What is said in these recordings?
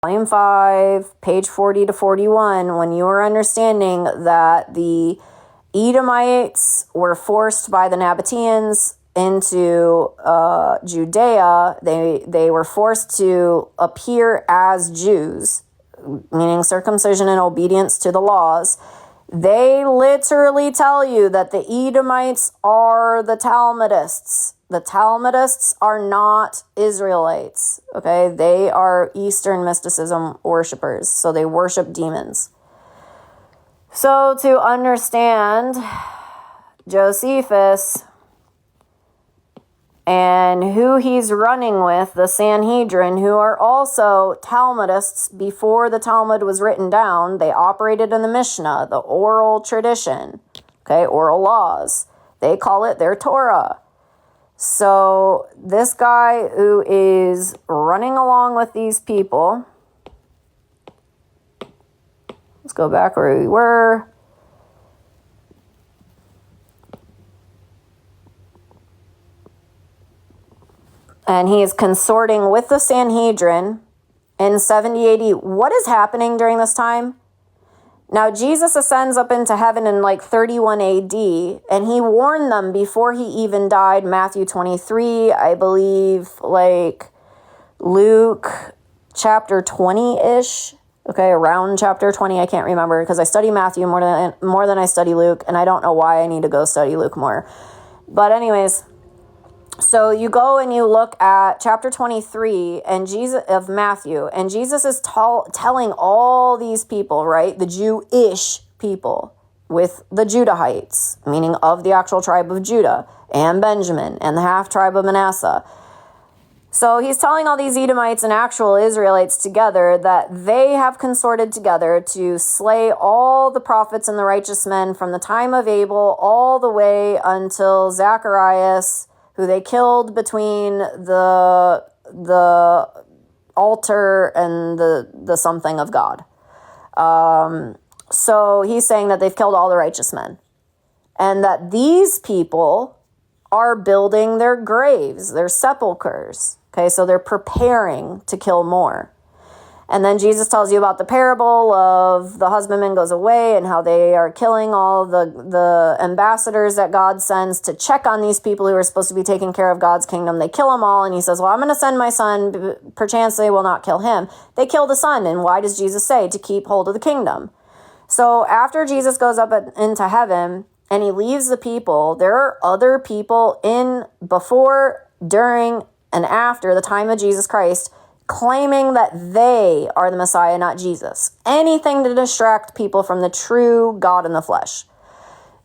Volume 5, page 40 to 41, when you are understanding that the Edomites were forced by the Nabateans into Judea, they were forced to appear as Jews, meaning circumcision and obedience to the laws. They literally tell you that the Edomites are the Talmudists. The Talmudists are not Israelites, okay? They are Eastern mysticism worshipers, so they worship demons. So to understand Josephus and who he's running with, the Sanhedrin, who are also Talmudists before the Talmud was written down, they operated in the Mishnah, the oral tradition, okay, oral laws. They call it their Torah. So this guy who is running along with these people, let's go back where we were. And he is consorting with the Sanhedrin in 70 AD. What is happening during this time? Now, Jesus ascends up into heaven in like 31 AD, and he warned them before he even died. Matthew 23, I believe, like Luke chapter 20-ish. Okay, around chapter 20, I can't remember, because I study Matthew more than I study Luke, and I don't know why I need to go study Luke more. But anyways, so you go and you look at chapter 23 of Matthew, and Jesus is telling all these people, right, the Jewish people with the Judahites, meaning of the actual tribe of Judah and Benjamin and the half tribe of Manasseh. So he's telling all these Edomites and actual Israelites together that they have consorted together to slay all the prophets and the righteous men from the time of Abel all the way until Zacharias, who they killed between the altar and the something of God. So he's saying that they've killed all the righteous men. And that these people are building their graves, their sepulchers. Okay, so they're preparing to kill more. And then Jesus tells you about the parable of the husbandman goes away and how they are killing all the ambassadors that God sends to check on these people who are supposed to be taking care of God's kingdom. They kill them all, and he says, well, I'm going to send my son. Perchance they will not kill him. They kill the son, and why does Jesus say? To keep hold of the kingdom. So after Jesus goes up into heaven and he leaves the people, there are other people in before, during, and after the time of Jesus Christ claiming that they are the Messiah, not Jesus. Anything to distract people from the true God in the flesh.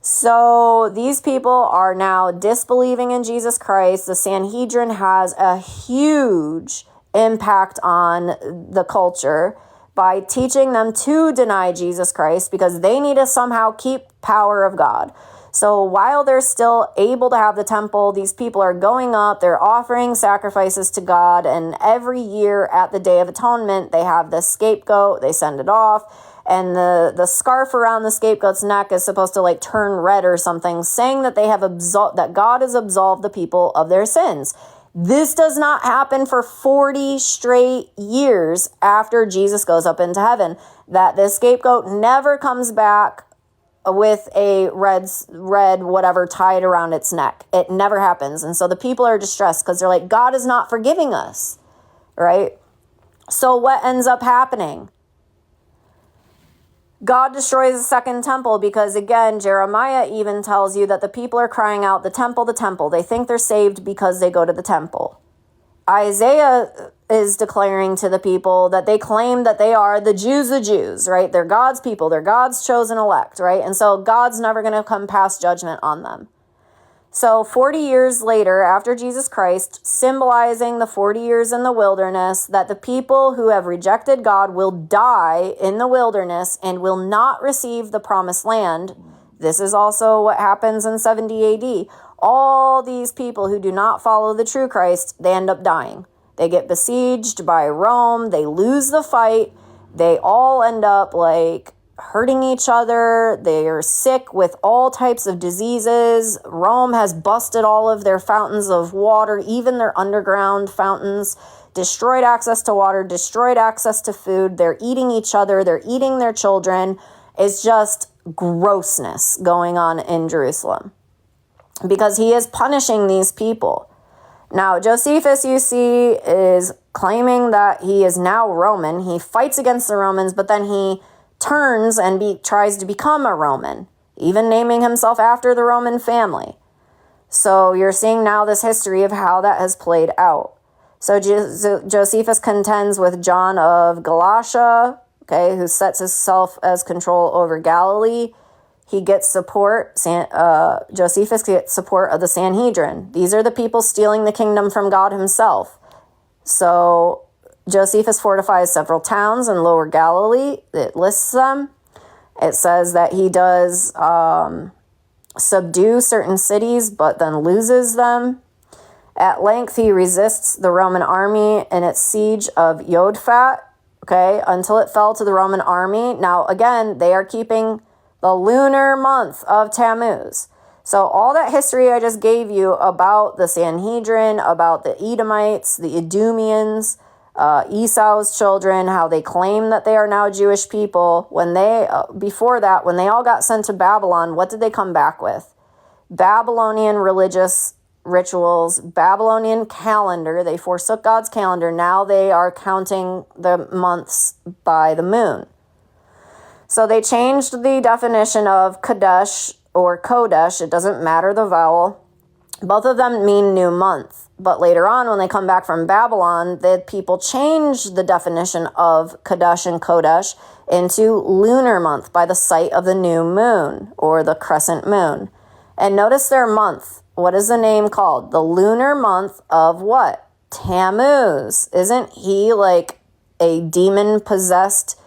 So these people are now disbelieving in Jesus Christ. The Sanhedrin has a huge impact on the culture by teaching them to deny Jesus Christ because they need to somehow keep power of God. So while they're still able to have the temple, these people are going up, they're offering sacrifices to God, and every year at the Day of Atonement, they have the scapegoat, they send it off, and the scarf around the scapegoat's neck is supposed to like turn red or something, saying that they have that God has absolved the people of their sins. This does not happen for 40 straight years after Jesus goes up into heaven, that the scapegoat never comes back with a red whatever tied around its neck. It never happens. And so the people are distressed because they're like, God is not forgiving us, right? So what ends up happening? God destroys the second temple because, again, Jeremiah even tells you that the people are crying out, the temple, the temple. They think they're saved because they go to the temple. Isaiah is declaring to the people that they claim that they are the Jews, right? They're God's people. They're God's chosen elect, right? And so God's never going to come pass judgment on them. So 40 years later, after Jesus Christ, symbolizing the 40 years in the wilderness, that the people who have rejected God will die in the wilderness and will not receive the promised land. This is also what happens in 70 AD. All these people who do not follow the true Christ, they end up dying. They get besieged by Rome. They lose the fight. They all end up like hurting each other. They are sick with all types of diseases. Rome has busted all of their fountains of water, even their underground fountains, destroyed access to water, destroyed access to food. They're eating each other. They're eating their children. It's just grossness going on in Jerusalem because he is punishing these people. Now, Josephus, you see, is claiming that he is now Roman. He fights against the Romans, but then he turns and tries to become a Roman, even naming himself after the Roman family. So you're seeing now this history of how that has played out. So Josephus contends with John of Galatia, okay, who sets himself as control over Galilee. He gets support, Josephus gets support of the Sanhedrin. These are the people stealing the kingdom from God himself. So Josephus fortifies several towns in Lower Galilee. It lists them. It says that he does subdue certain cities, but then loses them. At length, he resists the Roman army in its siege of Yodfat, okay, until it fell to the Roman army. Now, again, they are keeping the lunar month of Tammuz. So all that history I just gave you about the Sanhedrin, about the Edomites, the Idumeans, Esau's children, how they claim that they are now Jewish people. When they, before that, when they all got sent to Babylon, what did they come back with? Babylonian religious rituals, Babylonian calendar. They forsook God's calendar. Now they are counting the months by the moon. So they changed the definition of Kadesh or Kodesh. It doesn't matter the vowel. Both of them mean new month. But later on, when they come back from Babylon, the people changed the definition of Kadesh and Kodesh into lunar month by the sight of the new moon or the crescent moon. And notice their month. What is the name called? The lunar month of what? Tammuz. Isn't he like a demon-possessed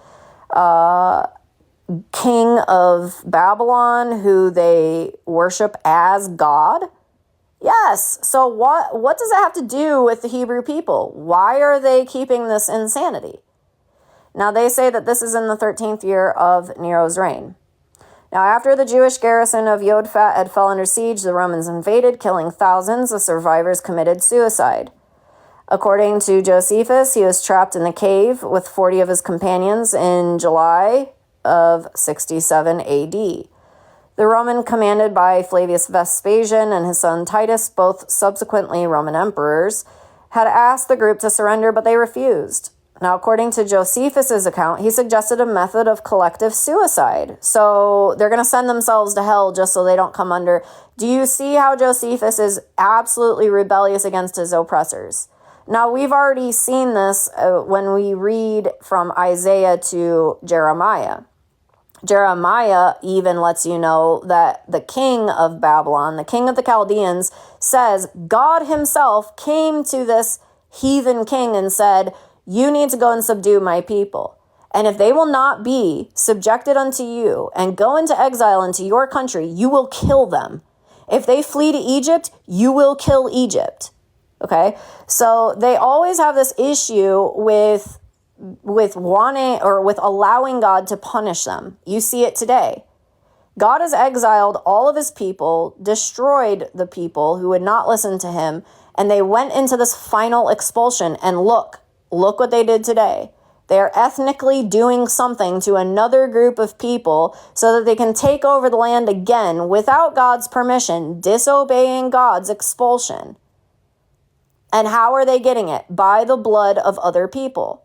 king of Babylon who they worship as God? Yes. So what does it have to do with the Hebrew people? Why are they keeping this insanity? Now, they say that this is in the 13th year of Nero's reign. Now, after the Jewish garrison of Yodfat had fell under siege, the Romans invaded, killing thousands. The survivors committed suicide. According to Josephus, he was trapped in the cave with 40 of his companions in July of 67 AD. The Roman, commanded by Flavius Vespasian and his son Titus, both subsequently Roman emperors, had asked the group to surrender, but they refused. Now, according to Josephus's account, he suggested a method of collective suicide. So they're going to send themselves to hell just so they don't come under. Do you see how Josephus is absolutely rebellious against his oppressors? Now, we've already seen this when we read from Isaiah to Jeremiah. Jeremiah even lets you know that the king of Babylon, the king of the Chaldeans, says God himself came to this heathen king and said, you need to go and subdue my people. And if they will not be subjected unto you and go into exile into your country, you will kill them. If they flee to Egypt, you will kill Egypt. Okay? So they always have this issue with wanting or with allowing God to punish them. You see it today. God has exiled all of his people, destroyed the people who would not listen to him, and they went into this final expulsion. And look what they did today. They are ethnically doing something to another group of people so that they can take over the land again without God's permission, disobeying God's expulsion. And how are they getting it? By the blood of other people.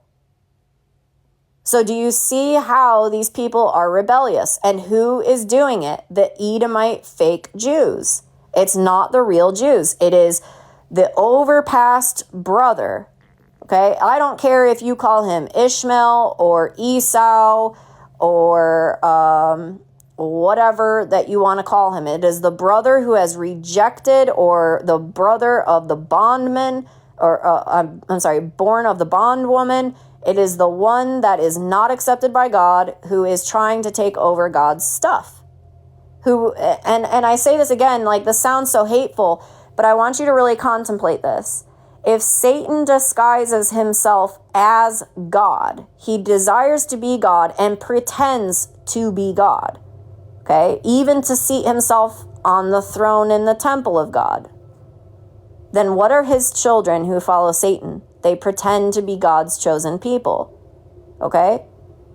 So do you see how these people are rebellious? And who is doing it? The Edomite fake Jews. It's not the real Jews. It is the overpassed brother. Okay? I don't care if you call him Ishmael or Esau or whatever that you want to call him. It is the brother who has rejected, or the brother of the bondman, or born of the bondwoman. It is the one that is not accepted by God, who is trying to take over God's stuff. And I say this again, like this sounds so hateful, but I want you to really contemplate this. If Satan disguises himself as God, he desires to be God and pretends to be God. Okay? Even to seat himself on the throne in the temple of God. Then what are his children who follow Satan? They pretend to be God's chosen people. Okay?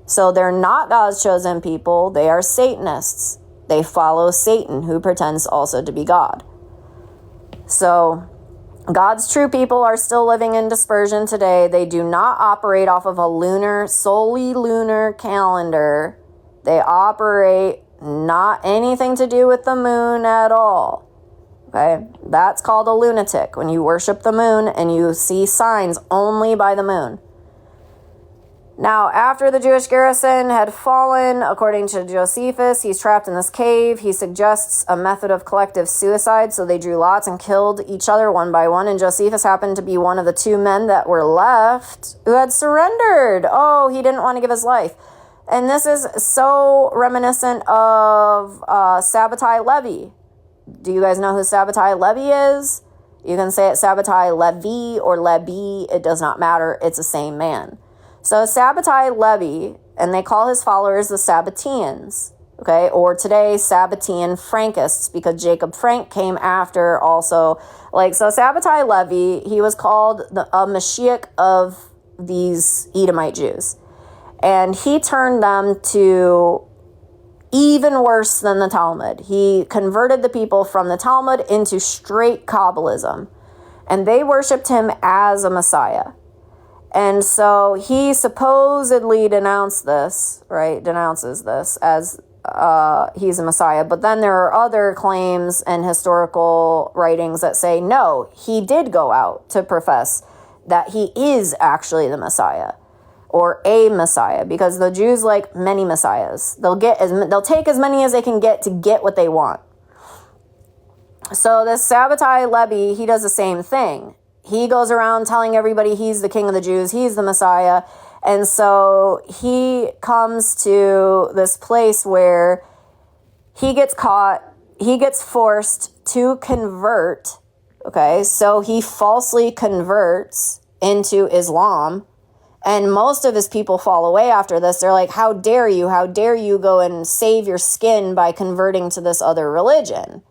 So they're not God's chosen people. They are Satanists. They follow Satan, who pretends also to be God. So God's true people are still living in dispersion today. They do not operate off of a solely lunar calendar. They operate not anything to do with the moon at all. Okay? That's called a lunatic, when you worship the moon and you see signs only by the moon. Now, after the Jewish garrison had fallen, according to Josephus, he's trapped in this cave. He suggests a method of collective suicide, so they drew lots and killed each other one by one, and Josephus happened to be one of the 2 men that were left who had surrendered. Oh, he didn't want to give his life. And this is so reminiscent of Sdbh Levi. Do you guys know who Sdbh Levi is? You can say it Sdbh Levi or Levi. It does not matter. It's the same man. So Sdbh Levi, and they call his followers the Sabbateans, okay? Or today, Sabbatean Frankists, because Jacob Frank came after also. So Sdbh Levi, he was called a Mashiach of these Edomite Jews. And he turned them to even worse than the Talmud. He converted the people from the Talmud into straight Kabbalism. And they worshipped him as a Messiah. And so he supposedly denounces this as he's a Messiah. But then there are other claims and historical writings that say, no, he did go out to profess that he is actually the Messiah or a Messiah, because the Jews like many Messiahs. They'll take as many as they can get to get what they want. So this Sdbh Levi, he does the same thing. He goes around telling everybody he's the king of the Jews, he's the Messiah. And so he comes to this place where he gets caught, he gets forced to convert, okay? So he falsely converts into Islam, and most of his people fall away after this. They're like, how dare you go and save your skin by converting to this other religion?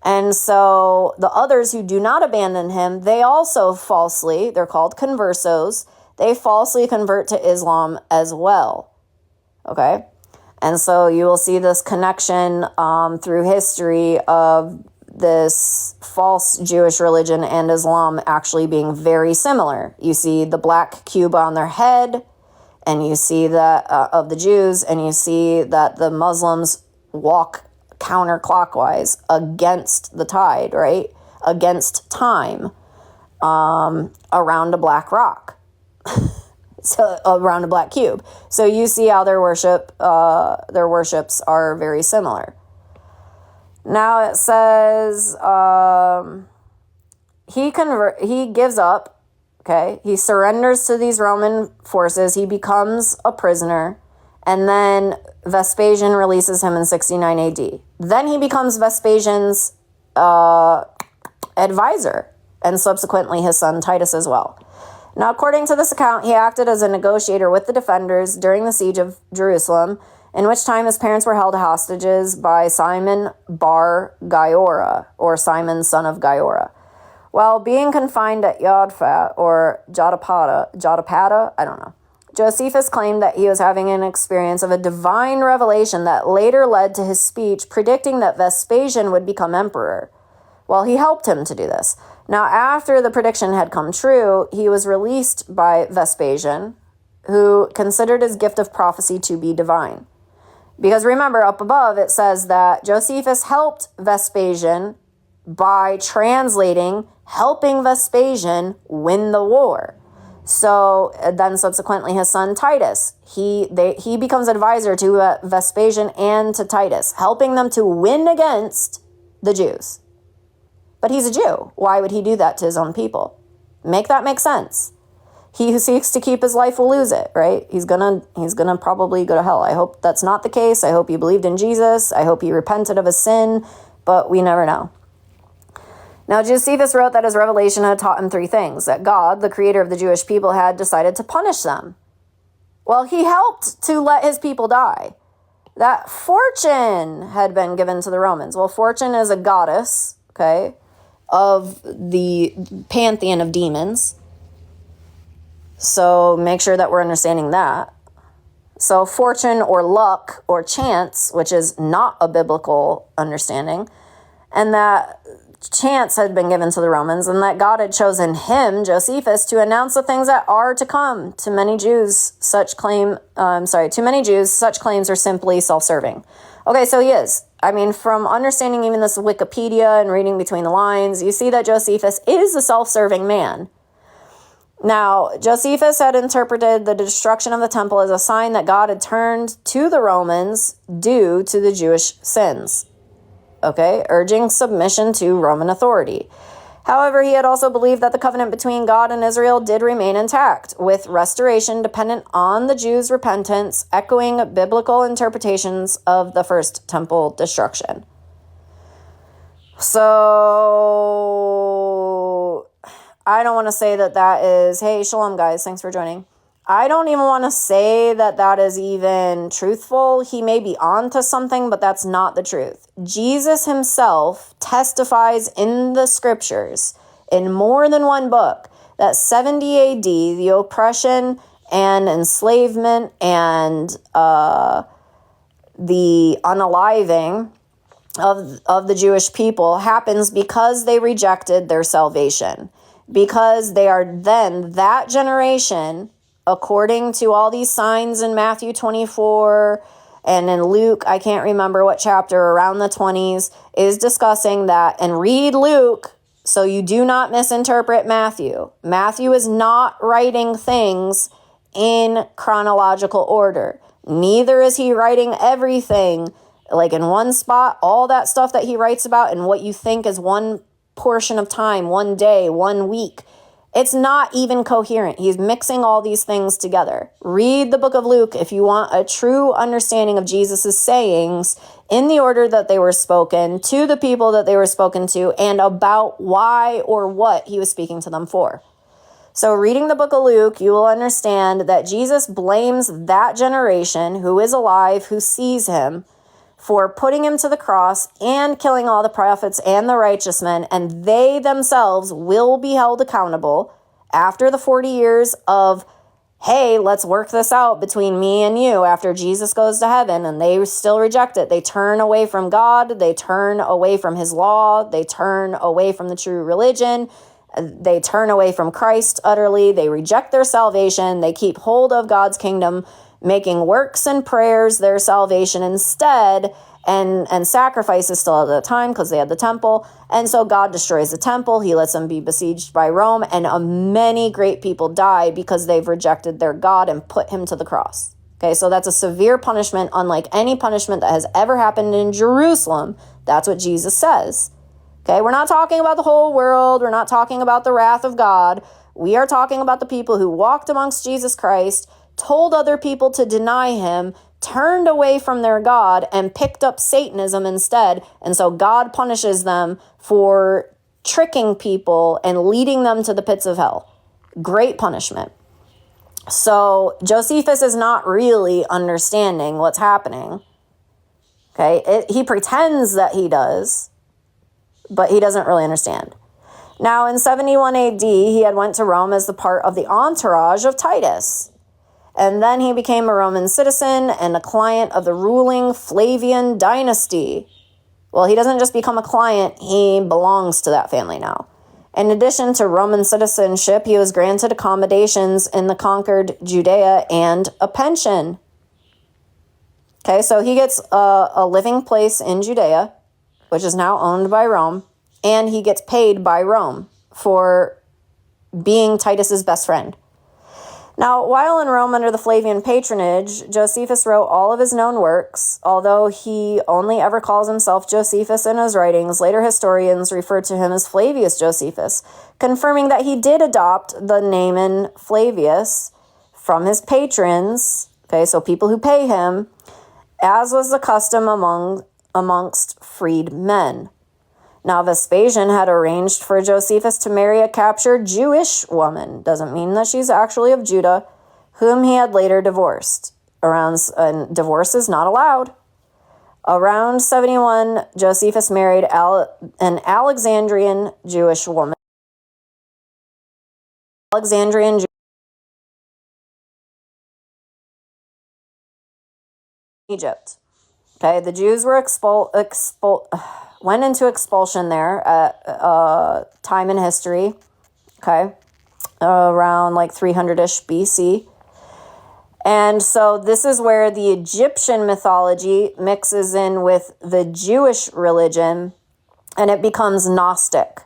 And so the others who do not abandon him, they also falsely, they're called conversos, they falsely convert to Islam as well, okay? And so you will see this connection through history of this false Jewish religion and Islam actually being very similar. You see the black cube on their head, and you see that of the Jews, and you see that the Muslims walk counterclockwise against the tide, right? Against time, around a black rock. So around a black cube. So you see how their worships are very similar. Now it says he gives up, okay? He surrenders to these Roman forces. He becomes a prisoner, and then Vespasian releases him in 69 AD. Then he becomes Vespasian's advisor, and subsequently his son Titus as well. Now, according to this account, he acted as a negotiator with the defenders during the siege of Jerusalem, in which time his parents were held hostages by Simon bar Giora, or Simon son of Giora. While being confined at Jodaphat, or Jotapata, I don't know, Josephus claimed that he was having an experience of a divine revelation that later led to his speech predicting that Vespasian would become emperor. Well, he helped him to do this. Now, after the prediction had come true, he was released by Vespasian, who considered his gift of prophecy to be divine. Because remember, up above, it says that Josephus helped Vespasian by helping Vespasian win the war. So then subsequently his son Titus, he becomes advisor to Vespasian and to Titus, helping them to win against the Jews. But he's a Jew. Why would he do that to his own people? Make that make sense. He who seeks to keep his life will lose it, right? He's gonna probably go to hell. I hope that's not the case. I hope he believed in Jesus. I hope he repented of his sin, but we never know. Now, Josephus wrote that his revelation had taught him 3 things: that God, the creator of the Jewish people, had decided to punish them. Well, he helped to let his people die. That fortune had been given to the Romans. Well, fortune is a goddess, okay, of the pantheon of demons. So make sure that we're understanding that. So fortune or luck or chance, which is not a biblical understanding, and that chance had been given to the Romans, and that God had chosen him, Josephus, to announce the things that are to come. To many Jews, such claims are simply self-serving. Okay, so he is. I mean, from understanding even this Wikipedia and reading between the lines, you see that Josephus is a self-serving man. Now, Josephus had interpreted the destruction of the temple as a sign that God had turned to the Romans due to the Jewish sins. Okay, urging submission to Roman authority. However, he had also believed that the covenant between God and Israel did remain intact, with restoration dependent on the Jews' repentance, echoing biblical interpretations of the first temple destruction. So, I don't want to say that is, hey, shalom guys, thanks for joining. I don't even want to say that is even truthful. He may be onto something, but that's not the truth. Jesus himself testifies in the scriptures, in more than one book, that 70 AD, the oppression and enslavement and the unaliving of the Jewish people happens because they rejected their salvation. Because they are then, that generation, according to all these signs in Matthew 24 and in Luke, I can't remember what chapter, around the 20s, is discussing that. And read Luke so you do not misinterpret Matthew. Matthew is not writing things in chronological order. Neither is he writing everything like in one spot. All that stuff that he writes about and what you think is one portion of time, one day, 1 week. It's not even coherent. He's mixing all these things together. Read the book of Luke if you want a true understanding of Jesus' sayings in the order that they were spoken, to the people that they were spoken to, and about why or what he was speaking to them for. So reading the book of Luke, you will understand that Jesus blames that generation who is alive, who sees him, for putting him to the cross and killing all the prophets and the righteous men, and they themselves will be held accountable after the 40 years of, hey, let's work this out between me and you, after Jesus goes to heaven, and they still reject it. They turn away from God, they turn away from his law, they turn away from the true religion, they turn away from Christ utterly, they reject their salvation, they keep hold of God's kingdom, making works and prayers their salvation instead, and sacrifices still at the time because they had the temple. And so God destroys the temple. He lets them be besieged by Rome, and many great people die because they've rejected their God and put him to the cross. Okay, so that's a severe punishment, unlike any punishment that has ever happened in Jerusalem. That's what Jesus says. Okay, we're not talking about the whole world. We're not talking about the wrath of God. We are talking about the people who walked amongst Jesus Christ, told other people to deny him, turned away from their God, and picked up Satanism instead. And so God punishes them for tricking people and leading them to the pits of hell. Great punishment. So Josephus is not really understanding what's happening. Okay, he pretends that he does, but he doesn't really understand. Now, in 71 AD, he had went to Rome as the part of the entourage of Titus. And then he became a Roman citizen and a client of the ruling Flavian dynasty. Well, he doesn't just become a client, he belongs to that family now. In addition to Roman citizenship, he was granted accommodations in the conquered Judea and a pension. Okay, so he gets a living place in Judea, which is now owned by Rome, and he gets paid by Rome for being Titus's best friend. Now, while in Rome under the Flavian patronage, Josephus wrote all of his known works. Although he only ever calls himself Josephus in his writings, later historians refer to him as Flavius Josephus, confirming that he did adopt the name Flavius from his patrons, okay, so people who pay him, as was the custom amongst freed men. Now, Vespasian had arranged for Josephus to marry a captured Jewish woman. Doesn't mean that she's actually of Judah, whom he had later divorced. Divorce is not allowed. Around 71, Josephus married an Alexandrian Jewish woman. Egypt. Okay, the Jews were went into expulsion there at time in history. Okay, around like 300-ish BC. And so this is where the Egyptian mythology mixes in with the Jewish religion, and it becomes Gnostic.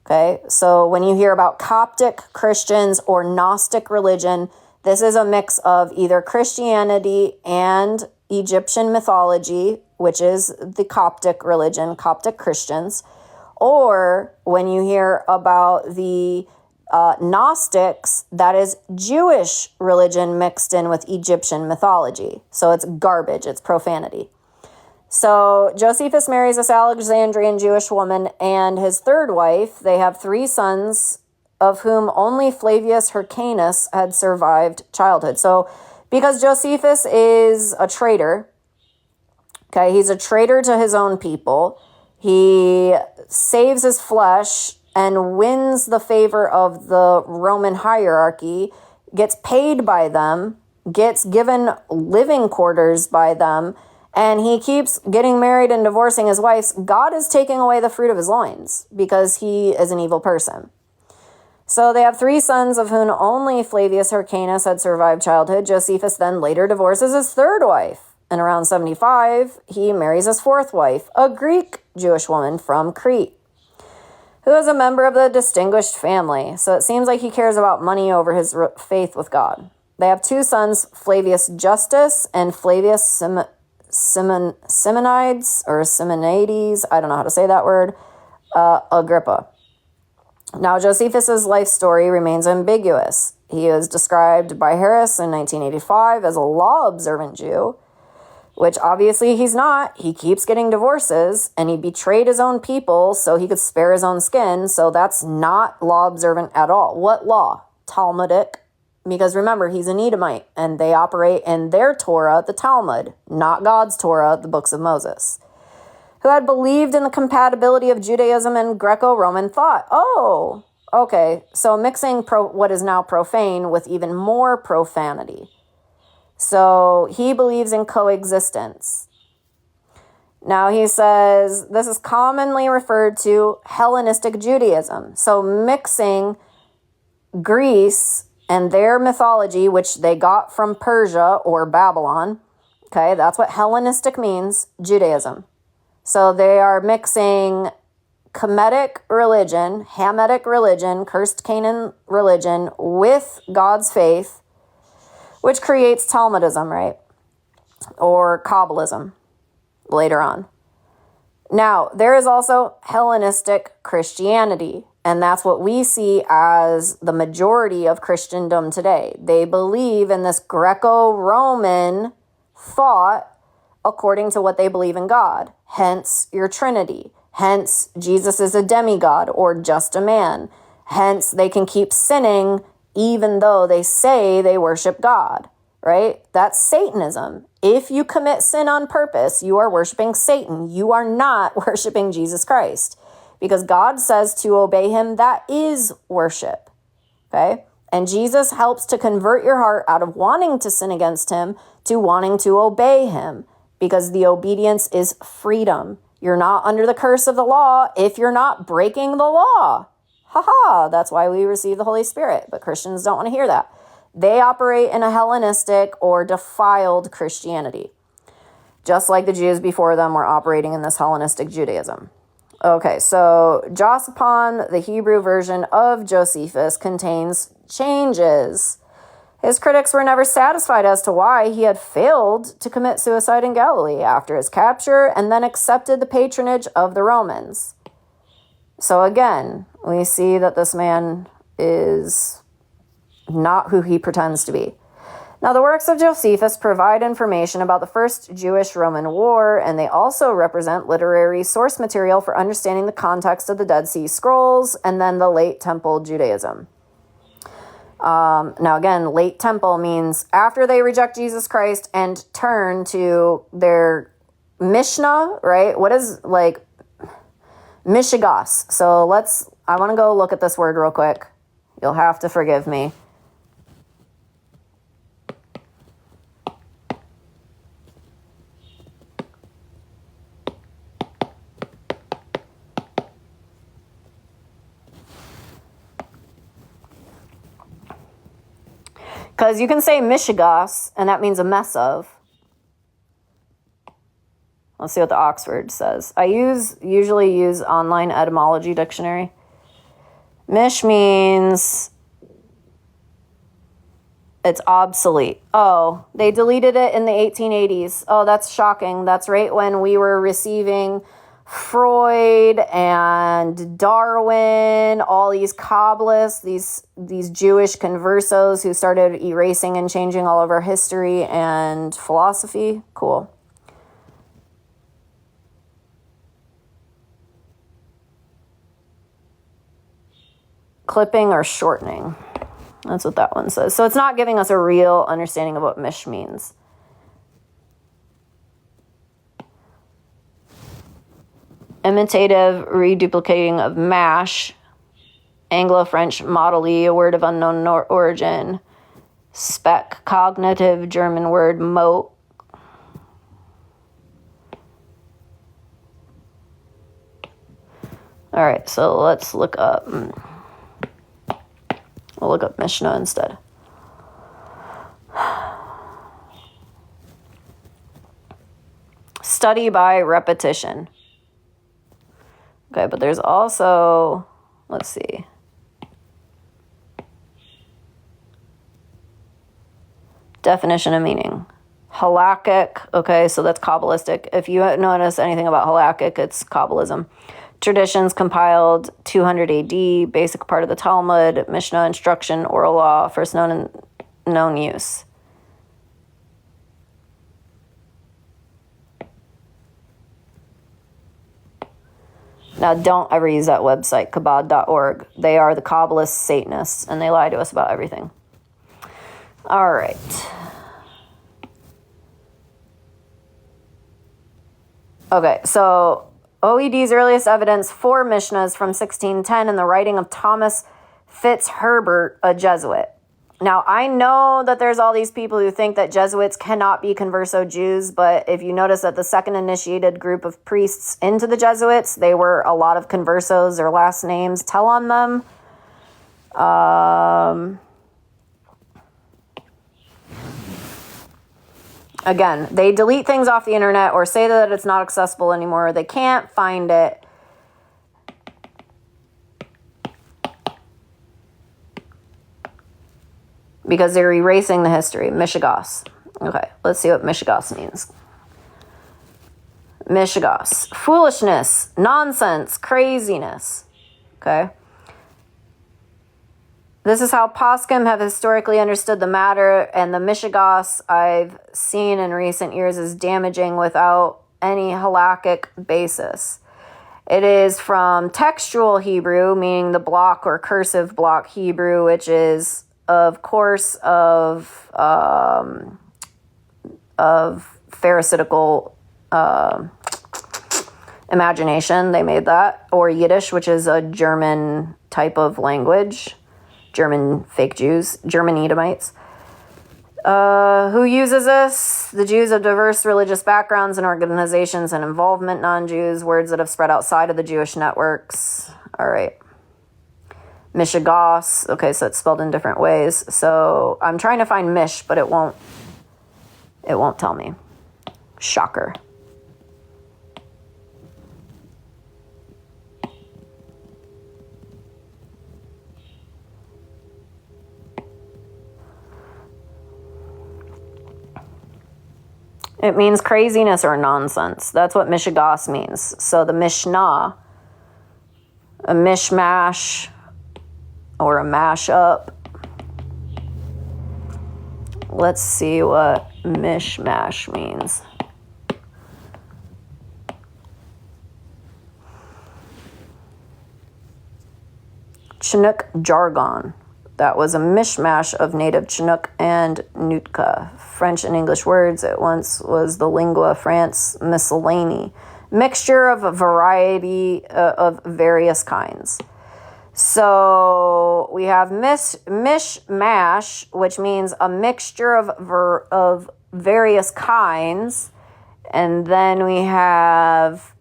Okay, so when you hear about Coptic Christians or Gnostic religion, this is a mix of either Christianity and Egyptian mythology, which is the Coptic religion, Coptic Christians. Or when you hear about the Gnostics, that is Jewish religion mixed in with Egyptian mythology. So it's garbage, it's profanity. So Josephus marries this Alexandrian Jewish woman and his third wife. They have 3 sons, of whom only Flavius Hyrcanus had survived childhood. So because Josephus is a traitor, okay, he's a traitor to his own people. He saves his flesh and wins the favor of the Roman hierarchy, gets paid by them, gets given living quarters by them, and he keeps getting married and divorcing his wives. God is taking away the fruit of his loins because he is an evil person. So they have 3 sons, of whom only Flavius Hyrcanus had survived childhood. Josephus then later divorces his 3rd wife. And around 75, he marries his 4th wife, a Greek Jewish woman from Crete, who is a member of the distinguished family. So it seems like he cares about money over his faith with God. They have 2 sons, Flavius Justus and Flavius Simonides, or Simonides, I don't know how to say that word, Agrippa. Now, Josephus's life story remains ambiguous. He is described by Harris in 1985 as a law-observant Jew, which obviously he's not. He keeps getting divorces, and he betrayed his own people so he could spare his own skin, so that's not law-observant at all. What law? Talmudic. Because remember, he's an Edomite, and they operate in their Torah, the Talmud, not God's Torah, the books of Moses, who had believed in the compatibility of Judaism and Greco-Roman thought. Oh, okay, so mixing what is now profane with even more profanity. So he believes in coexistence. Now he says this is commonly referred to Hellenistic Judaism. So mixing Greece and their mythology, which they got from Persia or Babylon. Okay, that's what Hellenistic means, Judaism. So they are mixing Kemetic religion, Hamitic religion, cursed Canaan religion with God's faith, which creates Talmudism, right? Or Kabbalism later on. Now, there is also Hellenistic Christianity, and that's what we see as the majority of Christendom today. They believe in this Greco-Roman thought according to what they believe in God. Hence your Trinity. Hence Jesus is a demigod or just a man. Hence they can keep sinning even though they say they worship God, right? That's Satanism. If you commit sin on purpose, you are worshiping Satan. You are not worshiping Jesus Christ, because God says to obey him, that is worship, okay? And Jesus helps to convert your heart out of wanting to sin against him to wanting to obey him, because the obedience is freedom. You're not under the curse of the law if you're not breaking the law. That's why we receive the Holy Spirit, but Christians don't want to hear that. They operate in a Hellenistic or defiled Christianity, just like the Jews before them were operating in this Hellenistic Judaism. Okay, so Josephon, the Hebrew version of Josephus, contains changes. His critics were never satisfied as to why he had failed to commit suicide in Galilee after his capture and then accepted the patronage of the Romans. So again, we see that this man is not who he pretends to be. Now, the works of Josephus provide information about the First Jewish-Roman War, and they also represent literary source material for understanding the context of the Dead Sea Scrolls and then the late Temple Judaism. Now, again, late Temple means after they reject Jesus Christ and turn to their Mishnah, right? What is, like, Mishigas. So I want to go look at this word real quick. You'll have to forgive me. Because you can say mishigas, and that means a mess of. Let's see what the Oxford says. I usually use online etymology dictionary. Mish means it's obsolete. Oh, they deleted it in the 1880s. Oh, that's shocking. That's right when we were receiving Freud and Darwin, all these Kabbalists, these Jewish conversos who started erasing and changing all of our history and philosophy. Cool. Clipping or shortening. That's what that one says. So it's not giving us a real understanding of what mish means. Imitative reduplicating of mash. Anglo-French model-y, a word of unknown origin. Spec, cognitive German word mote. All right, so let's look up. We'll look up Mishnah instead. Study by repetition. Okay, but there's also, let's see. Definition of meaning. Halakhic, okay, so that's Kabbalistic. If you notice anything about halakhic, it's Kabbalism. Traditions compiled 200 AD, basic part of the Talmud, Mishnah instruction, oral law, first known use. Now, don't ever use that website, kabad.org. They are the Kabbalist Satanists, and they lie to us about everything. All right. Okay, so OED's earliest evidence for Mishnah is from 1610 in the writing of Thomas Fitzherbert, a Jesuit. Now, I know that there's all these people who think that Jesuits cannot be converso Jews, but if you notice that the second initiated group of priests into the Jesuits, they were a lot of conversos. Their last names tell on them. Again, they delete things off the internet or say that it's not accessible anymore. They can't find it. Because they're erasing the history. Mishigas. Okay, let's see what Mishigas means. Mishigas. Foolishness, nonsense, craziness. Okay. This is how poskim have historically understood the matter, and the mishigas I've seen in recent years is damaging without any halakhic basis. It is from textual Hebrew, meaning the block or cursive block Hebrew, which is, of course, of pharisaical imagination. They made that. Or Yiddish, which is a German type of language. German fake Jews, German Edomites. Who uses this? The Jews of diverse religious backgrounds and organizations and involvement, non-Jews, words that have spread outside of the Jewish networks. All right. Mishigas. Okay, so it's spelled in different ways. So I'm trying to find mish, but it won't tell me. Shocker. It means craziness or nonsense. That's what mishigas means. So the Mishnah, a mishmash or a mashup. Let's see what mishmash means. Chinook jargon. That was a mishmash of native Chinook and Nootka, French and English words. It once was the lingua France miscellany, mixture of a variety of various kinds. So we have mishmash, which means a mixture of various kinds. And then we have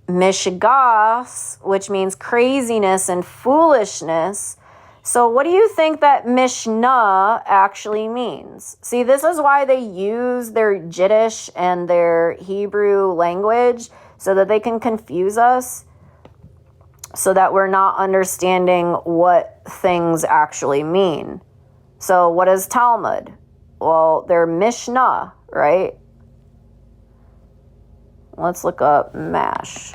mishigas, which means craziness and foolishness. So what do you think that Mishnah actually means? See, this is why they use their Jiddish and their Hebrew language so that they can confuse us, so that we're not understanding what things actually mean. So what is Talmud? Well, they're Mishnah, right? Let's look up MASH.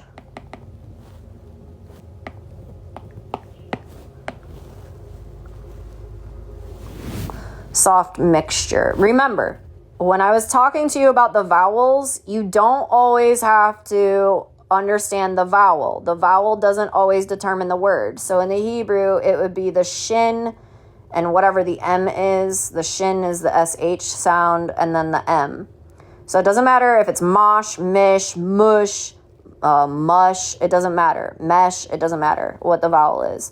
Soft mixture. Remember, when I was talking to you about the vowels, you don't always have to understand the vowel. The vowel doesn't always determine the word. So in the Hebrew, it would be the shin and whatever the M is. The shin is the SH sound and then the M. So it doesn't matter if it's mosh, mish, mush, mush. It doesn't matter. Mesh, it doesn't matter what the vowel is.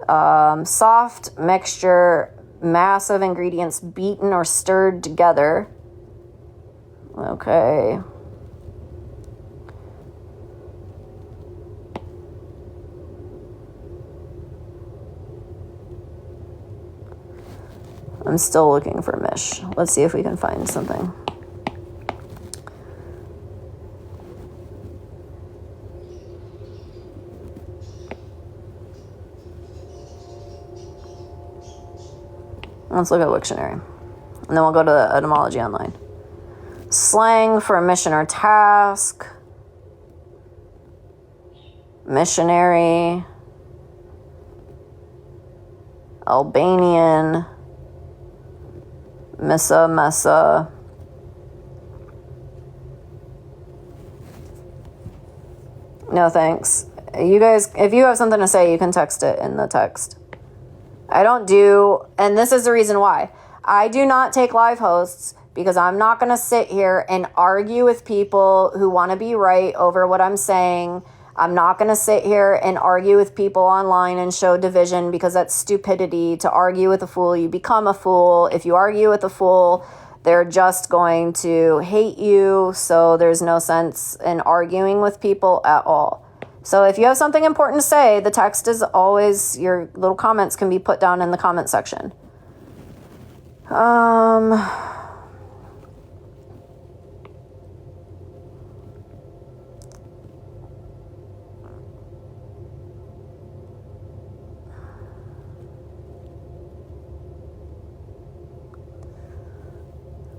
Soft mixture, mass of ingredients beaten or stirred together. Okay. I'm still looking for mish. Let's see if we can find something. Let's look at Wiktionary. And then we'll go to the etymology online. Slang for a mission or task. Missionary. Albanian. Messa. No thanks. You guys, if you have something to say, you can text it in the text. I don't do, and this is the reason why. I do not take live hosts because I'm not going to sit here and argue with people who want to be right over what I'm saying. I'm not going to sit here and argue with people online and show division because that's stupidity. To argue with a fool, you become a fool. If you argue with a fool, they're just going to hate you. So there's no sense in arguing with people at all. So if you have something important to say, the text is always, your little comments can be put down in the comment section.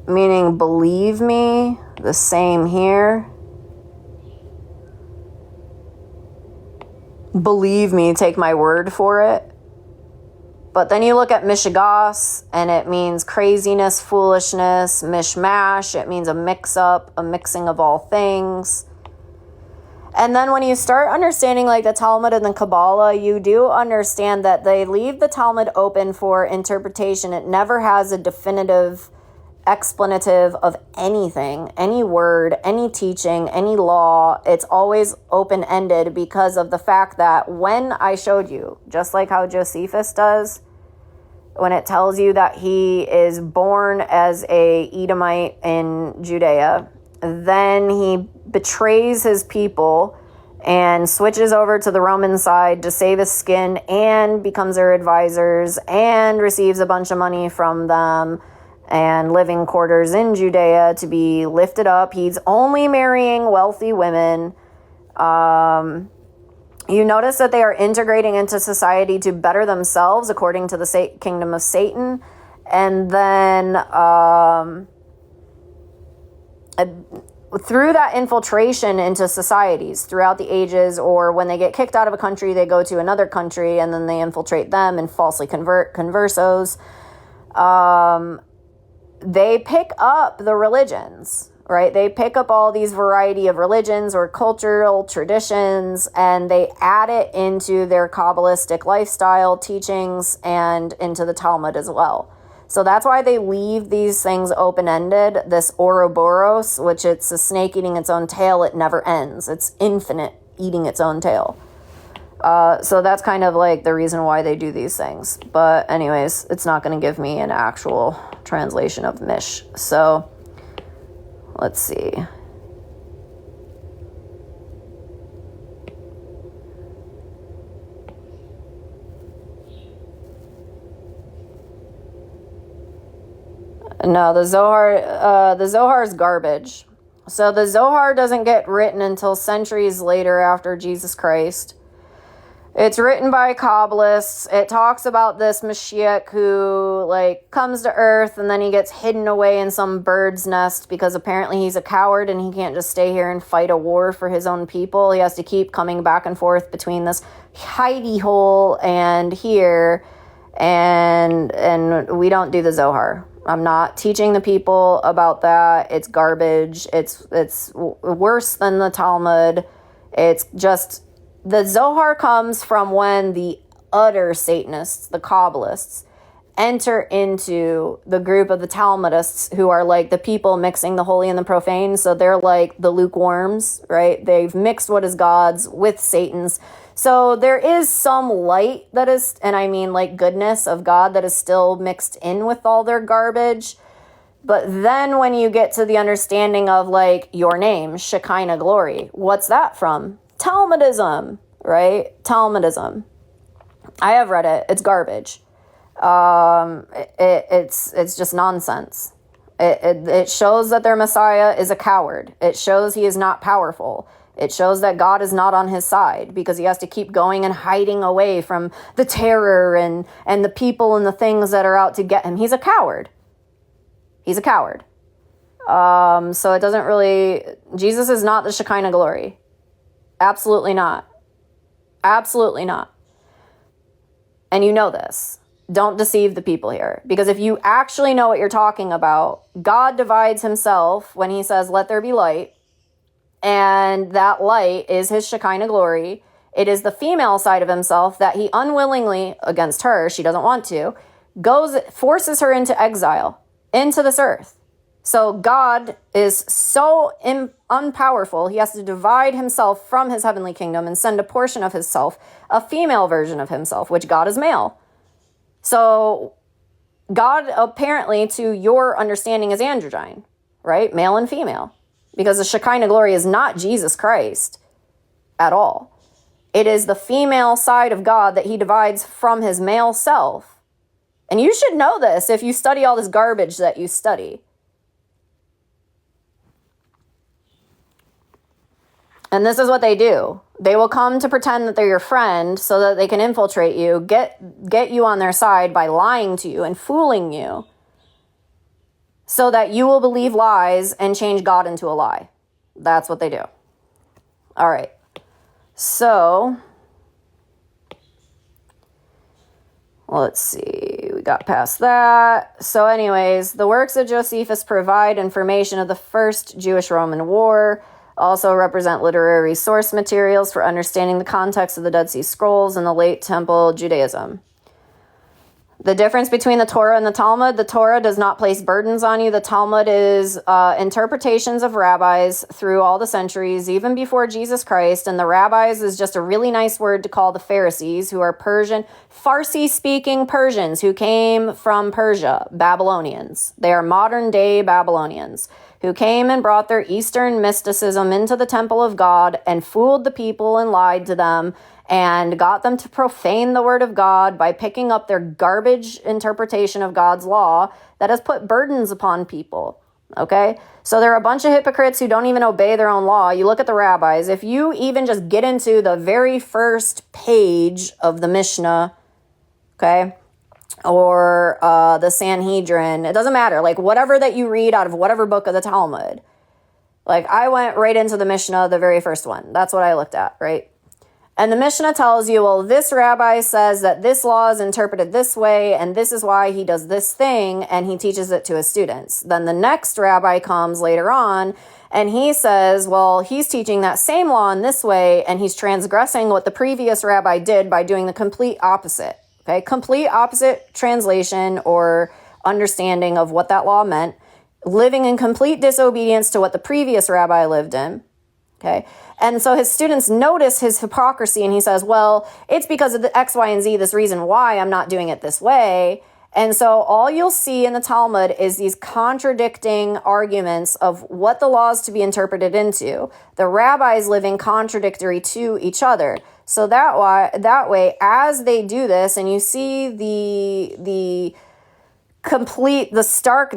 Meaning, believe me, the same here. Believe me, take my word for it. But then you look at mishigas, and it means craziness, foolishness. Mishmash, it means a mix-up, a mixing of all things. And then when you start understanding like the Talmud and the Kabbalah, you do understand that they leave the Talmud open for interpretation. It never has a definitive explanative of anything, any word, any teaching, any law. It's always open-ended because of the fact that when I showed you, just like how Josephus does, when it tells you that he is born as a Edomite in Judea, then he betrays his people and switches over to the Roman side to save his skin and becomes their advisors and receives a bunch of money from them and living quarters in Judea to be lifted up. He's only marrying wealthy women. You notice that they are integrating into society to better themselves according to the kingdom of Satan. And then through that infiltration into societies throughout the ages, or when they get kicked out of a country, they go to another country and then they infiltrate them and falsely convert conversos. They pick up the religions, right? They pick up all these variety of religions or cultural traditions, and they add it into their Kabbalistic lifestyle teachings and into the Talmud as well. So that's why they leave these things open-ended. This Ouroboros, which it's a snake eating its own tail, it never ends. It's infinite, eating its own tail. So that's kind of like the reason why they do these things. But anyways, it's not going to give me an actual translation of Mish. So let's see. No, the Zohar is garbage. So the Zohar doesn't get written until centuries later after Jesus Christ. It's written by Kabbalists. It talks about this Mashiach who, like, comes to earth and then he gets hidden away in some bird's nest because apparently he's a coward and he can't just stay here and fight a war for his own people. He has to keep coming back and forth between this hidey hole and here, and we don't do the Zohar. I'm not teaching the people about that. It's garbage. It's worse than the Talmud. It's just... The Zohar comes from when the utter Satanists, the Kabbalists, enter into the group of the Talmudists, who are like the people mixing the holy and the profane. So they're like the lukewarms, right? They've mixed what is God's with Satan's. So there is some light that is, and I mean like goodness of God, that is still mixed in with all their garbage. But then when you get to the understanding of like your name, Shekinah glory, what's that from? Talmudism, right? Talmudism. I have read it. It's garbage. It's just nonsense. It shows that their Messiah is a coward. It shows he is not powerful. It shows that God is not on his side because he has to keep going and hiding away from the terror and the people and the things that are out to get him. He's a coward. He's a coward. So it doesn't really... Jesus is not the Shekinah glory. Absolutely not. Absolutely not. And you know this. Don't deceive the people here. Because if you actually know what you're talking about, God divides himself when he says, let there be light. And that light is his Shekinah glory. It is the female side of himself that he unwillingly, against her, she doesn't want to, forces her into exile, into this earth. So God is so unpowerful, he has to divide himself from his heavenly kingdom and send a portion of himself, a female version of himself, which God is male. So God apparently, to your understanding, is androgyne, right? Male and female. Because the Shekinah glory is not Jesus Christ at all. It is the female side of God that he divides from his male self. And you should know this if you study all this garbage that you study. And this is what they do. They will come to pretend that they're your friend so that they can infiltrate you, get you on their side by lying to you and fooling you so that you will believe lies and change God into a lie. That's what they do. All right. So, let's see. We got past that. So anyways, the works of Josephus provide information of the First Jewish-Roman War, also represent literary source materials for understanding the context of the Dead Sea Scrolls and the late Temple Judaism. The difference between the Torah and the Talmud: the Torah does not place burdens on you. The Talmud is interpretations of rabbis through all the centuries, even before Jesus Christ. And the rabbis is just a really nice word to call the Pharisees, who are Persian, Farsi-speaking Persians who came from Persia, Babylonians. They are modern-day Babylonians who came and brought their Eastern mysticism into the temple of God and fooled the people and lied to them and got them to profane the word of God by picking up their garbage interpretation of God's law that has put burdens upon people. Okay? So there are a bunch of hypocrites who don't even obey their own law. You look at the rabbis. If you even just get into the very first page of the Mishnah, okay, or the Sanhedrin, it doesn't matter. Like whatever that you read out of whatever book of the Talmud. Like I went right into the Mishnah, the very first one. That's what I looked at, right? And the Mishnah tells you, well, this rabbi says that this law is interpreted this way, and this is why he does this thing, and he teaches it to his students. Then the next rabbi comes later on, and he says, well, he's teaching that same law in this way, and he's transgressing what the previous rabbi did by doing the complete opposite. Okay, complete opposite translation or understanding of what that law meant, living in complete disobedience to what the previous rabbi lived in. Okay, and so his students notice his hypocrisy, and he says, well, it's because of the X, Y, and Z, this reason why I'm not doing it this way. And so all you'll see in the Talmud is these contradicting arguments of what the law is to be interpreted into. The rabbis living contradictory to each other. So that way, as they do this, and you see the stark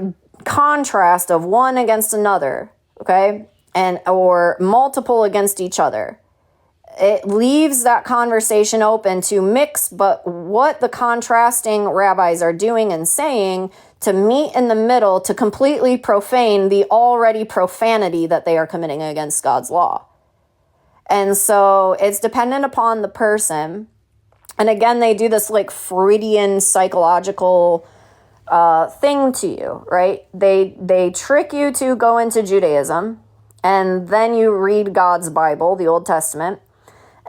contrast of one against another, okay, and or multiple against each other, it leaves that conversation open to mix, but what the contrasting rabbis are doing and saying to meet in the middle to completely profane the already profanity that they are committing against God's law. And so it's dependent upon the person. And again, they do this like Freudian psychological thing to you, right? They trick you to go into Judaism, and then you read God's Bible, the Old Testament,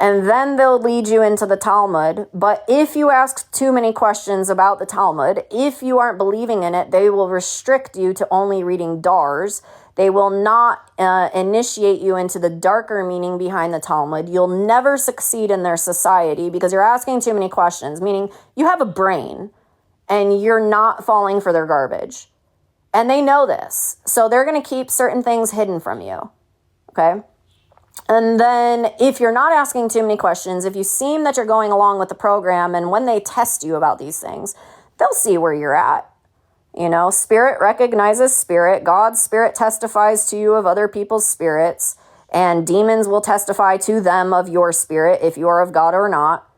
and then they'll lead you into the Talmud. But if you ask too many questions about the Talmud, if you aren't believing in it, they will restrict you to only reading Dars. They will not initiate you into the darker meaning behind the Talmud. You'll never succeed in their society because you're asking too many questions, meaning you have a brain and you're not falling for their garbage. And they know this. So they're going to keep certain things hidden from you. Okay? And then if you're not asking too many questions, if you seem that you're going along with the program, and when they test you about these things, they'll see where you're at. You know, spirit recognizes spirit. God's spirit testifies to you of other people's spirits, and demons will testify to them of your spirit if you are of God or not,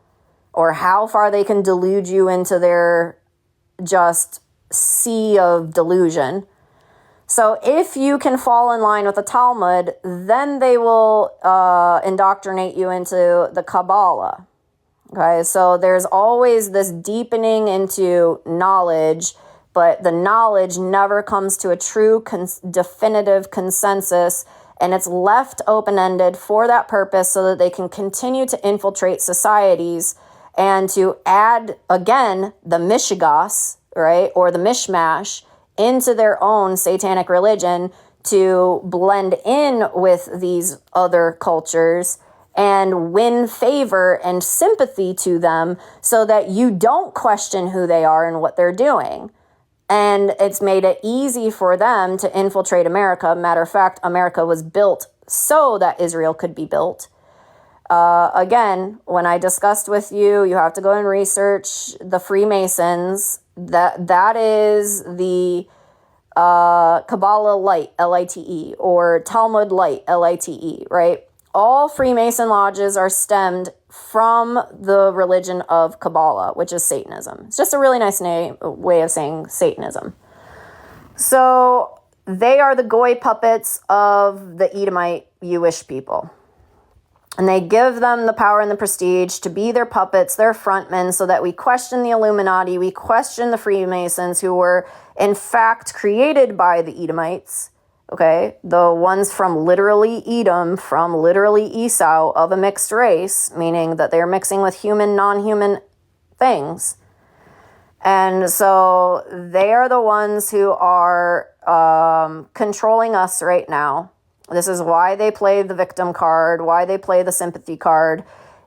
or how far they can delude you into their just sea of delusion. So if you can fall in line with the Talmud, then they will indoctrinate you into the Kabbalah. Okay, so there's always this deepening into knowledge, but the knowledge never comes to a true definitive consensus, and it's left open-ended for that purpose so that they can continue to infiltrate societies and to add, again, the Mishigas, right, or the mishmash into their own satanic religion to blend in with these other cultures and win favor and sympathy to them so that you don't question who they are and what they're doing. And it's made it easy for them to infiltrate America. Matter of fact, America was built so that Israel could be built. Again, when I discussed with you, you have to go and research the Freemasons. That is the Kabbalah Light, L-I-T-E, or Talmud Light, L-I-T-E, right? All Freemason lodges are stemmed from the religion of Kabbalah, which is Satanism. It's just a really nice way of saying Satanism. So they are the goy puppets of the Edomite Jewish people. And they give them the power and the prestige to be their puppets, their frontmen, so that we question the Illuminati, we question the Freemasons, who were in fact created by the Edomites, okay? The ones from literally Edom, from literally Esau, of a mixed race, meaning that they're mixing with human, non-human things. And so they are the ones who are controlling us right now. This is why they play the victim card, why they play the sympathy card,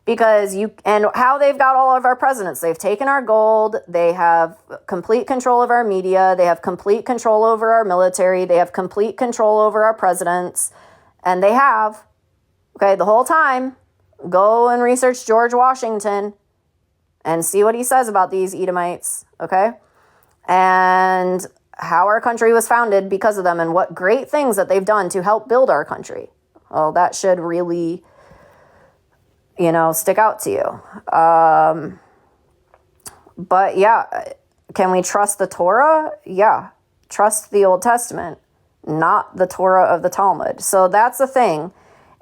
and how they've got all of our presidents. They've taken our gold. They have complete control of our media. They have complete control over our military. They have complete control over our presidents. And they have, okay, the whole time. Go and research George Washington and see what he says about these Edomites, okay? And how our country was founded because of them and what great things that they've done to help build our country. Well, that should really, stick out to you. But yeah, can we trust the Torah? Yeah. Trust the Old Testament, not the Torah of the Talmud. So that's the thing,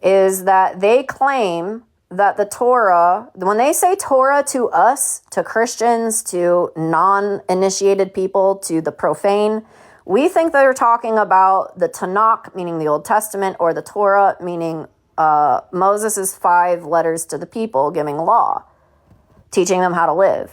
is that they claim that the Torah, when they say Torah to us, to Christians, to non-initiated people, to the profane, we think they're talking about the Tanakh, meaning the Old Testament, or the Torah, meaning Moses' 5 letters to the people, giving law, teaching them how to live.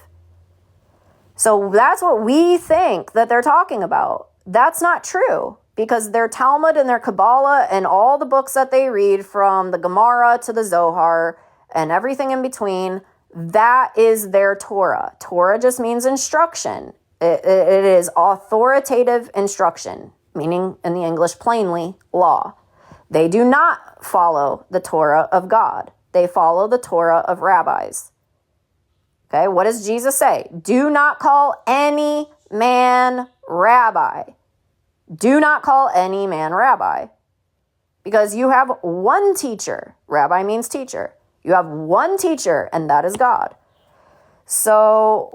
So that's what we think that they're talking about. That's not true, because their Talmud and their Kabbalah and all the books that they read, from the Gemara to the Zohar and everything in between, that is their Torah. Torah just means instruction. It is authoritative instruction, meaning in the English plainly, law. They do not follow the Torah of God. They follow the Torah of rabbis. Okay, what does Jesus say? Do not call any man rabbi. Do not call any man rabbi, because you have one teacher. Rabbi means teacher. You have one teacher, and that is God. So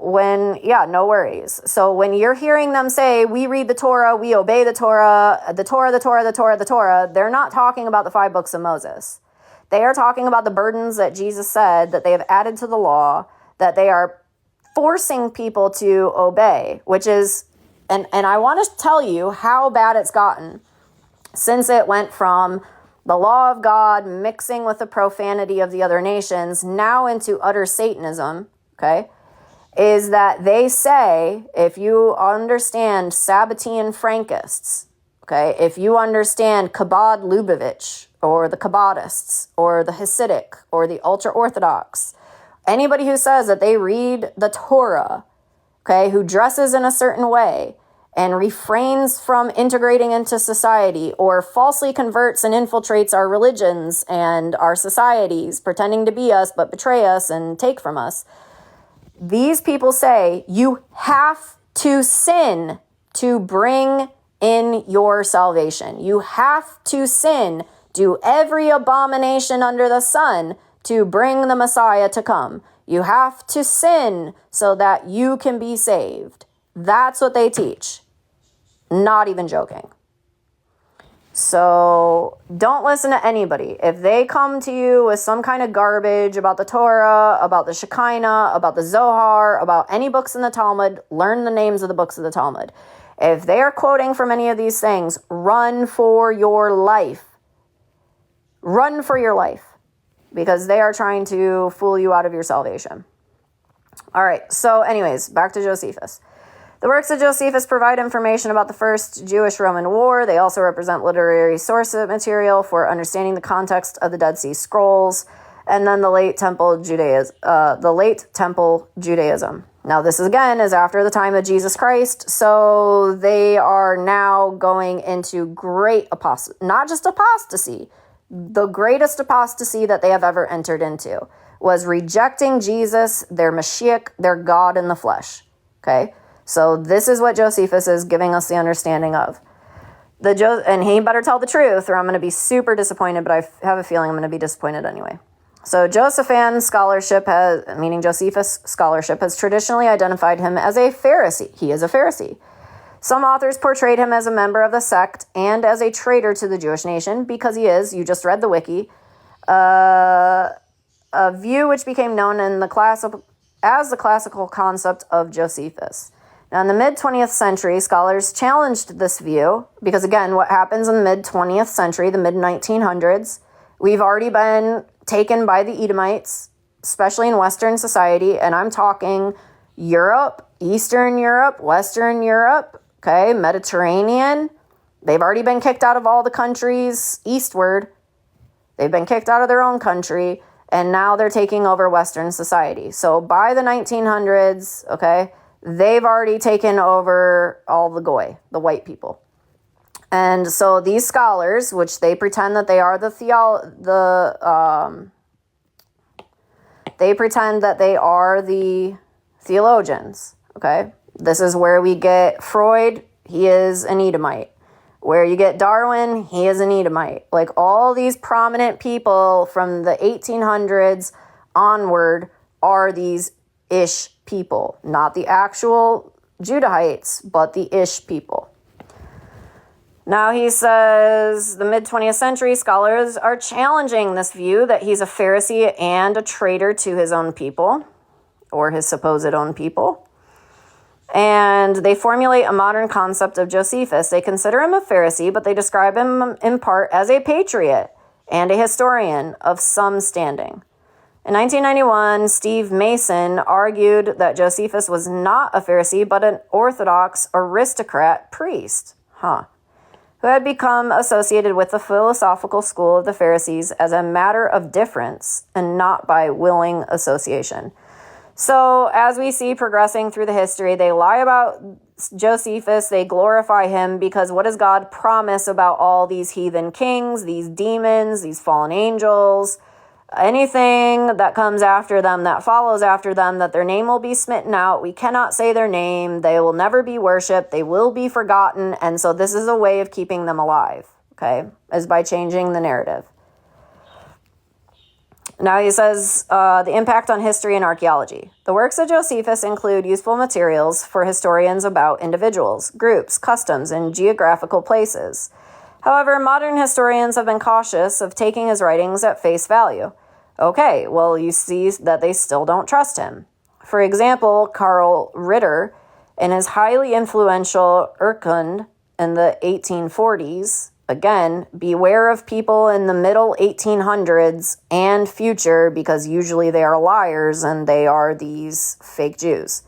no worries. So when you're hearing them say, we read the Torah, we obey the Torah, the Torah, the Torah, the Torah, the Torah, they're not talking about the 5 books of Moses. They are talking about the burdens that Jesus said that they have added to the law, that they are forcing people to obey, which is, and I want to tell you how bad it's gotten since it went from the law of God mixing with the profanity of the other nations now into utter Satanism, okay, is that they say, if you understand Sabbatean Frankists, okay, if you understand Chabad Lubavitch, or the Kabbatists, or the Hasidic, or the ultra-Orthodox, anybody who says that they read the Torah, okay, who dresses in a certain way, and refrains from integrating into society, or falsely converts and infiltrates our religions and our societies, pretending to be us, but betray us and take from us, these people say you have to sin to bring in your salvation. You have to sin, do every abomination under the sun to bring the Messiah to come. You have to sin so that you can be saved. That's what they teach. Not even joking. So don't listen to anybody. If they come to you with some kind of garbage about the Torah, about the Shekinah, about the Zohar, about any books in the Talmud, learn the names of the books of the Talmud. If they are quoting from any of these things, run for your life. Run for your life, because they are trying to fool you out of your salvation. All right, so anyways, back to Josephus. The works of Josephus provide information about the First Jewish-Roman War. They also represent literary source material for understanding the context of the Dead Sea Scrolls, and then the late Temple Judaism. Now, this is after the time of Jesus Christ, so they are now going into great apostasy, not just apostasy. The greatest apostasy that they have ever entered into was rejecting Jesus, their Mashiach, their God in the flesh. Okay? So this is what Josephus is giving us the understanding of. And he better tell the truth, or I'm going to be super disappointed, but I have a feeling I'm going to be disappointed anyway. So Josephus scholarship has traditionally identified him as a Pharisee. He is a Pharisee. Some authors portrayed him as a member of the sect and as a traitor to the Jewish nation, because he is, you just read the wiki, a view which became known as the classical concept of Josephus. Now, in the mid-20th century, scholars challenged this view, because again, what happens in the mid-20th century, the mid-1900s, we've already been taken by the Edomites, especially in Western society, and I'm talking Europe, Eastern Europe, Western Europe, okay, Mediterranean. They've already been kicked out of all the countries eastward. They've been kicked out of their own country, and now they're taking over Western society. So by the 1900s, okay, they've already taken over all the goy, the white people. And so these scholars, which they pretend that they are they pretend that they are the theologians, okay? This is where we get Freud, he is an Edomite. Where you get Darwin, he is an Edomite. Like all these prominent people from the 1800s onward are these Ish people, not the actual Judahites, but the Ish people. Now he says the mid-20th century scholars are challenging this view that he's a Pharisee and a traitor to his own people, or his supposed own people. And they formulate a modern concept of Josephus. They consider him a Pharisee, but they describe him in part as a patriot and a historian of some standing. In 1991, Steve Mason argued that Josephus was not a Pharisee, but an Orthodox aristocrat priest, who had become associated with the philosophical school of the Pharisees as a matter of difference and not by willing association. So as we see progressing through the history, they lie about Josephus, they glorify him, because what does God promise about all these heathen kings, these demons, these fallen angels? Anything that comes after them, that follows after them, that their name will be smitten out. We cannot say their name. They will never be worshipped. They will be forgotten. And so this is a way of keeping them alive, okay, is by changing the narrative. Now he says the impact on history and archaeology. The works of Josephus include useful materials for historians about individuals, groups, customs, and geographical places. However, modern historians have been cautious of taking his writings at face value. Okay, well, you see that they still don't trust him. For example, Karl Ritter, in his highly influential Urkund in the 1840s, again, beware of people in the middle 1800s and future, because usually they are liars and they are these fake Jews.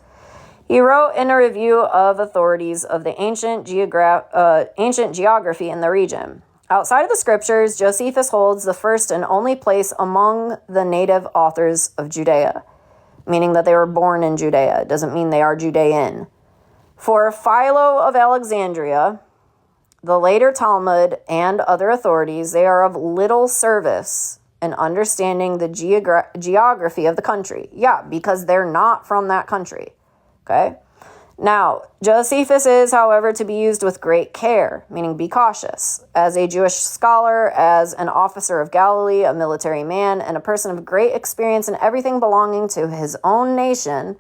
He wrote in a review of authorities of the ancient geography in the region. Outside of the scriptures, Josephus holds the first and only place among the native authors of Judea, meaning that they were born in Judea. It doesn't mean they are Judean. For Philo of Alexandria, the later Talmud, and other authorities, they are of little service in understanding the geography of the country. Yeah, because they're not from that country. Okay? Now, Josephus is, however, to be used with great care, meaning be cautious. As a Jewish scholar, as an officer of Galilee, a military man, and a person of great experience in everything belonging to his own nation,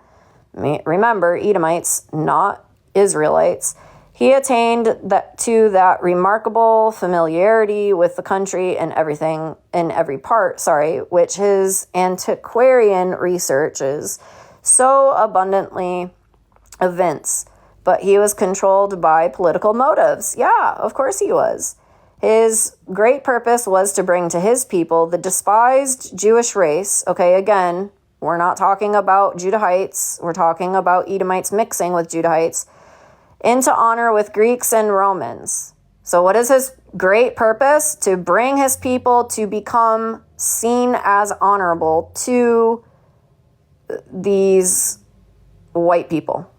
remember, Edomites, not Israelites, he attained to that remarkable familiarity with the country and everything in every part, which his antiquarian researches so abundantly evince. But he was controlled by political motives. Yeah, of course he was. His great purpose was to bring to his people the despised Jewish race. Okay, again, we're not talking about Judahites. We're talking about Edomites mixing with Judahites, into honor with Greeks and Romans. So what is his great purpose? To bring his people to become seen as honorable to these white people.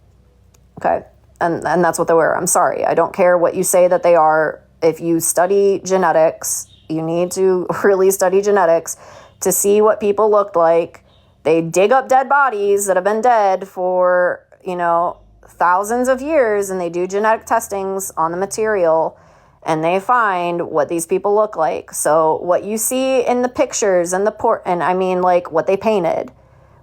Okay? And that's what they were. I'm sorry. I don't care what you say that they are. If you study genetics, you need to really study genetics to see what people looked like. They dig up dead bodies that have been dead for, thousands of years, and they do genetic testings on the material, and they find what these people look like. So what you see in the pictures and what they painted,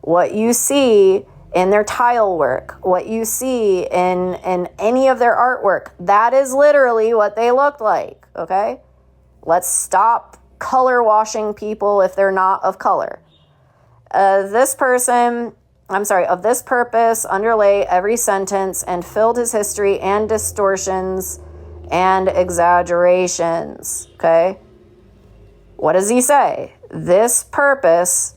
what you see in their tile work, what you see in any of their artwork, that is literally what they looked like, okay? Let's stop color washing people if they're not of color. Of this purpose underlay every sentence and filled his history and distortions and exaggerations, okay? What does he say? This purpose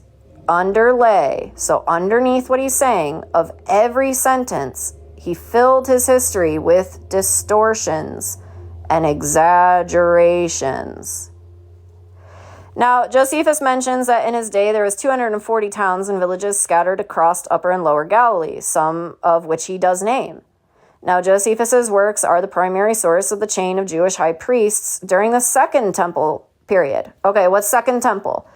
underlay, so underneath what he's saying, of every sentence, he filled his history with distortions and exaggerations. Now, Josephus mentions that in his day there was 240 towns and villages scattered across Upper and Lower Galilee, some of which he does name. Now, Josephus's works are the primary source of the chain of Jewish high priests during the Second Temple period. Okay, what's Second Temple?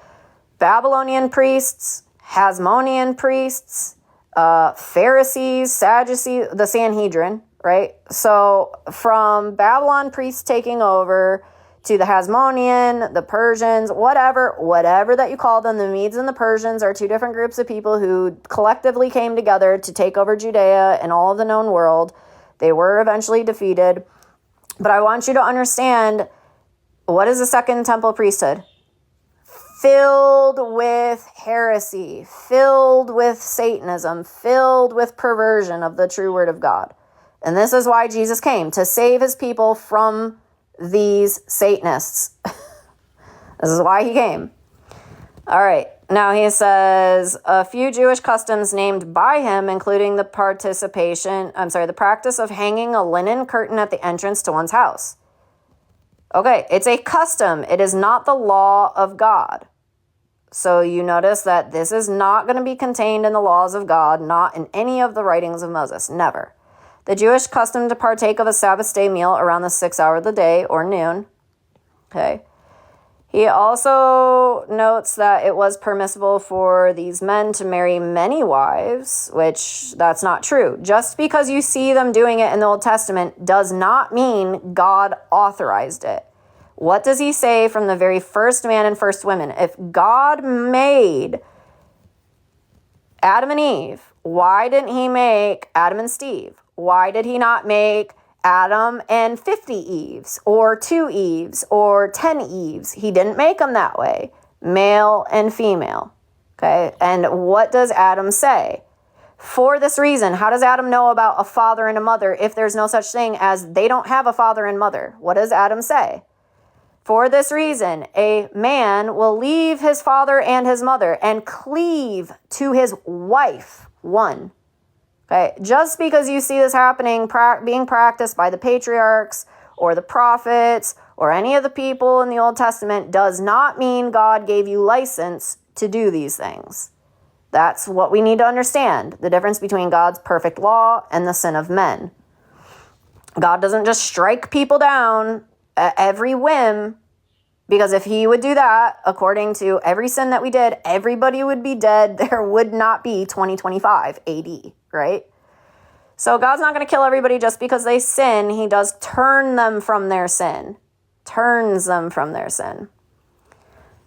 Babylonian priests, Hasmonean priests, Pharisees, Sadducees, the Sanhedrin, right? So from Babylon priests taking over to the Hasmonean, the Persians, whatever that you call them, the Medes and the Persians are two different groups of people who collectively came together to take over Judea and all of the known world. They were eventually defeated. But I want you to understand, what is the Second Temple priesthood? Filled with heresy, filled with Satanism, filled with perversion of the true word of God. And this is why Jesus came, to save his people from these Satanists. This is why he came. All right. Now he says a few Jewish customs named by him, including the practice of hanging a linen curtain at the entrance to one's house. Okay, it's a custom. It is not the law of God. So you notice that this is not going to be contained in the laws of God, not in any of the writings of Moses. Never. The Jewish custom to partake of a Sabbath day meal around the 6th hour of the day, or noon. Okay. He also notes that it was permissible for these men to marry many wives, which that's not true. Just because you see them doing it in the Old Testament does not mean God authorized it. What does he say from the very first man and first women? If God made Adam and Eve, why didn't he make Adam and Steve? Why did he not make Adam and 50 Eves, or 2 Eves, or 10 Eves? He didn't make them that way. Male and female. Okay, and what does Adam say? For this reason, how does Adam know about a father and a mother if there's no such thing as they don't have a father and mother? What does Adam say? For this reason, a man will leave his father and his mother and cleave to his wife, one. Okay, just because you see this happening, being practiced by the patriarchs or the prophets or any of the people in the Old Testament does not mean God gave you license to do these things. That's what we need to understand, the difference between God's perfect law and the sin of men. God doesn't just strike people down at every whim, because if he would do that, according to every sin that we did, everybody would be dead. There would not be 2025 AD, right? So God's not going to kill everybody just because they sin. He does turn them from their sin. Turns them from their sin.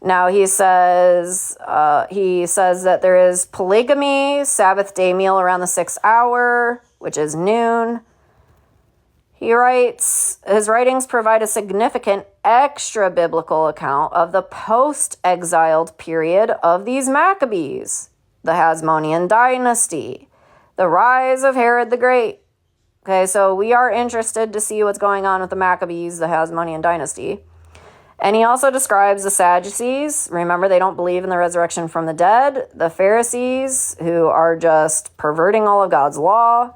Now he says that there is polygamy, Sabbath day meal around the 6th hour, which is noon. He writes, his writings provide a significant extra biblical account of the post-exiled period of these Maccabees, the Hasmonean dynasty, the rise of Herod the Great. Okay, so we are interested to see what's going on with the Maccabees, the Hasmonean dynasty. And he also describes the Sadducees. Remember, they don't believe in the resurrection from the dead. The Pharisees, who are just perverting all of God's law.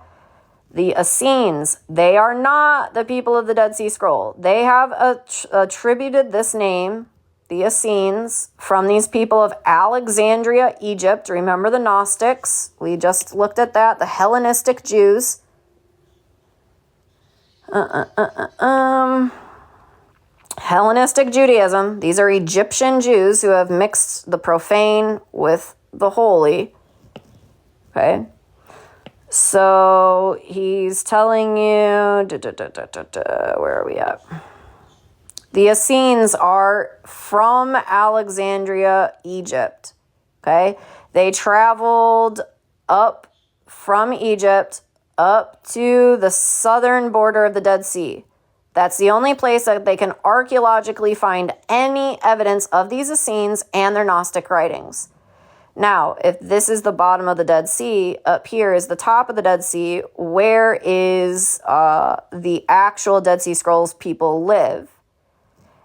The Essenes, they are not the people of the Dead Sea Scroll. They have attributed this name, the Essenes, from these people of Alexandria, Egypt. Remember the Gnostics? We just looked at that, the Hellenistic Jews. Hellenistic Judaism. These are Egyptian Jews who have mixed the profane with the holy. Okay. So he's telling you, where are we at? The Essenes are from Alexandria, Egypt. Okay. They traveled up from Egypt up to the southern border of the Dead Sea. That's the only place that they can archaeologically find any evidence of these Essenes and their Gnostic writings. Now, if this is the bottom of the Dead Sea, up here is the top of the Dead Sea, where is the actual Dead Sea Scrolls people live?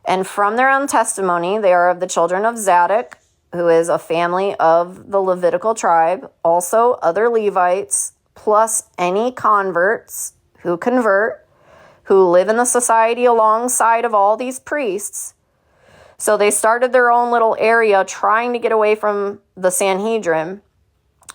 And from their own testimony, they are of the children of Zadok, who is a family of the Levitical tribe, also other Levites, plus any converts who convert, who live in the society alongside of all these priests. So they started their own little area trying to get away from the Sanhedrin,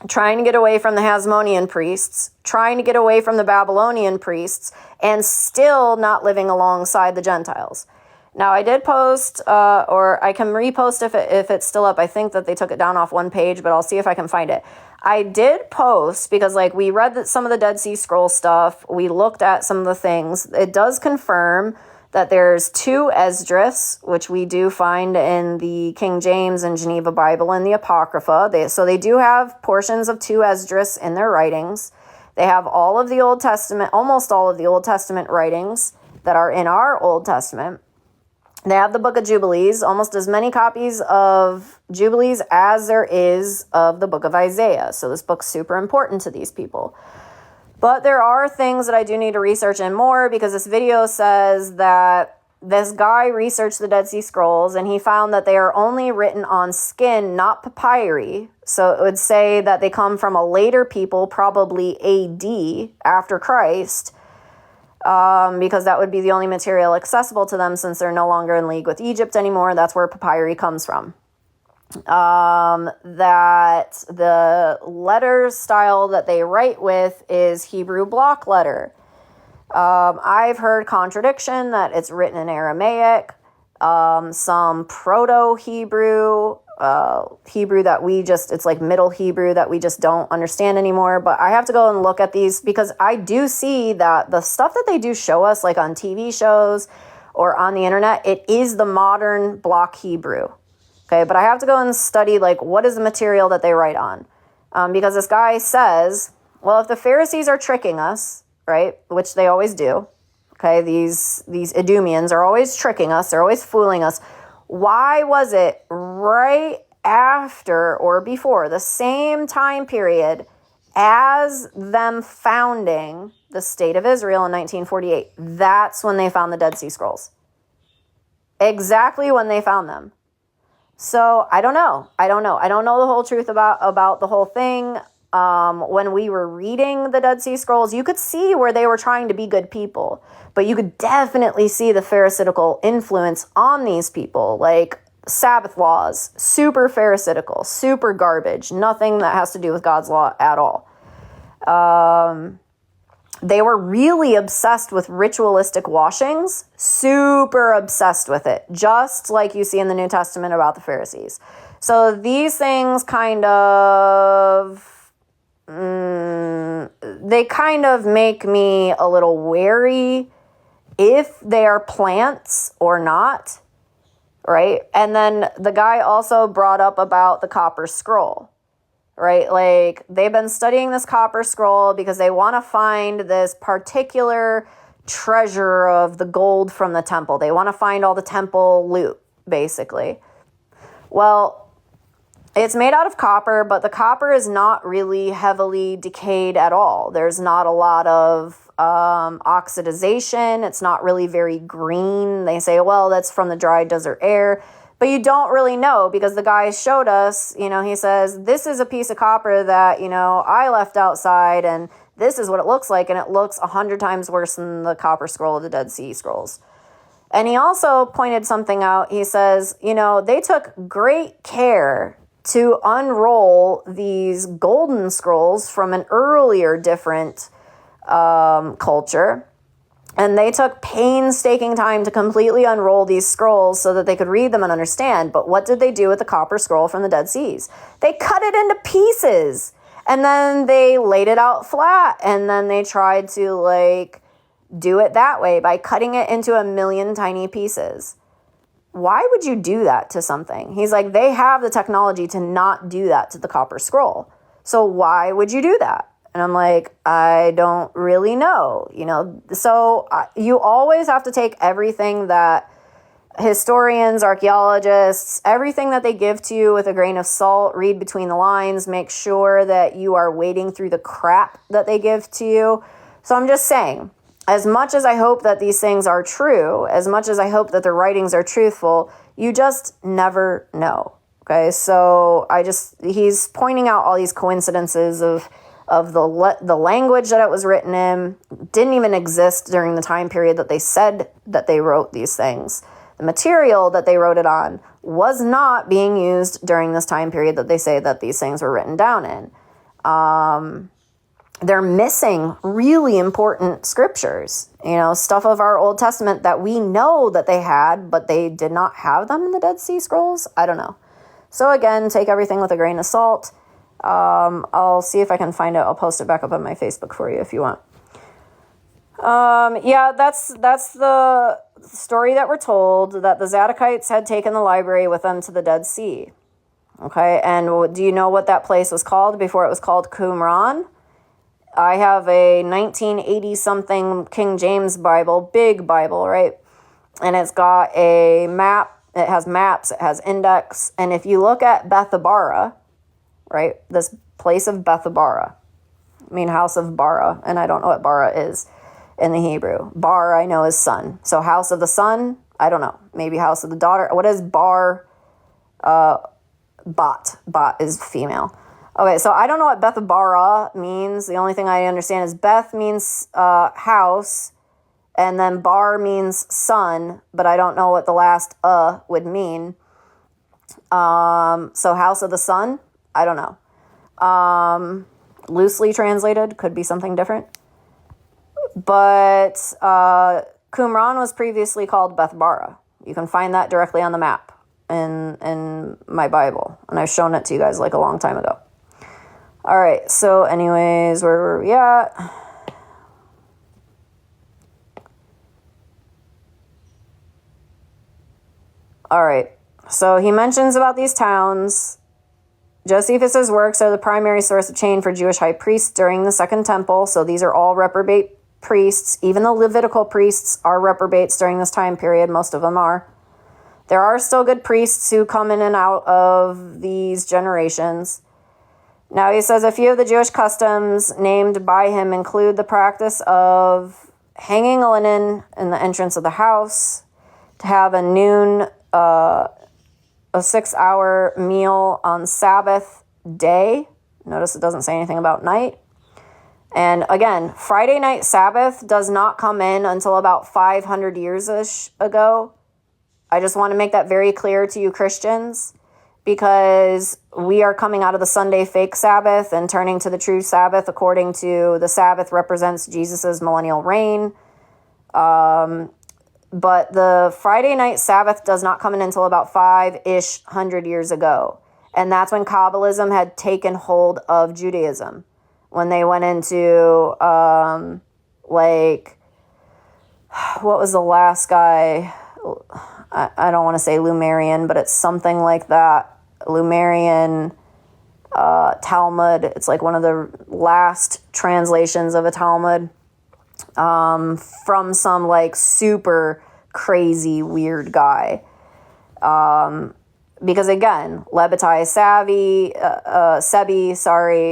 trying to get away from the Hasmonean priests, trying to get away from the Babylonian priests, and still not living alongside the Gentiles. Now, I did post, or I can repost if it's still up. I think that they took it down off one page, but I'll see if I can find it. I did post because, we read some of the Dead Sea Scroll stuff. We looked at some of the things. It does confirm that there's 2 Esdras, which we do find in the King James and Geneva Bible and the Apocrypha. So they do have portions of 2 Esdras in their writings. They have all of the Old Testament, almost all of the Old Testament writings that are in our Old Testament. They have the Book of Jubilees, almost as many copies of Jubilees as there is of the Book of Isaiah. So this book's super important to these people. But there are things that I do need to research in more, because this video says that this guy researched the Dead Sea Scrolls and he found that they are only written on skin, not papyri. So it would say that they come from a later people, probably AD, after Christ, because that would be the only material accessible to them since they're no longer in league with Egypt anymore. That's where papyri comes from. That the letter style that they write with is Hebrew block letter. I've heard contradiction that it's written in Aramaic. some Proto-Hebrew, Hebrew that it's like Middle Hebrew that we just don't understand anymore. But I have to go and look at these because I do see that the stuff that they do show us, like on TV shows or on the internet, it is the modern block Hebrew. Okay, but I have to go and study, like, what is the material that they write on? Because this guy says, well, if the Pharisees are tricking us, right, which they always do, okay, these Edomians are always tricking us, they're always fooling us, why was it right after or before the same time period as them founding the state of Israel in 1948? That's when they found the Dead Sea Scrolls. Exactly when they found them. So I don't know. I don't know the whole truth about the whole thing. When we were reading the Dead Sea Scrolls, you could see where they were trying to be good people, but you could definitely see the Pharisaical influence on these people, like Sabbath laws, super Pharisaical, super garbage, nothing that has to do with God's law at all. They were really obsessed with ritualistic washings, super obsessed with it, just like you see in the New Testament about the Pharisees. So these things kind of, they kind of make me a little wary if they are plants or not, right? And then the guy also brought up about the copper scroll. Right? Like, they've been studying this copper scroll because they want to find this particular treasure of the gold from the temple. They want to find all the temple loot, basically. Well, it's made out of copper, but the copper is not really heavily decayed at all. There's not a lot of oxidization. It's not really very green. They say, well, that's from the dry desert air. But you don't really know because the guy showed us, he says, this is a piece of copper that, I left outside and this is what it looks like. And it looks 100 times worse than the copper scroll of the Dead Sea Scrolls. And he also pointed something out. He says, they took great care to unroll these golden scrolls from an earlier different culture. And they took painstaking time to completely unroll these scrolls so that they could read them and understand. But what did they do with the copper scroll from the Dead Seas? They cut it into pieces. And then they laid it out flat. And then they tried to, do it that way by cutting it into a million tiny pieces. Why would you do that to something? He's like, they have the technology to not do that to the copper scroll. So why would you do that? And I'm like, I don't really know, So you always have to take everything that historians, archaeologists, everything that they give to you with a grain of salt, read between the lines, make sure that you are wading through the crap that they give to you. So I'm just saying, as much as I hope that these things are true, as much as I hope that their writings are truthful, you just never know. Okay, so he's pointing out all these coincidences of the language that it was written in didn't even exist during the time period that they said that they wrote these things. The material that they wrote it on was not being used during this time period that they say that these things were written down in. They're missing really important scriptures, stuff of our Old Testament that we know that they had, but they did not have them in the Dead Sea Scrolls. I don't know. So again, take everything with a grain of salt. I'll see if I can find it. I'll post it back up on my Facebook for you if you want. That's the story that we're told, that the Zadokites had taken the library with them to the Dead Sea. Okay, and do you know what that place was called before it was called Qumran? I have a 1980-something King James Bible, big Bible, right? And it's got a map. It has maps. It has index. And if you look at Bethabara, right, this place of Bethabara, house of Bara, and I don't know what Bara is in the Hebrew. Bar, I know, is son. So house of the son, I don't know. Maybe house of the daughter. What is Bar? Bat. Bat is female. Okay, so I don't know what Bethabara means. The only thing I understand is Beth means house, and then Bar means son, but I don't know what the last would mean. So house of the sun, I don't know. Loosely translated, could be something different. But Qumran was previously called Bethbara. You can find that directly on the map in my Bible. And I've shown it to you guys like a long time ago. All right, so anyways, where were we at? All right, so he mentions about these towns. Josephus's works are the primary source of change for Jewish high priests during the Second Temple. So these are all reprobate priests. Even the Levitical priests are reprobates during this time period. Most of them are. There are still good priests who come in and out of these generations. Now he says a few of the Jewish customs named by him include the practice of hanging a linen in the entrance of the house, to have a 6-hour meal on Sabbath day. Notice it doesn't say anything about night. And again, Friday night Sabbath does not come in until about 500 years-ish ago. I just want to make that very clear to you Christians, because we are coming out of the Sunday fake Sabbath and turning to the true Sabbath, according to the Sabbath represents Jesus's millennial reign. But the Friday night Sabbath does not come in until about 500 years ago. And that's when Kabbalism had taken hold of Judaism. When they went into, what was the last guy? I don't want to say Lumerian, but it's something like that. Lumerian Talmud. It's like one of the last translations of a Talmud. From some like super crazy weird guy. Because again, Lebbetai Sebi,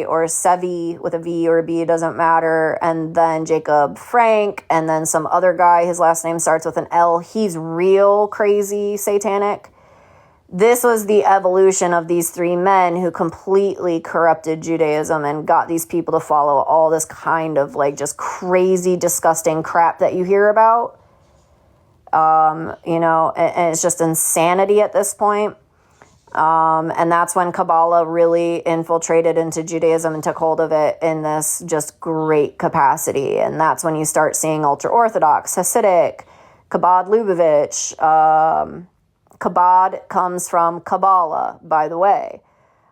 or Sevi with a V or a B, it doesn't matter. And then Jacob Frank, and then some other guy, his last name starts with an L. He's real crazy satanic. This was the evolution of these three men who completely corrupted Judaism and got these people to follow all this kind of like just crazy, disgusting crap that you hear about. And it's just insanity at this point. And that's when Kabbalah really infiltrated into Judaism and took hold of it in this just great capacity. And that's when you start seeing ultra-Orthodox, Hasidic, Chabad Lubavitch. Chabad comes from Kabbalah, by the way.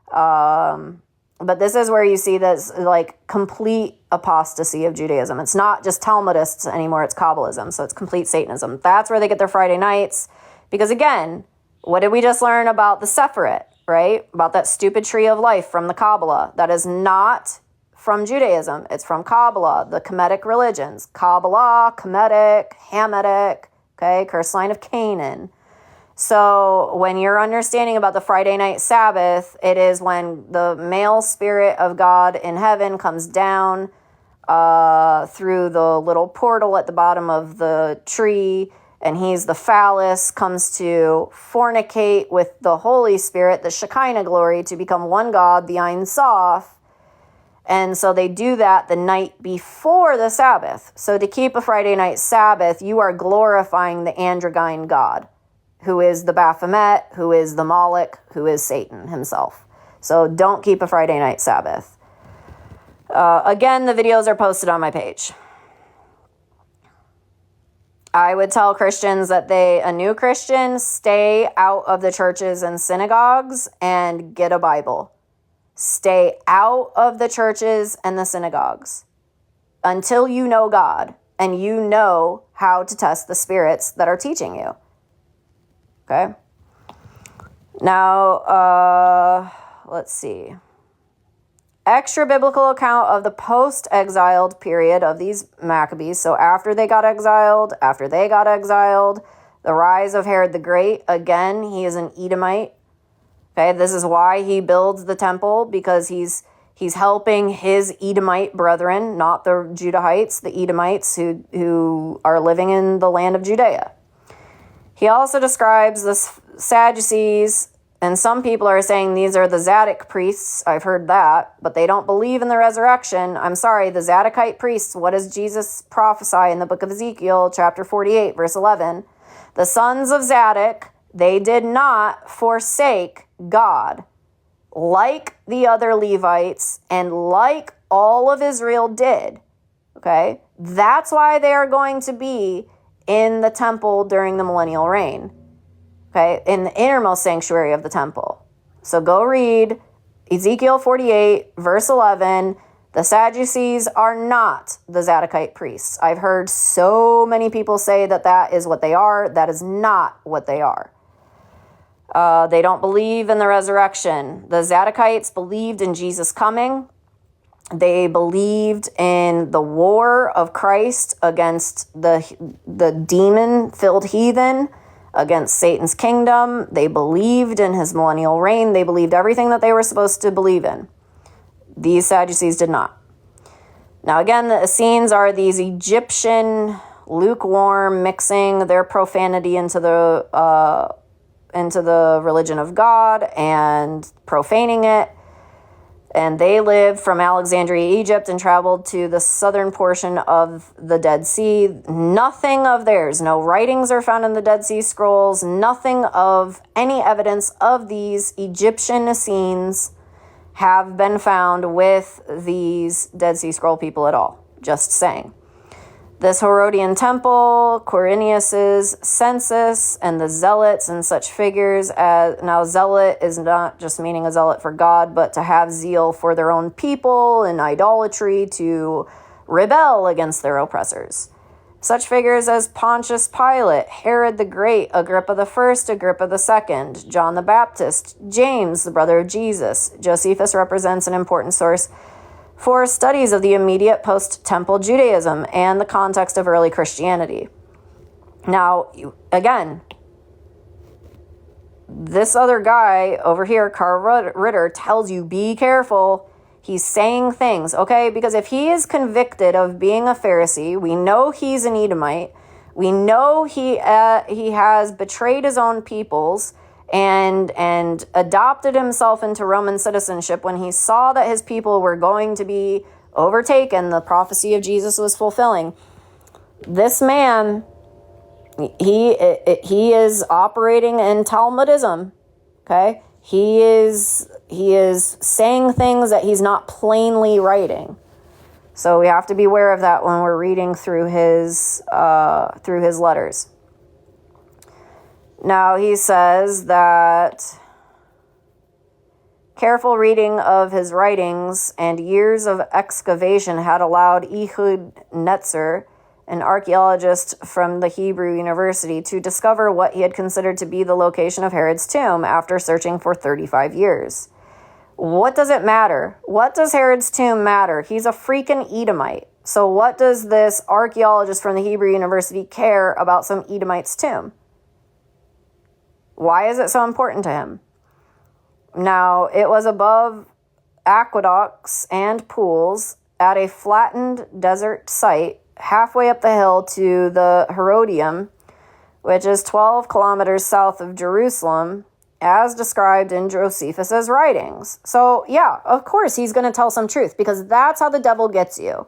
But this is where you see this like complete apostasy of Judaism. It's not just Talmudists anymore, it's Kabbalism. So it's complete Satanism. That's where they get their Friday nights. Because again, what did we just learn about the Sephirot, right? About that stupid tree of life from the Kabbalah. That is not from Judaism. It's from Kabbalah, the Kemetic religions. Kabbalah, Kemetic, Hamitic, okay, cursed line of Canaan. So when you're understanding about the Friday night Sabbath, it is when the male spirit of God in heaven comes down through the little portal at the bottom of the tree, and he's the phallus, comes to fornicate with the Holy Spirit, the Shekinah glory, to become one God, the Ein Sof. And so they do that the night before the Sabbath. So to keep a Friday night Sabbath, you are glorifying the androgyne God, who is the Baphomet, who is the Moloch, who is Satan himself. So don't keep a Friday night Sabbath. Again, the videos are posted on my page. I would tell Christians that a new Christian, stay out of the churches and synagogues and get a Bible. Stay out of the churches and the synagogues until you know God and you know how to test the spirits that are teaching you. Okay. Now, let's see. Extra biblical account of the post-exiled period of these Maccabees. So after they got exiled, the rise of Herod the Great. Again, he is an Edomite. Okay, this is why he builds the temple, because he's helping his Edomite brethren, not the Judahites, the Edomites who are living in the land of Judea. He also describes the Sadducees, and some people are saying these are the Zadok priests. I've heard that, but they don't believe in the resurrection. I'm sorry, the Zadokite priests, what does Jesus prophesy in the book of Ezekiel, chapter 48, verse 11? The sons of Zadok, they did not forsake God, like the other Levites and like all of Israel did. Okay? That's why they are going to be in the temple during the millennial reign. okay, in the innermost sanctuary of the temple. So go read Ezekiel 48, verse 11. The Sadducees are not the Zadokite priests. I've heard so many people say that that is what they are. That is not what they are. They don't believe in the resurrection. The Zadokites believed in Jesus coming. They believed in the war of Christ against the demon-filled heathen, against Satan's kingdom. They believed in his millennial reign. They believed everything that they were supposed to believe in. These Sadducees did not. Now again, the Essenes are these Egyptian, lukewarm, mixing their profanity into the religion of God and profaning it. And they lived from Alexandria, Egypt, and traveled to the southern portion of the Dead Sea. Nothing of theirs, no writings are found in the Dead Sea Scrolls, nothing of any evidence of these Egyptian Essenes have been found with these Dead Sea Scroll people at all. Just saying. This Herodian temple, Quirinius's census, and the zealots and such figures as... Now, zealot is not just meaning a zealot for God, but to have zeal for their own people and idolatry, to rebel against their oppressors. Such figures as Pontius Pilate, Herod the Great, Agrippa I, Agrippa II, John the Baptist, James, the brother of Jesus. Josephus represents an important source for studies of the immediate post-temple Judaism and the context of early Christianity. Now, again, this other guy over here, Carl Ritter, tells you, be careful. He's saying things, okay? Because if he is convicted of being a Pharisee, we know he's an Edomite. We know he has betrayed his own peoples and adopted himself into Roman citizenship when he saw that his people were going to be overtaken. The prophecy of Jesus was fulfilling. This man, he is operating in Talmudism, okay? He is saying things that he's not plainly writing. So we have to be aware of that when we're reading through his letters. Now he says that careful reading of his writings and years of excavation had allowed Ehud Netzer, an archaeologist from the Hebrew University, to discover what he had considered to be the location of Herod's tomb after searching for 35 years. What does it matter? What does Herod's tomb matter? He's a freaking Edomite. So what does this archaeologist from the Hebrew University care about some Edomite's tomb? Why is it so important to him? Now, it was above aqueducts and pools at a flattened desert site halfway up the hill to the Herodium, which is 12 kilometers south of Jerusalem, as described in Josephus's writings. So, yeah, of course he's going to tell some truth, because that's how the devil gets you.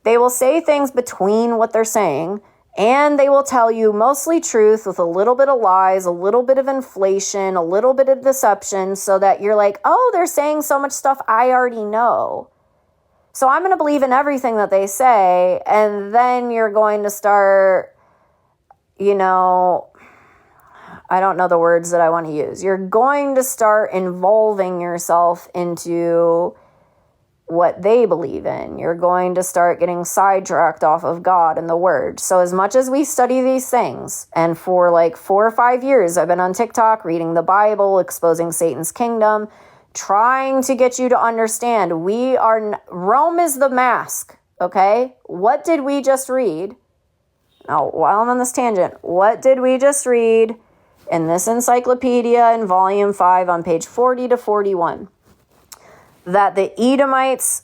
They will say things between what they're saying, and they will tell you mostly truth with a little bit of lies, a little bit of inflation, a little bit of deception, so that you're like, oh, they're saying so much stuff I already know. So I'm going to believe in everything that they say, and then you're going to start, I don't know the words that I want to use. You're going to start involving yourself into what they believe in. You're going to start getting sidetracked off of God and the Word. So as much as we study these things, and for like 4 or 5 years, I've been on TikTok reading the Bible, exposing Satan's kingdom, trying to get you to understand Rome is the mask, okay? What did we just read? Now, while I'm on this tangent, what did we just read in this encyclopedia in volume 5 on page 40 to 41? That the Edomites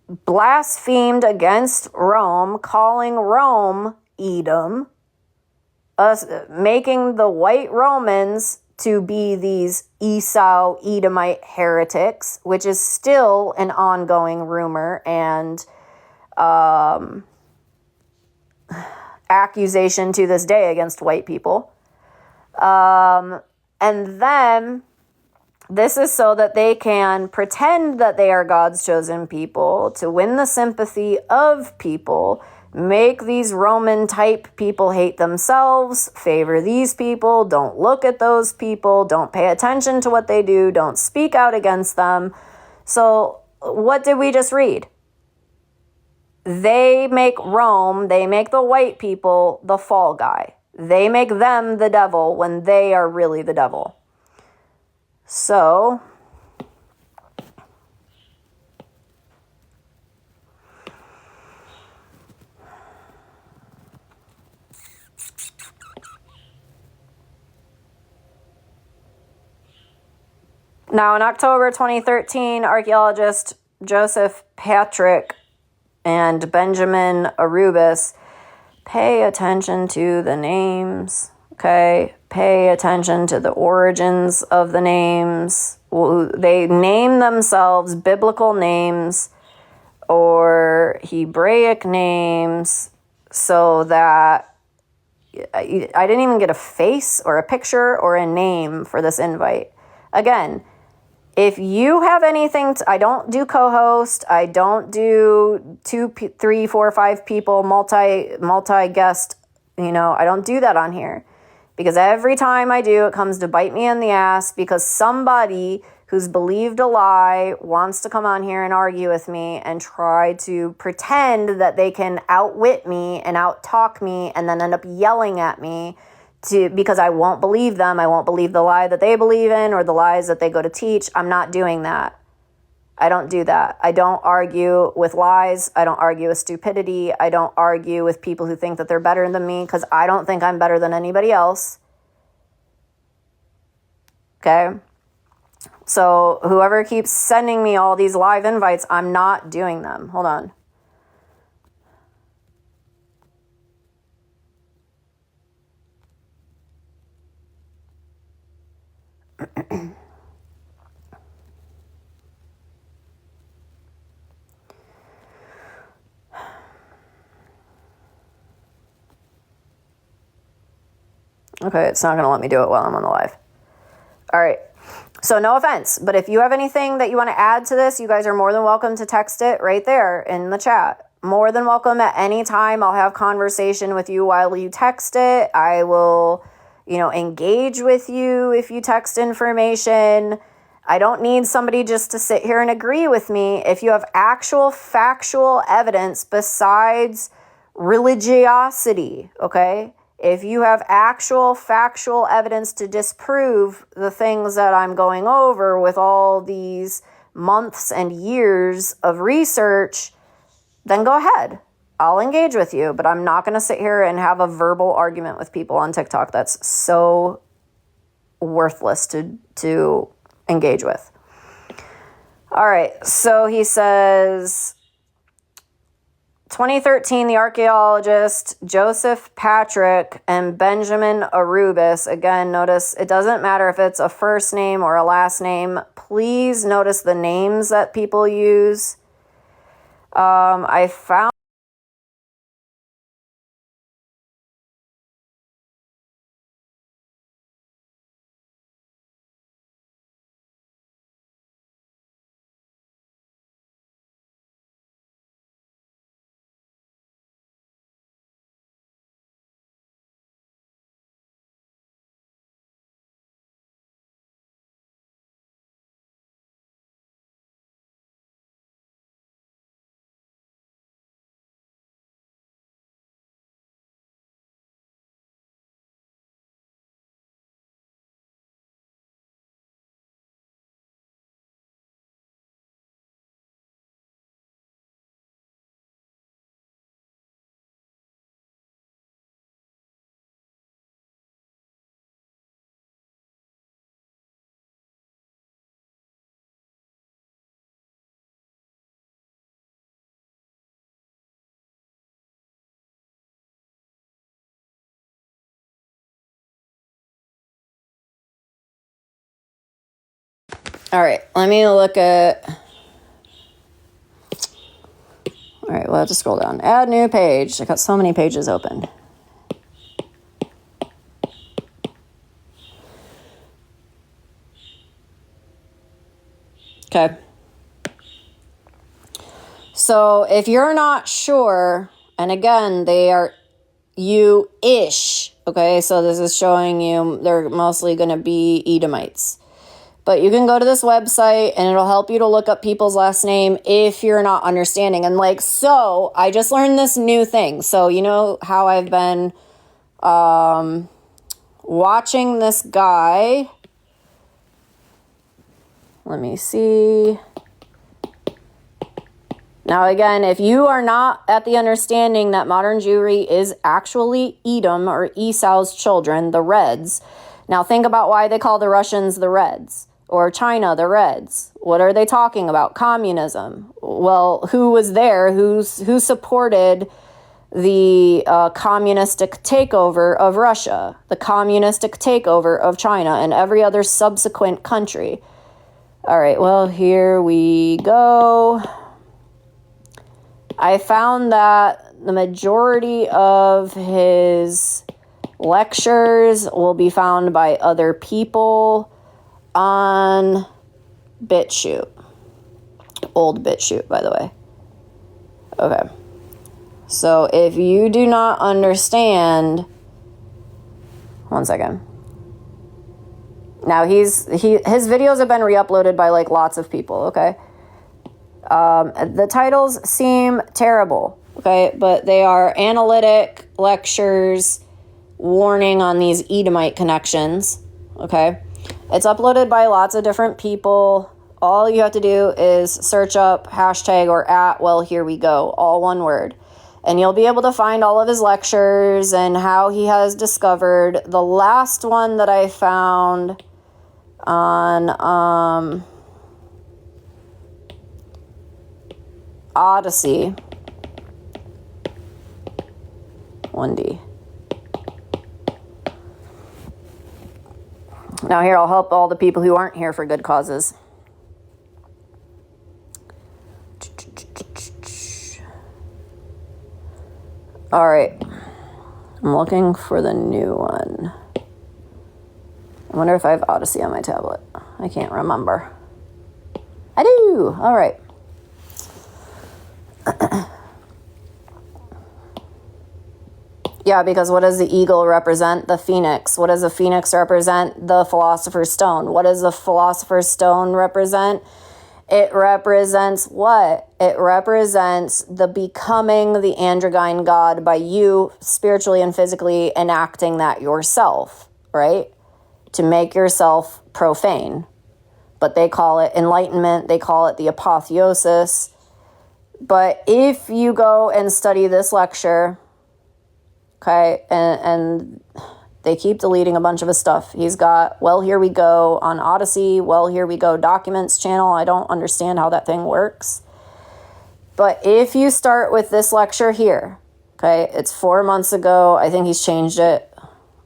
blasphemed against Rome, calling Rome Edom, making the white Romans to be these Esau Edomite heretics, which is still an ongoing rumor and accusation to this day against white people. And then this is so that they can pretend that they are God's chosen people, to win the sympathy of people, make these Roman type people hate themselves, favor these people, don't look at those people, don't pay attention to what they do, don't speak out against them. So what did we just read? They make Rome, they make the white people the fall guy. They make them the devil when they are really the devil. So now in October 2013, archaeologist Joseph Patrick and Benjamin Arubis, pay attention to the names, okay? Pay attention to the origins of the names. They name themselves biblical names or Hebraic names so that I didn't even get a face or a picture or a name for this invite. Again, if you have anything, I don't do co-host. I don't do 2, 3, 4, 5 people, multi-guest. I don't do that on here. Because every time I do, it comes to bite me in the ass because somebody who's believed a lie wants to come on here and argue with me and try to pretend that they can outwit me and out-talk me and then end up yelling at me because I won't believe them. I won't believe the lie that they believe in or the lies that they go to teach. I'm not doing that. I don't do that. I don't argue with lies. I don't argue with stupidity. I don't argue with people who think that they're better than me because I don't think I'm better than anybody else. Okay? So whoever keeps sending me all these live invites, I'm not doing them. Hold on. Okay, it's not going to let me do it while I'm on the live. All right. So no offense, but if you have anything that you want to add to this, you guys are more than welcome to text it right there in the chat. More than welcome at any time. I'll have conversation with you while you text it. I will, engage with you if you text information. I don't need somebody just to sit here and agree with me. If you have actual factual evidence besides religiosity, okay? If you have actual factual evidence to disprove the things that I'm going over with all these months and years of research, then go ahead. I'll engage with you, but I'm not going to sit here and have a verbal argument with people on TikTok. That's so worthless to engage with. All right, so he says 2013, the archaeologist Joseph Patrick and Benjamin Arubis. Again, notice it doesn't matter if it's a first name or a last name. Please notice the names that people use. I found all right, let me look at. All right, we'll have to scroll down. Add new page. I got so many pages open. Okay. So if you're not sure, And again, they are you-ish. Okay, so this is showing you they're mostly going to be Edomites. But you can go to this website and it'll help you to look up people's last name if you're not understanding. And like, so I just learned this new thing. So you know how I've been watching this guy. Let me see. Now again, if you are not at the understanding that modern Jewry is actually Edom or Esau's children, the Reds. Now think about why they call the Russians the Reds. Or China, the Reds. What are they talking about? Communism. Well, who was there? Who supported the communistic takeover of Russia, the communistic takeover of China, and every other subsequent country? All right, well, here we go. I found that the majority of his lectures will be found by other people on BitChute. Old BitChute, by the way. Okay. So if you do not understand, one second. Now his videos have been re-uploaded by like lots of people, okay? The titles seem terrible, okay? But they are analytic lectures warning on these Edomite connections, okay? It's uploaded by lots of different people. All you have to do is search up hashtag or @ well, here we go, all one word. And you'll be able to find all of his lectures and how he has discovered. The last one that I found on Odyssey, 1D. Now here, I'll help all the people who aren't here for good causes. All right. I'm looking for the new one. I wonder if I have Odyssey on my tablet. I can't remember. I do. All right. Yeah, because what does the eagle represent? The phoenix. What does the phoenix represent? The philosopher's stone. What does the philosopher's stone represent? It represents what? It represents the becoming the androgyne god by you spiritually and physically enacting that yourself, right? To make yourself profane. But they call it enlightenment. They call it the apotheosis. But if you go and study this lecture, okay, and they keep deleting a bunch of his stuff. He's got Well, Here We Go on Odyssey, Well, Here We Go Documents channel. I don't understand how that thing works. But if you start with this lecture here, okay, it's 4 months ago. I think he's changed it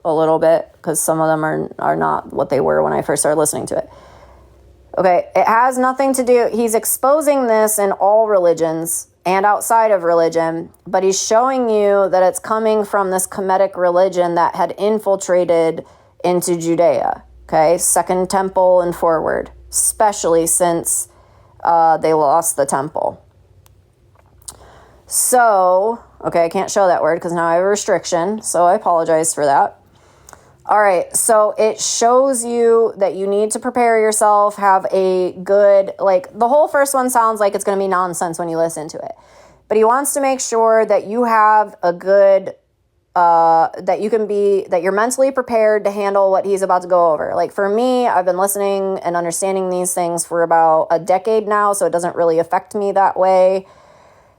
a little bit because some of them are not what they were when I first started listening to it. Okay, it has nothing to do, he's exposing this in all religions and outside of religion, but he's showing you that it's coming from this Kemetic religion that had infiltrated into Judea, okay? Second Temple and forward, especially since they lost the temple. So, okay, I can't show that word because now I have a restriction, so I apologize for that. All right, so it shows you that you need to prepare yourself, have a good, like, the whole first one sounds like it's going to be nonsense when you listen to it. But he wants to make sure that you have a good, that you're mentally prepared to handle what he's about to go over. Like, for me, I've been listening and understanding these things for about a decade now, so it doesn't really affect me that way.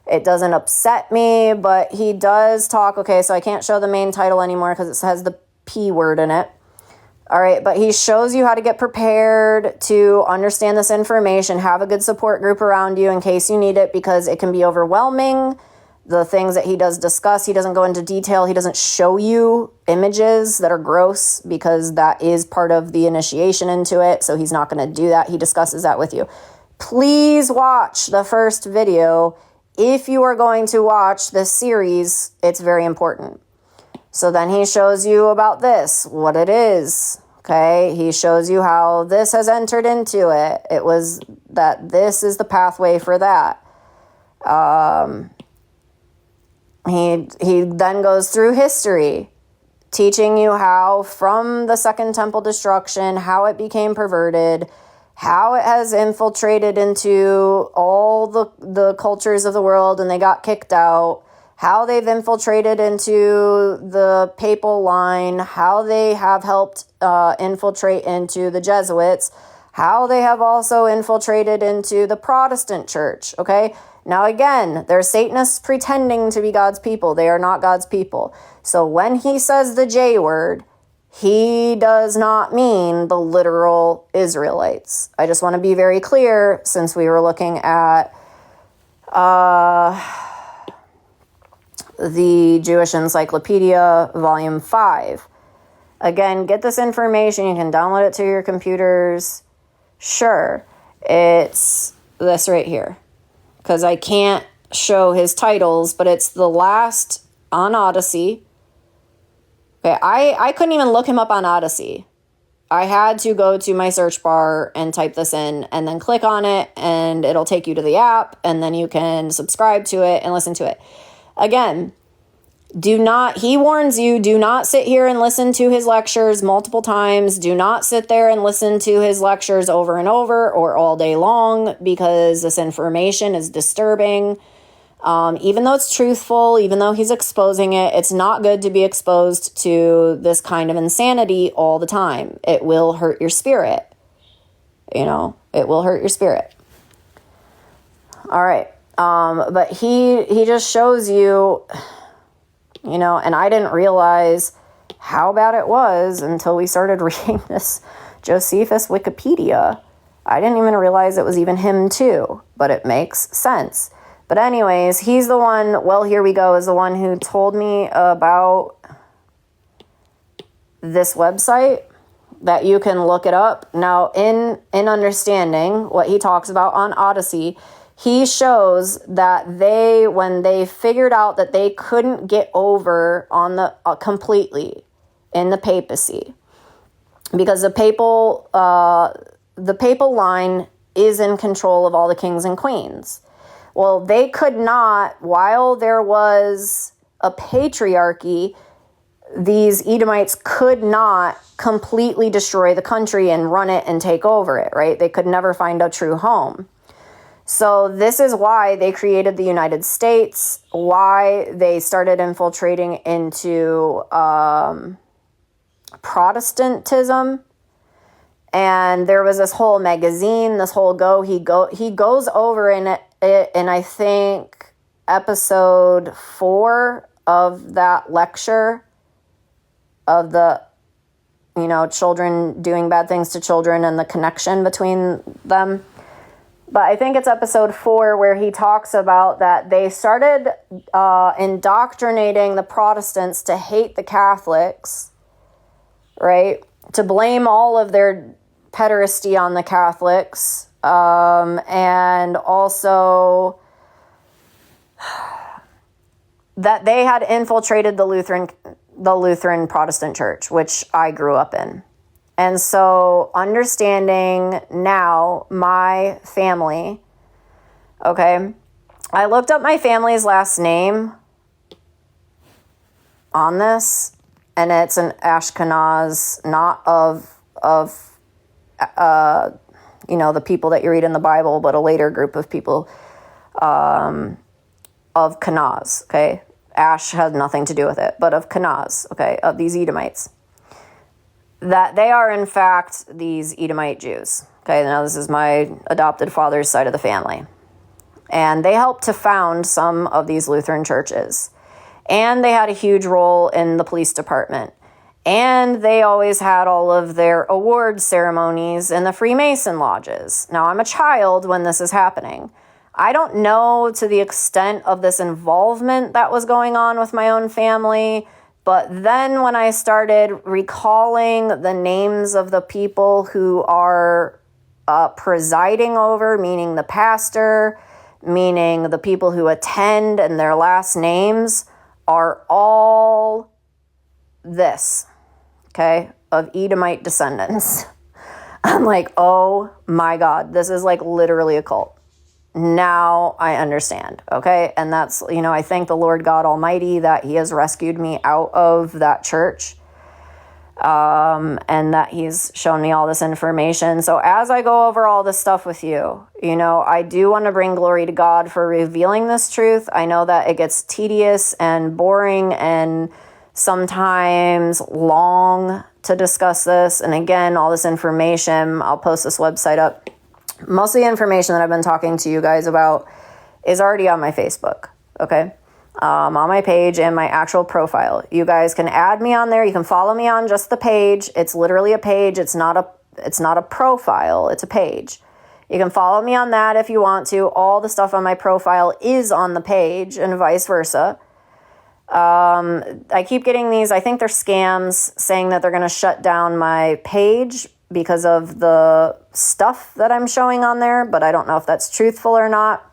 It doesn't upset me, but he does talk, okay, so I can't show the main title anymore because it has the P word in it. All right, but he shows you how to get prepared to understand this information, have a good support group around you in case you need it, because it can be overwhelming. The things that he does discuss, he doesn't go into detail. He doesn't show you images that are gross because that is part of the initiation into it. So he's not going to do that. He discusses that with you. Please watch the first video. If you are going to watch this series, it's very important. So then he shows you about this, what it is, okay? He shows you how this has entered into it. It was that this is the pathway for that. He then goes through history, teaching you how from the Second Temple destruction, how it became perverted, how it has infiltrated into all the cultures of the world and they got kicked out, how they've infiltrated into the papal line, how they have helped infiltrate into the Jesuits, how they have also infiltrated into the Protestant church, okay? Now again, they're Satanists pretending to be God's people. They are not God's people. So when he says the J word, he does not mean the literal Israelites. I just want to be very clear since we were looking at the Jewish Encyclopedia, Volume 5. Again, get this information. You can download it to your computers. Sure, it's this right here. Because I can't show his titles, but it's the last on Odyssey. Okay, I couldn't even look him up on Odyssey. I had to go to my search bar and type this in and then click on it and it'll take you to the app and then you can subscribe to it and listen to it. Again, he warns you, do not sit here and listen to his lectures multiple times. Do not sit there and listen to his lectures over and over or all day long because this information is disturbing. Even though it's truthful, even though he's exposing it, it's not good to be exposed to this kind of insanity all the time. It will hurt your spirit. It will hurt your spirit. All right. But he just shows you, and I didn't realize how bad it was until we started reading this Josephus Wikipedia. I didn't even realize it was even him too, but it makes sense. But anyways, he's the one, well, here we go, is the one who told me about this website that you can look it up. Now, in understanding what he talks about on Odyssey, he shows that when they figured out that they couldn't get over on the completely in the papacy, because the papal line is in control of all the kings and queens. Well, they could not, while there was a patriarchy, these Edomites could not completely destroy the country and run it and take over it, right? They could never find a true home. So this is why they created the United States, why they started infiltrating into Protestantism. And there was this whole magazine, this whole he goes over in it, and I think episode 4 of that lecture of the, children doing bad things to children and the connection between them. But I think it's episode 4 where he talks about that they started indoctrinating the Protestants to hate the Catholics, right? To blame all of their pederasty on the Catholics. And also that they had infiltrated the Lutheran Protestant church, which I grew up in. And so understanding now my family, okay, I looked up my family's last name on this, and it's an Ashkenaz, not of the people that you read in the Bible, but a later group of people of Kenaz, okay? Ash had nothing to do with it, but of Kenaz, okay, of these Edomites. That they are, in fact, these Edomite Jews. Okay, now this is my adopted father's side of the family. And they helped to found some of these Lutheran churches. And they had a huge role in the police department. And they always had all of their award ceremonies in the Freemason lodges. Now, I'm a child when this is happening. I don't know to the extent of this involvement that was going on with my own family, but then when I started recalling the names of the people who are presiding over, meaning the pastor, meaning the people who attend, and their last names are all this, okay, of Edomite descendants. I'm like, oh my God, this is like literally a cult. now I understand, okay? And that's, I thank the Lord God Almighty that he has rescued me out of that church, and that he's shown me all this information. So as I go over all this stuff with you, I do want to bring glory to God for revealing this truth. I know that it gets tedious and boring and sometimes long to discuss this. And again, all this information, I'll post this website up. Most of the information that I've been talking to you guys about is already on my Facebook, okay? On my page and my actual profile. You guys can add me on there. You can follow me on just the page. It's literally a page. It's not a profile. It's a page. You can follow me on that if you want to. All the stuff on my profile is on the page and vice versa. I keep getting these, I think they're scams, saying that they're going to shut down my page because of the stuff that I'm showing on there, but I don't know if that's truthful or not.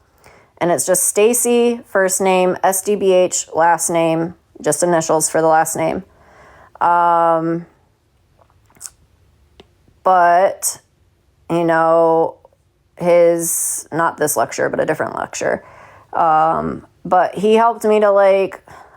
And it's just Stacy, first name, Sdbh, last name, just initials for the last name. But, not this lecture, but a different lecture. But he helped me to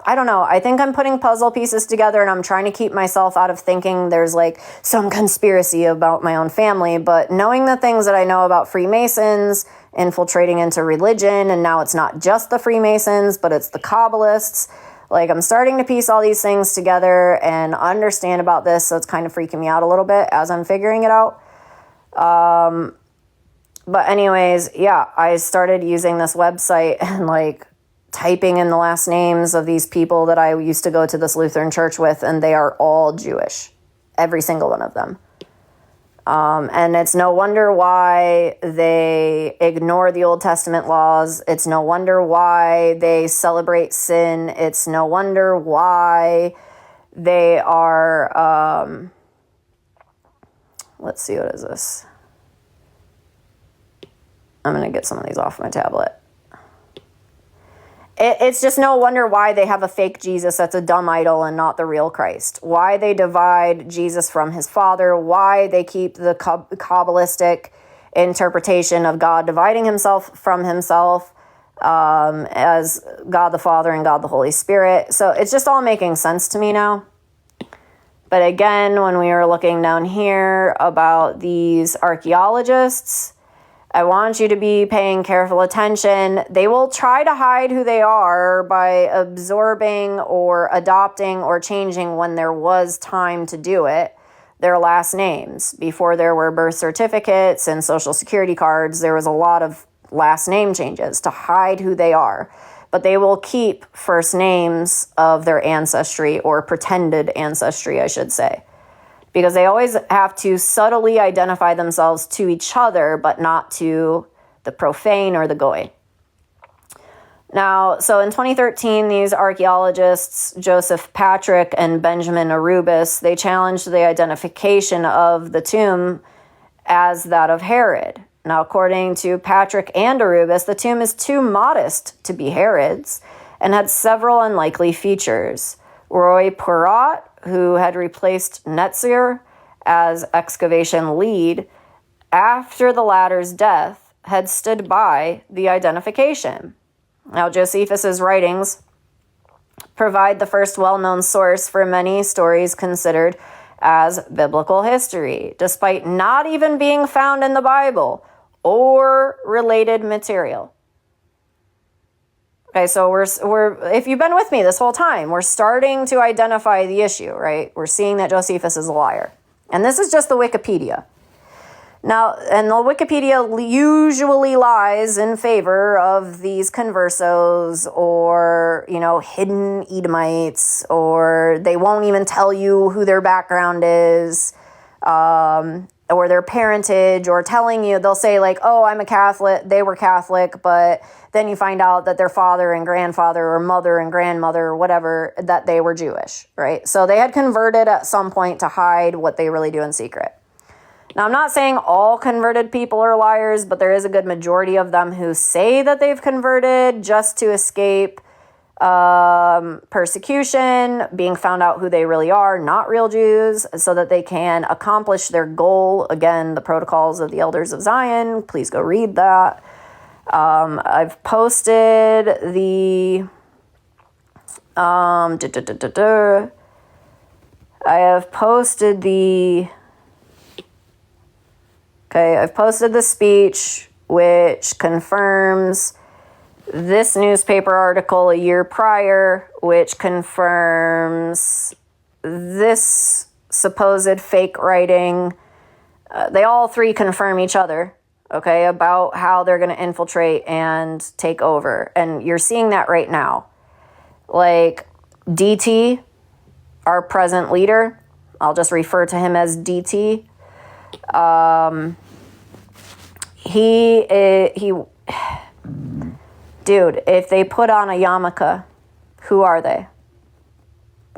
I don't know. I think I'm putting puzzle pieces together and I'm trying to keep myself out of thinking there's some conspiracy about my own family. But knowing the things that I know about Freemasons, infiltrating into religion, and now it's not just the Freemasons, but it's the Kabbalists. I'm starting to piece all these things together and understand about this. So it's kind of freaking me out a little bit as I'm figuring it out. But anyways, yeah, I started using this website and typing in the last names of these people that I used to go to this Lutheran church with, and they are all Jewish, every single one of them. And it's no wonder why they ignore the Old Testament laws. It's no wonder why they celebrate sin. It's no wonder why they are, let's see, what is this? I'm going to get some of these off my tablet. It's just no wonder why they have a fake Jesus that's a dumb idol and not the real Christ. Why they divide Jesus from his Father. Why they keep the Kabbalistic interpretation of God dividing himself from himself as God the Father and God the Holy Spirit. So it's just all making sense to me now. But again, when we were looking down here about these archaeologists, I want you to be paying careful attention. They will try to hide who they are by absorbing or adopting or changing, when there was time to do it, their last names. Before there were birth certificates and social security cards, there was a lot of last name changes to hide who they are. But they will keep first names of their ancestry, or pretended ancestry, I should say. Because they always have to subtly identify themselves to each other, but not to the profane or the goy. Now, so in 2013, these archaeologists, Joseph Patrick and Benjamin Arubis, they challenged the identification of the tomb as that of Herod. Now, according to Patrick and Arubis, the tomb is too modest to be Herod's and had several unlikely features. Roy Perrott, who had replaced Netzer as excavation lead after the latter's death, had stood by the identification. Now, Josephus's writings provide the first well-known source for many stories considered as biblical history, despite not even being found in the Bible or related material. Okay, so we're if you've been with me this whole time, we're starting to identify the issue, right? We're seeing that Josephus is a liar. And this is just the Wikipedia. Now, and the Wikipedia usually lies in favor of these conversos or, hidden Edomites, or they won't even tell you who their background is, or their parentage, or telling you, they'll say oh, I'm a Catholic, they were Catholic, but then you find out that their father and grandfather or mother and grandmother or whatever, that they were Jewish, right? So they had converted at some point to hide what they really do in secret. Now, I'm not saying all converted people are liars, but there is a good majority of them who say that they've converted just to escape persecution, being found out who they really are, not real Jews, so that they can accomplish their goal. Again, the Protocols of the Elders of Zion, please go read that. I've posted the I have posted the I've posted the speech which confirms this newspaper article a year prior, which confirms this supposed fake writing. They all three confirm each other, about how they're going to infiltrate and take over. And you're seeing that right now. Like DT, our present leader, I'll just refer to him as DT. Dude, if they put on a yarmulke, who are they?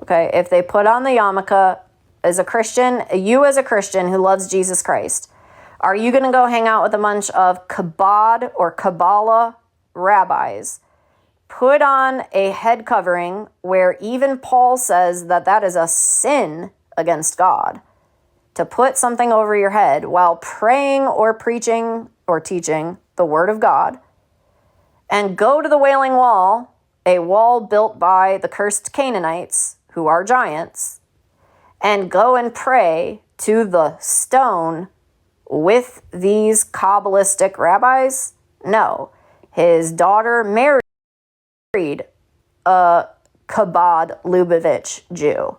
If they put on the yarmulke as a Christian, you as a Christian who loves Jesus Christ, are you going to go hang out with a bunch of Kabbalah or Kabbalah rabbis, put on a head covering where even Paul says that that is a sin against God, to put something over your head while praying or preaching or teaching the word of God, and go to the Wailing Wall, a wall built by the cursed Canaanites, who are giants, and go and pray to the stone with these Kabbalistic rabbis? No. His daughter married a Chabad Lubavitch Jew.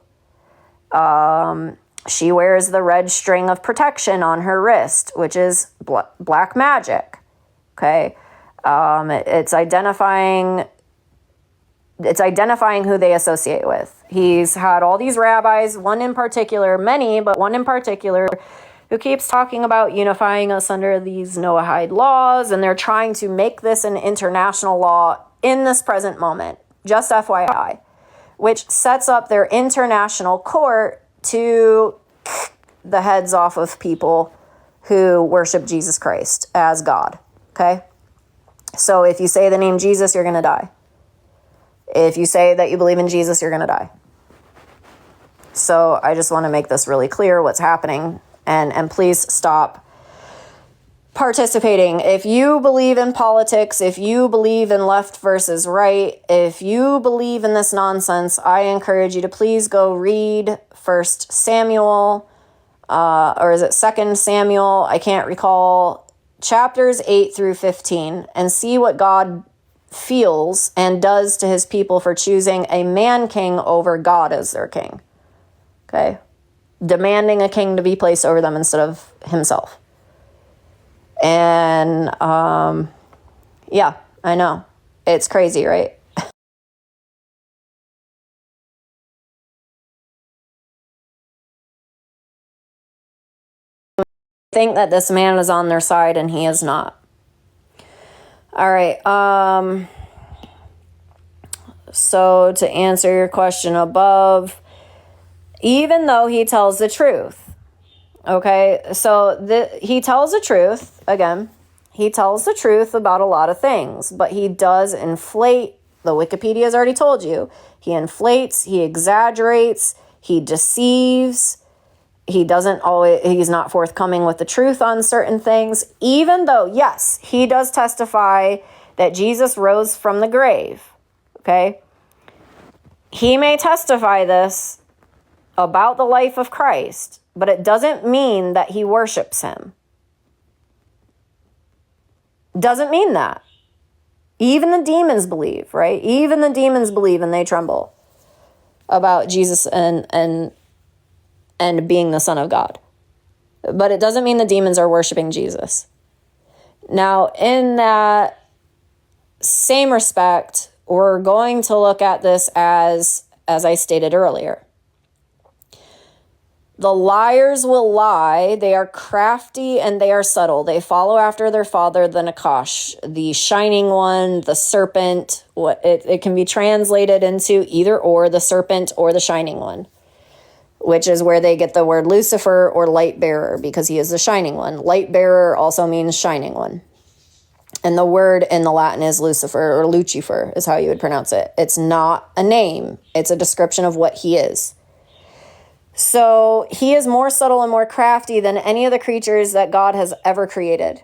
She wears the red string of protection on her wrist, which is black magic. It's identifying who they associate with. He's had all these rabbis, one in particular, many, but one in particular, who keeps talking about unifying us under these Noahide laws, and they're trying to make this an international law in this present moment, just FYI, which sets up their international court to the heads off of people who worship Jesus Christ as God, So if you say the name Jesus, you're going to die. If you say that you believe in Jesus, you're going to die. So I just want to make this really clear what's happening, and please stop participating. If you believe in politics, if you believe in left versus right, if you believe in this nonsense, I encourage you to please go read 1 Samuel, or is it 2 Samuel? I can't recall. Chapters 8 through 15, and see what God feels and does to his people for choosing a man king over God as their king. Demanding a king to be placed over them instead of himself. And, yeah, I know. It's crazy, right? Think that this man is on their side, and he is not. All right. So to answer your question above, even though he tells the truth, so he tells the truth, again, he tells the truth about a lot of things, but he does inflate. The Wikipedia has already told you. He inflates, he exaggerates, he deceives. He's not forthcoming with the truth on certain things, even though, yes, he does testify that Jesus rose from the grave, He may testify this about the life of Christ, but it doesn't mean that he worships him. Doesn't mean that. Even the demons believe, right? Even the demons believe and they tremble about Jesus and being the Son of God. But it doesn't mean the demons are worshiping Jesus. Now, in that same respect, we're going to look at this as I stated earlier. The liars will lie. They are crafty and they are subtle. They follow after their father, the Nakash, the shining one, the serpent. It can be translated into either or, the serpent or the shining one, which is where they get the word Lucifer or light bearer, because he is the shining one. Light bearer also means shining one. And the word in the Latin is Lucifer, or Lucifer is how you would pronounce it. It's not a name. It's a description of what he is. So he is more subtle and more crafty than any of the creatures that God has ever created.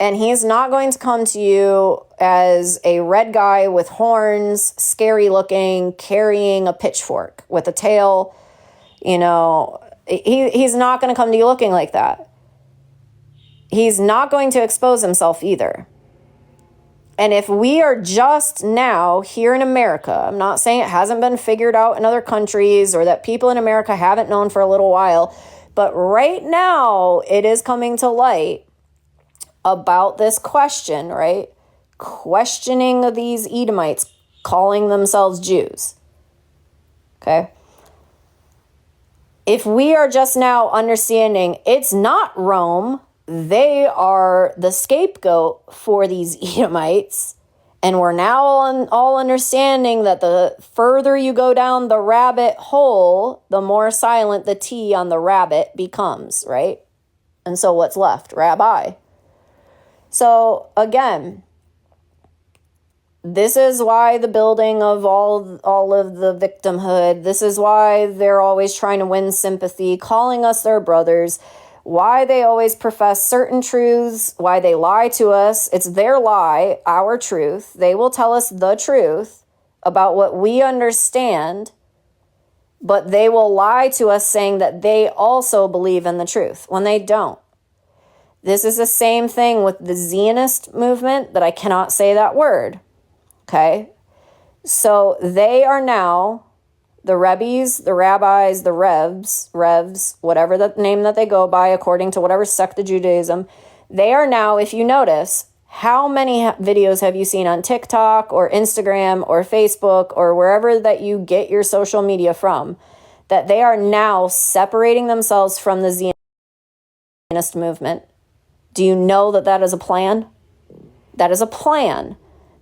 And he's not going to come to you as a red guy with horns, scary looking, carrying a pitchfork with a tail. You know, he's not going to come to you looking like that. He's not going to expose himself either. And if we are just now here in America, I'm not saying it hasn't been figured out in other countries or that people in America haven't known for a little while, but right now it is coming to light about this question, right? Questioning of these Edomites calling themselves Jews. Okay? If we are just now understanding it's not Rome, they are the scapegoat for these Edomites, and we're now all understanding that the further you go down the rabbit hole, the more silent the T on the rabbit becomes, right? And so what's left? Rabbi. So again, this is why the building of all of the victimhood, this is why they're always trying to win sympathy, calling us their brothers, why they always profess certain truths, why they lie to us. It's their lie, our truth. They will tell us the truth about what we understand, but they will lie to us saying that they also believe in the truth when they don't. This is the same thing with the Zionist movement that I cannot say that word. Okay? So they are now the Rebbes, the rabbis, the revs, whatever the name that they go by according to whatever sect of Judaism. They are now, if you notice, how many videos have you seen on TikTok or Instagram or Facebook or wherever that you get your social media from, that they are now separating themselves from the Zionist movement? Do you know that that is a plan? That is a plan.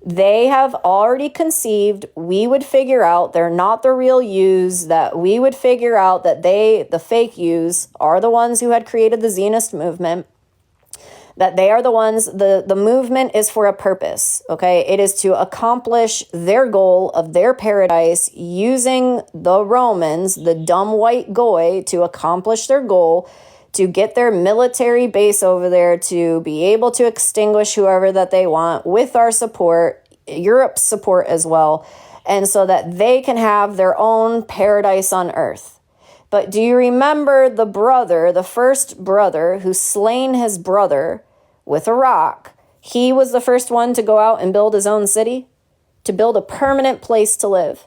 They have already conceived, we would figure out they're not the real yous, that we would figure out that the fake yous, are the ones who had created the Zionist movement, that they are the ones, the movement is for a purpose, okay? It is to accomplish their goal of their paradise using the Romans, the dumb white goy, to accomplish their goal, to get their military base over there, to be able to extinguish whoever that they want with our support, Europe's support as well, and so that they can have their own paradise on earth. But do you remember the first brother who slain his brother with a rock? He was the first one to go out and build his own city, to build a permanent place to live.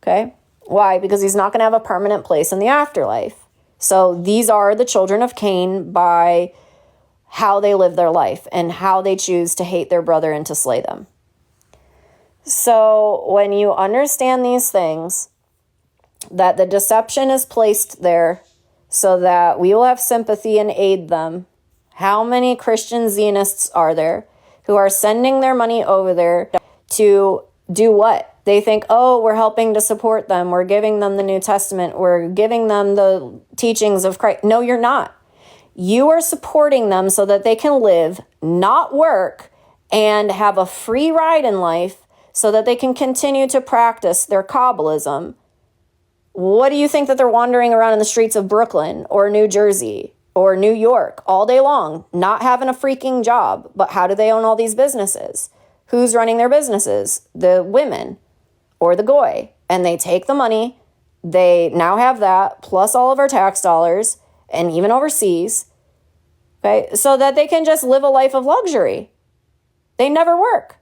Okay? Why? Because he's not going to have a permanent place in the afterlife. So these are the children of Cain by how they live their life and how they choose to hate their brother and to slay them. So when you understand these things, that the deception is placed there so that we will have sympathy and aid them. How many Christian Zionists are there who are sending their money over there to do what? They think, oh, we're helping to support them. We're giving them the New Testament. We're giving them the teachings of Christ. No, you're not. You are supporting them so that they can live, not work, and have a free ride in life so that they can continue to practice their Kabbalism. What do you think that they're wandering around in the streets of Brooklyn or New Jersey or New York all day long, not having a freaking job? But how do they own all these businesses? Who's running their businesses? The women or the goy. And they take the money. They now have that, plus all of our tax dollars, and even overseas, okay, so that they can just live a life of luxury. They never work.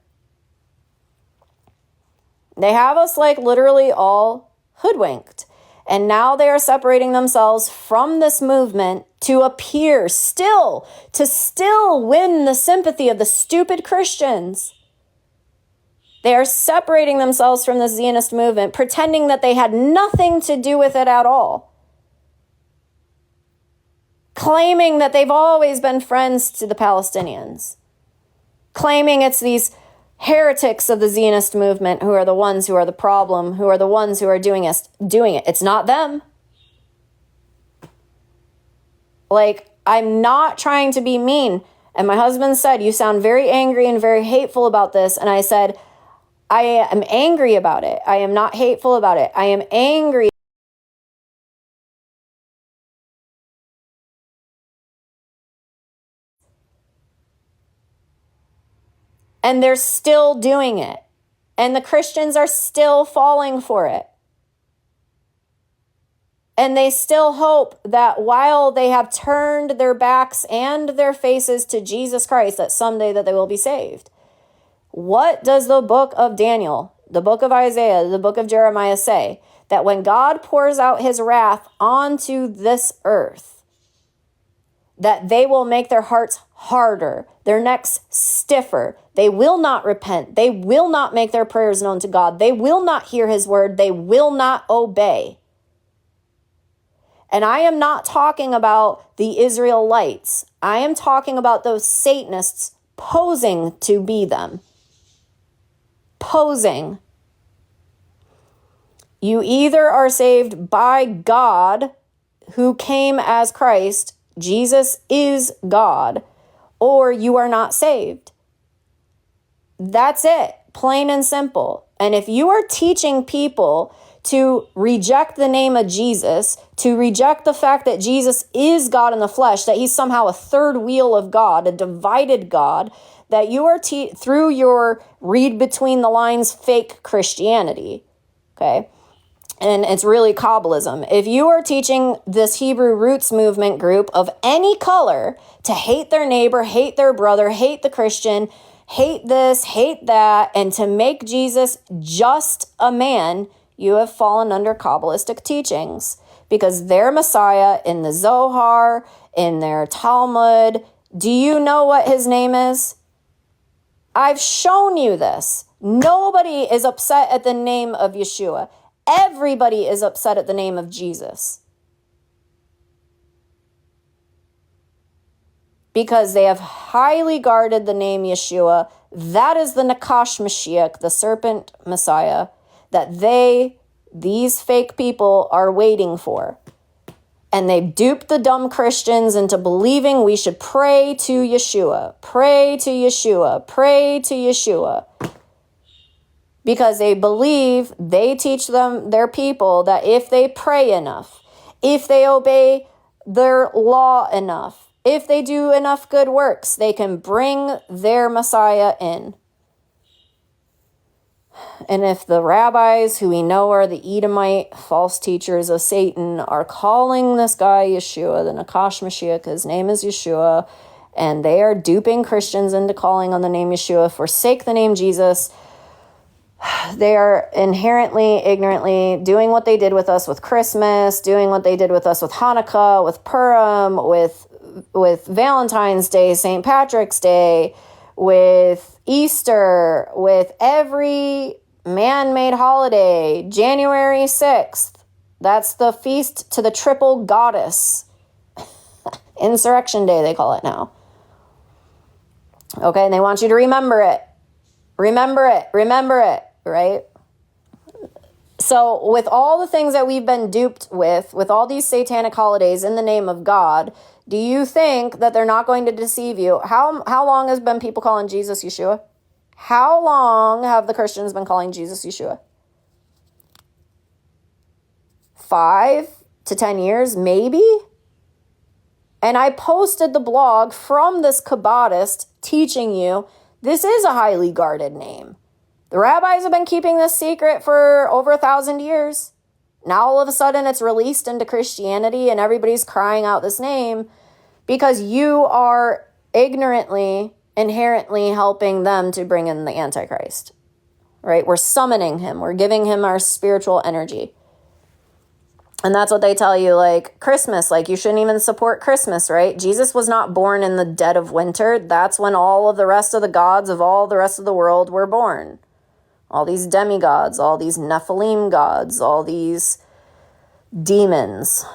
They have us like literally all hoodwinked. And now they are separating themselves from this movement to appear to still win the sympathy of the stupid Christians. They are separating themselves from the Zionist movement, pretending that they had nothing to do with it at all. Claiming that they've always been friends to the Palestinians. Claiming it's these heretics of the Zionist movement who are the ones who are the problem, who are the ones who are doing it. It's not them. Like, I'm not trying to be mean. And my husband said, you sound very angry and very hateful about this. And I said, I am angry about it. I am not hateful about it. I am angry. And they're still doing it. And the Christians are still falling for it. And they still hope that while they have turned their backs and their faces to Jesus Christ, that someday that they will be saved. What does the book of Daniel, the book of Isaiah, the book of Jeremiah say? That when God pours out his wrath onto this earth, that they will make their hearts harder, their necks stiffer. They will not repent. They will not make their prayers known to God. They will not hear his word. They will not obey. And I am not talking about the Israelites. I am talking about those Satanists posing to be them. Posing. You either are saved by God, who came as Christ, Jesus is God, or you are not saved. That's it, plain and simple. And if you are teaching people to reject the name of Jesus, to reject the fact that Jesus is God in the flesh, that he's somehow a third wheel of God, a divided God, that you are through your read between the lines fake Christianity, okay? And it's really Kabbalism. If you are teaching this Hebrew roots movement group of any color to hate their neighbor, hate their brother, hate the Christian, hate this, hate that, and to make Jesus just a man, you have fallen under Kabbalistic teachings, because their Messiah in the Zohar, in their Talmud, do you know what his name is? I've shown you this. Nobody is upset at the name of Yeshua. Everybody is upset at the name of Jesus. Because they have highly guarded the name Yeshua. That is the Nakash Mashiach, the serpent Messiah, that these fake people are waiting for. And they've duped the dumb Christians into believing we should pray to Yeshua, pray to Yeshua, pray to Yeshua. Because they believe, they teach them, their people, that if they pray enough, if they obey their law enough, if they do enough good works, they can bring their Messiah in. And if the rabbis, who we know are the Edomite false teachers of Satan, are calling this guy Yeshua, the Nakash Mashiach, his name is Yeshua, and they are duping Christians into calling on the name Yeshua, forsake the name Jesus, they are inherently, ignorantly doing what they did with us with Christmas, doing what they did with us with Hanukkah, with Purim, with Valentine's Day, St. Patrick's Day, with Easter, with every man-made holiday, January 6th. That's the feast to the triple goddess. Insurrection Day, they call it now. Okay, and they want you to remember it. Remember it, right? So with all the things that we've been duped with all these satanic holidays in the name of God, do you think that they're not going to deceive you? How long has been people calling Jesus Yeshua? How long have the Christians been calling Jesus Yeshua? 5 to 10 years, maybe? And I posted the blog from this Kabbalist teaching you this is a highly guarded name. The rabbis have been keeping this secret for over 1,000 years. Now all of a sudden it's released into Christianity and everybody's crying out this name because you are ignorantly, inherently helping them to bring in the Antichrist, right? We're summoning him. We're giving him our spiritual energy. And that's what they tell you, like Christmas, like you shouldn't even support Christmas, right? Jesus was not born in the dead of winter. That's when all of the rest of the gods of all the rest of the world were born. All these demigods, all these Nephilim gods, all these demons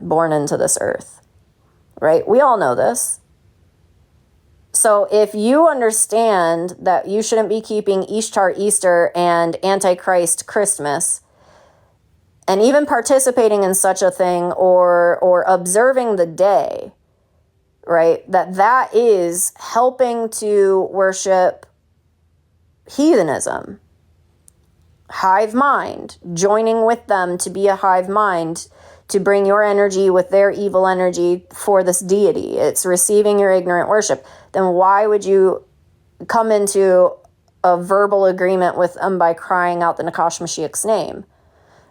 born into this earth, right? We all know this. So if you understand that you shouldn't be keeping Ishtar Easter and Antichrist Christmas, and even participating in such a thing or observing the day, right, that is helping to worship heathenism, hive mind, joining with them to be a hive mind, to bring your energy with their evil energy for this deity. It's receiving your ignorant worship. Then why would you come into a verbal agreement with them by crying out the Nakash Mashiach's name.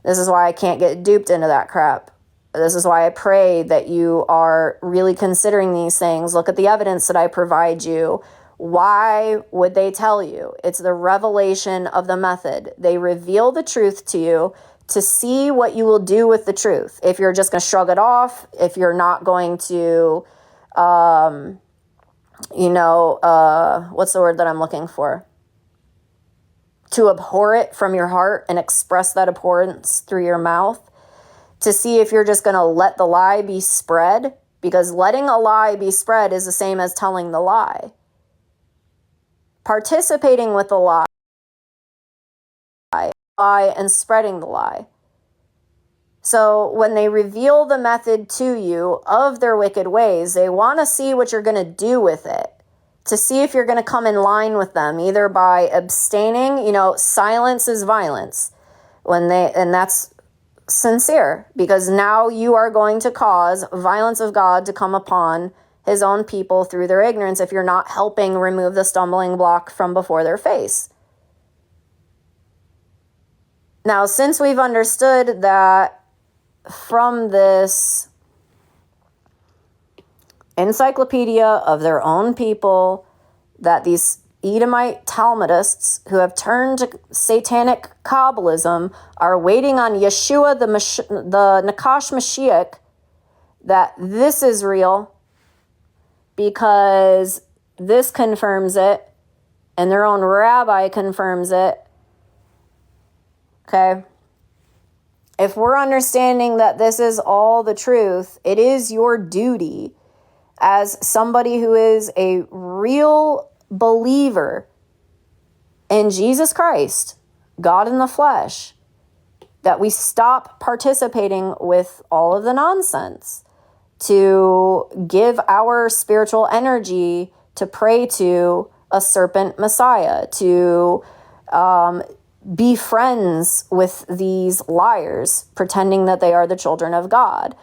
This is why I can't get duped into that crap. This is why I pray that you are really considering these things. Look at the evidence that I provide you. Why would they tell you? It's the revelation of the method. They reveal the truth to you to see what you will do with the truth. If you're just going to shrug it off, if you're not going to, what's the word that I'm looking for? To abhor it from your heart and express that abhorrence through your mouth. To see if you're just going to let the lie be spread, because letting a lie be spread is the same as telling the lie. Participating with the lie and spreading the lie. So when they reveal the method to you of their wicked ways, they want to see what you're going to do with it, to see if you're going to come in line with them, either by abstaining, silence is violence. And that's sincere, because now you are going to cause violence of God to come upon his own people through their ignorance if you're not helping remove the stumbling block from before their face. Now, since we've understood that from this encyclopedia of their own people, that these Edomite Talmudists who have turned to satanic Kabbalism are waiting on Yeshua, the Nakash Mashiach, that this is real, because this confirms it, and their own rabbi confirms it. Okay? If we're understanding that this is all the truth, it is your duty as somebody who is a real believer in Jesus Christ, God in the flesh, that we stop participating with all of the nonsense, to give our spiritual energy to pray to a serpent Messiah, to be friends with these liars, pretending that they are the children of God,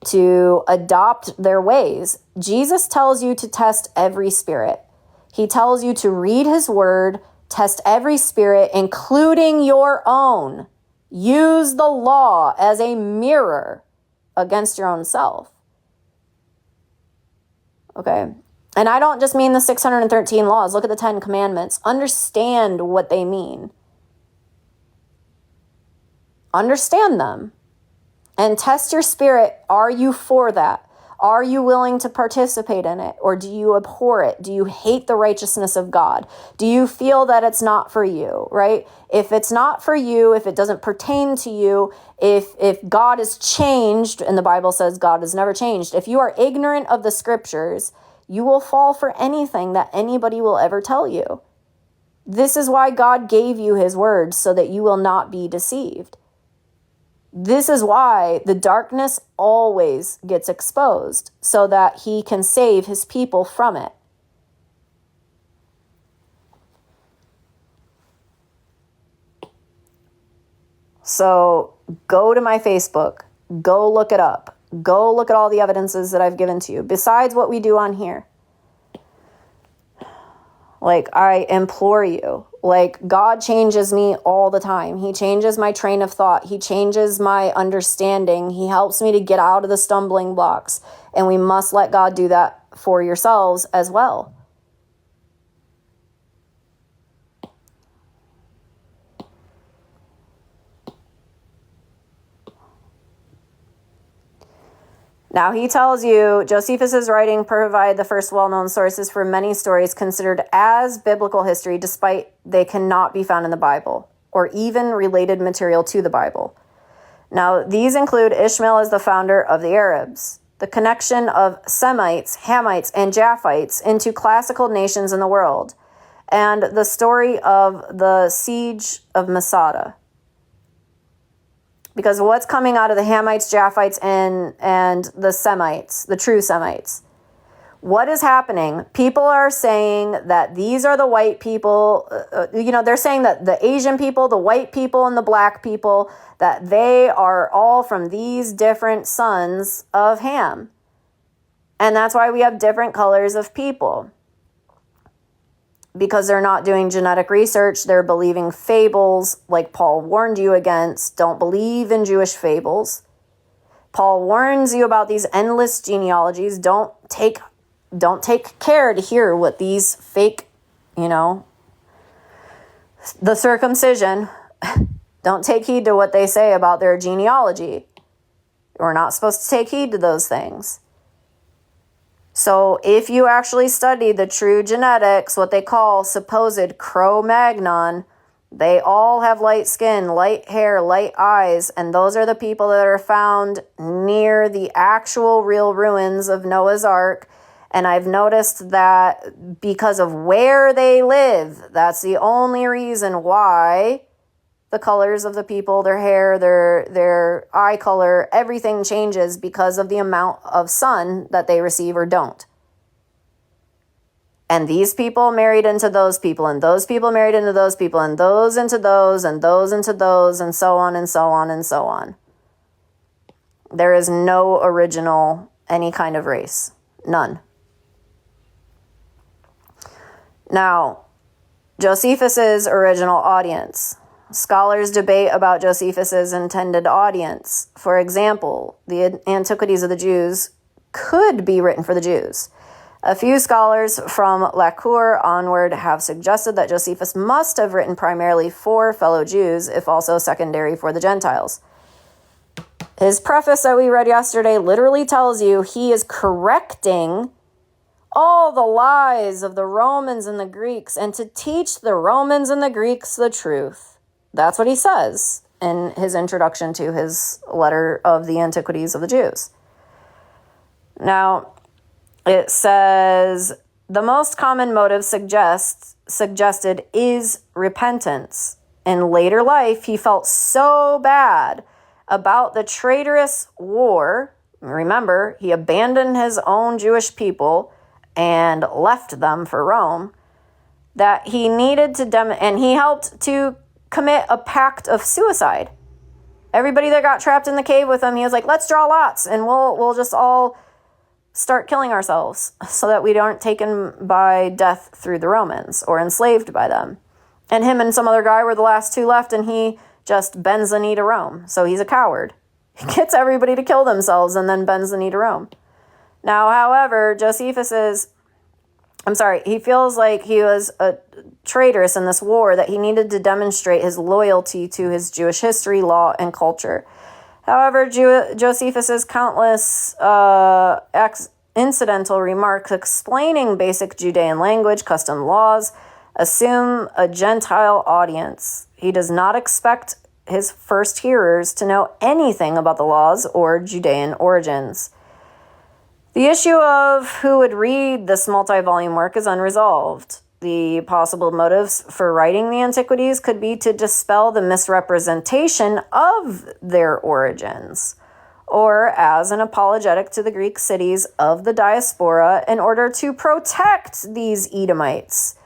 to adopt their ways. Jesus tells you to test every spirit. He tells you to read his word, test every spirit, including your own. Use the law as a mirror against your own self. Okay? And I don't just mean the 613 laws. Look at the 10 commandments. Understand what they mean. Understand them. And test your spirit. Are you for that? Are you willing to participate in it? Or do you abhor it? Do you hate the righteousness of God? Do you feel that it's not for you, right? If it's not for you, if it doesn't pertain to you, if God is changed, and the Bible says God is never changed, if you are ignorant of the scriptures, you will fall for anything that anybody will ever tell you. This is why God gave you his word, so that you will not be deceived. This is why the darkness always gets exposed, so that he can save his people from it. So go to my Facebook, go look it up, go look at all the evidences that I've given to you, besides what we do on here. Like, I implore you, like, God changes me all the time. He changes my train of thought. He changes my understanding. He helps me to get out of the stumbling blocks. And we must let God do that for yourselves as well. Now he tells you, Josephus's writing provide the first well-known sources for many stories considered as biblical history, despite they cannot be found in the Bible, or even related material to the Bible. Now, these include Ishmael as the founder of the Arabs, the connection of Semites, Hamites, and Japhites into classical nations in the world, and the story of the siege of Masada. Because what's coming out of the Hamites, Japhites, and the Semites, the true Semites? What is happening? People are saying that these are the white people. They're saying that the Asian people, the white people, and the black people, that they are all from these different sons of Ham. And that's why we have different colors of people. because they're not doing genetic research. They're believing fables, like Paul warned you against. Don't believe in Jewish fables. Paul warns you about these endless genealogies. Don't take care to hear what these fake, the circumcision, don't take heed to what they say about their genealogy. We're not supposed to take heed to those things. So if you actually study the true genetics, what they call supposed Cro-Magnon, they all have light skin, light hair, light eyes, and those are the people that are found near the actual real ruins of Noah's Ark. And I've noticed that because of where they live, that's the only reason why the colors of the people, their hair, their eye color, everything changes because of the amount of sun that they receive or don't. And these people married into those people, and those people married into those people, and those into those, and those into those, and so on and so on and so on. There is no original, any kind of race. None. Now, Josephus's original audience. Scholars debate about Josephus's intended audience. For example, the Antiquities of the Jews could be written for the Jews. A few scholars from Lacour onward have suggested that Josephus must have written primarily for fellow Jews, if also secondary for the Gentiles. His preface that we read yesterday literally tells you he is correcting all the lies of the Romans and the Greeks and to teach the Romans and the Greeks the truth. That's what he says in his introduction to his letter of the Antiquities of the Jews. Now, it says, the most common motive suggested is repentance. In later life, he felt so bad about the traitorous war. Remember, he abandoned his own Jewish people and left them for Rome, that he needed to and he helped to commit a pact of suicide. Everybody that got trapped in the cave with him, he was like, let's draw lots and we'll just all start killing ourselves so that we aren't taken by death through the Romans or enslaved by them. And him and some other guy were the last two left, and he just bends the knee to Rome. So he's a coward. He gets everybody to kill themselves and then bends the knee to Rome. Now, however, he feels like he was a traitorous in this war, that he needed to demonstrate his loyalty to his Jewish history, law, and culture. However, Josephus's countless incidental remarks explaining basic Judean language, custom, laws, assume a Gentile audience. He does not expect his first hearers to know anything about the laws or Judean origins. The issue of who would read this multi-volume work is unresolved. The possible motives for writing the Antiquities could be to dispel the misrepresentation of their origins, or as an apologetic to the Greek cities of the diaspora in order to protect these Edomites,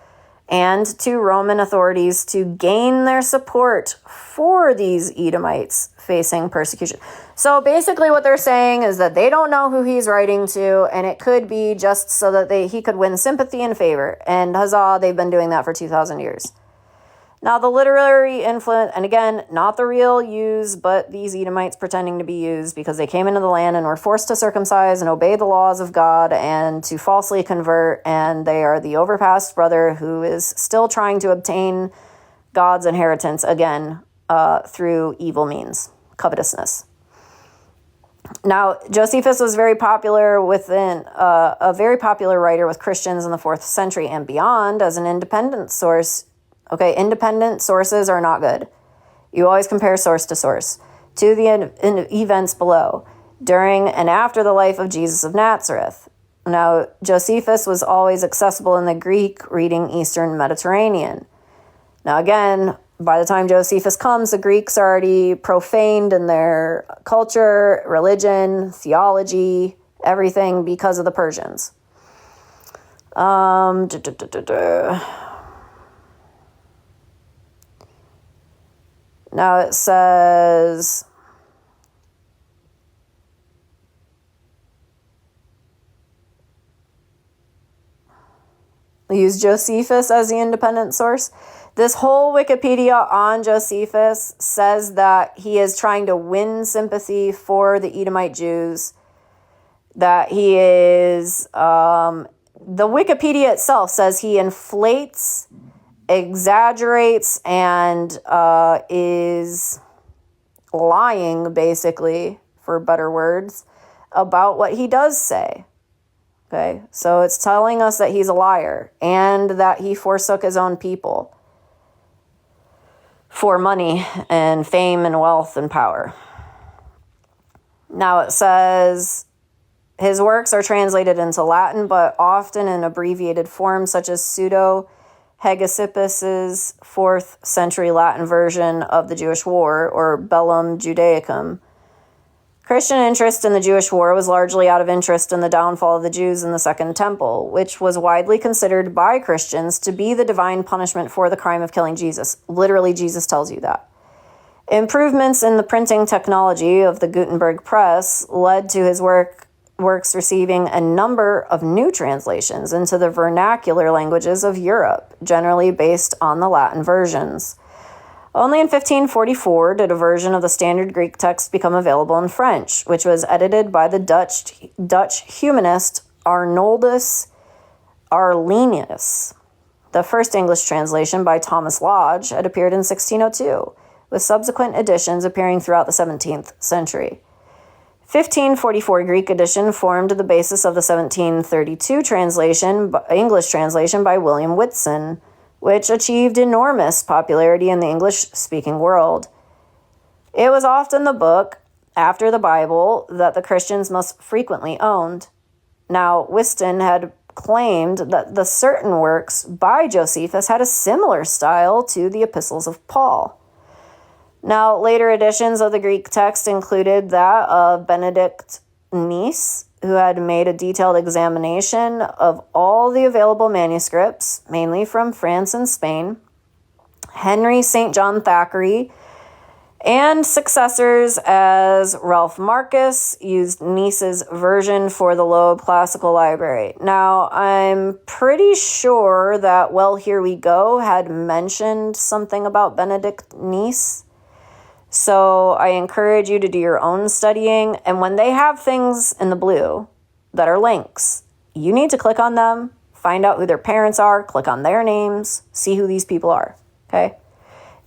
and to Roman authorities to gain their support for these Edomites facing persecution. So basically what they're saying is that they don't know who he's writing to, and it could be just so that he could win sympathy and favor. And huzzah, they've been doing that for 2,000 years. Now, the literary influence, and again, not the real use, but these Edomites pretending to be used because they came into the land and were forced to circumcise and obey the laws of God and to falsely convert, and they are the overpassed brother who is still trying to obtain God's inheritance again through evil means, covetousness. Now, Josephus was very popular a very popular writer with Christians in the 4th century and beyond as an independent source. Okay, independent sources are not good. You always compare source to source. To the events below, during and after the life of Jesus of Nazareth. Now, Josephus was always accessible in the Greek, reading Eastern Mediterranean. Now, again, by the time Josephus comes, the Greeks are already profaned in their culture, religion, theology, everything because of the Persians. Now it says, We use Josephus as the independent source. This whole Wikipedia on Josephus says that he is trying to win sympathy for the Edomite Jews, that he is, the Wikipedia itself says he inflates, exaggerates, and is lying, basically, for better words, about what he does say. Okay, so it's telling us that he's a liar and that he forsook his own people for money and fame and wealth and power. Now it says his works are translated into Latin, but often in abbreviated form, such as Pseudo-Hegesippus's 4th century Latin version of the Jewish War, or Bellum Judaicum. Christian interest in the Jewish war was largely out of interest in the downfall of the Jews in the Second Temple, which was widely considered by Christians to be the divine punishment for the crime of killing Jesus. Literally, Jesus tells you that. Improvements in the printing technology of the Gutenberg press led to his works receiving a number of new translations into the vernacular languages of Europe, generally based on the Latin versions. Only in 1544 did a version of the standard Greek text become available in French, which was edited by the Dutch humanist Arnoldus Arlenius. The first English translation by Thomas Lodge had appeared in 1602, with subsequent editions appearing throughout the 17th century. 1544 Greek edition formed the basis of the 1732 English translation by William Whitson, which achieved enormous popularity in the English-speaking world. It was often the book, after the Bible, that the Christians most frequently owned. Now, Whiston had claimed that the certain works by Josephus had a similar style to the epistles of Paul. Now, later editions of the Greek text included that of Benedict Nice, who had made a detailed examination of all the available manuscripts, mainly from France and Spain. Henry St. John Thackeray and successors as Ralph Marcus used Nice's version for the Loeb Classical Library. Now, I'm pretty sure that Well, Here We Go had mentioned something about Benedict Nice. So I encourage you to do your own studying. And when they have things in the blue that are links, you need to click on them, find out who their parents are, click on their names, see who these people are, okay?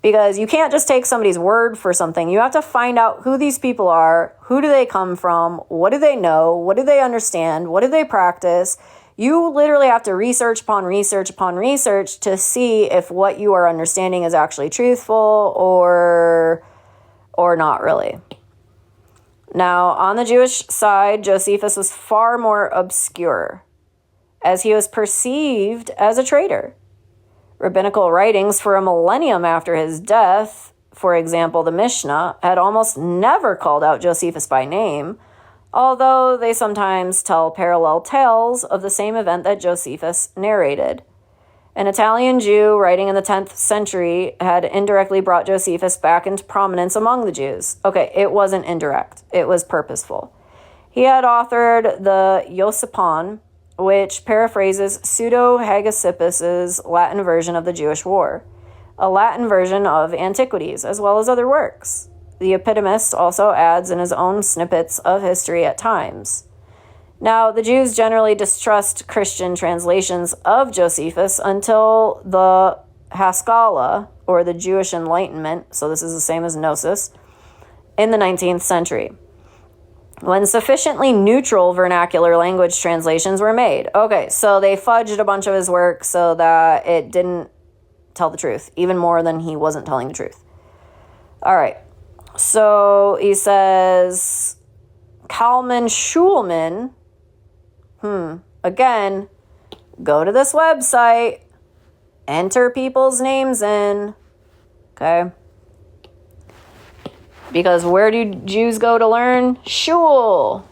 Because you can't just take somebody's word for something. You have to find out who these people are, who do they come from, what do they know, what do they understand, what do they practice. You literally have to research upon research upon research to see if what you are understanding is actually truthful or not really. Now, on the Jewish side, Josephus was far more obscure, as he was perceived as a traitor. Rabbinical writings for a millennium after his death, for example, the Mishnah, had almost never called out Josephus by name, although they sometimes tell parallel tales of the same event that Josephus narrated. An Italian Jew writing in the 10th century had indirectly brought Josephus back into prominence among the Jews. Okay, it wasn't indirect. It was purposeful. He had authored the Iosipon, which paraphrases Pseudo-Hegesippus's Latin version of the Jewish War, a Latin version of Antiquities, as well as other works. The epitomist also adds in his own snippets of history at times. Now, the Jews generally distrust Christian translations of Josephus until the Haskalah, or the Jewish Enlightenment, so this is the same as Gnosis, in the 19th century, when sufficiently neutral vernacular language translations were made. Okay, so they fudged a bunch of his work so that it didn't tell the truth, even more than he wasn't telling the truth. All right, so he says, Kalman Schulman, again, go to this website, enter people's names in, okay? Because where do Jews go to learn? Shul.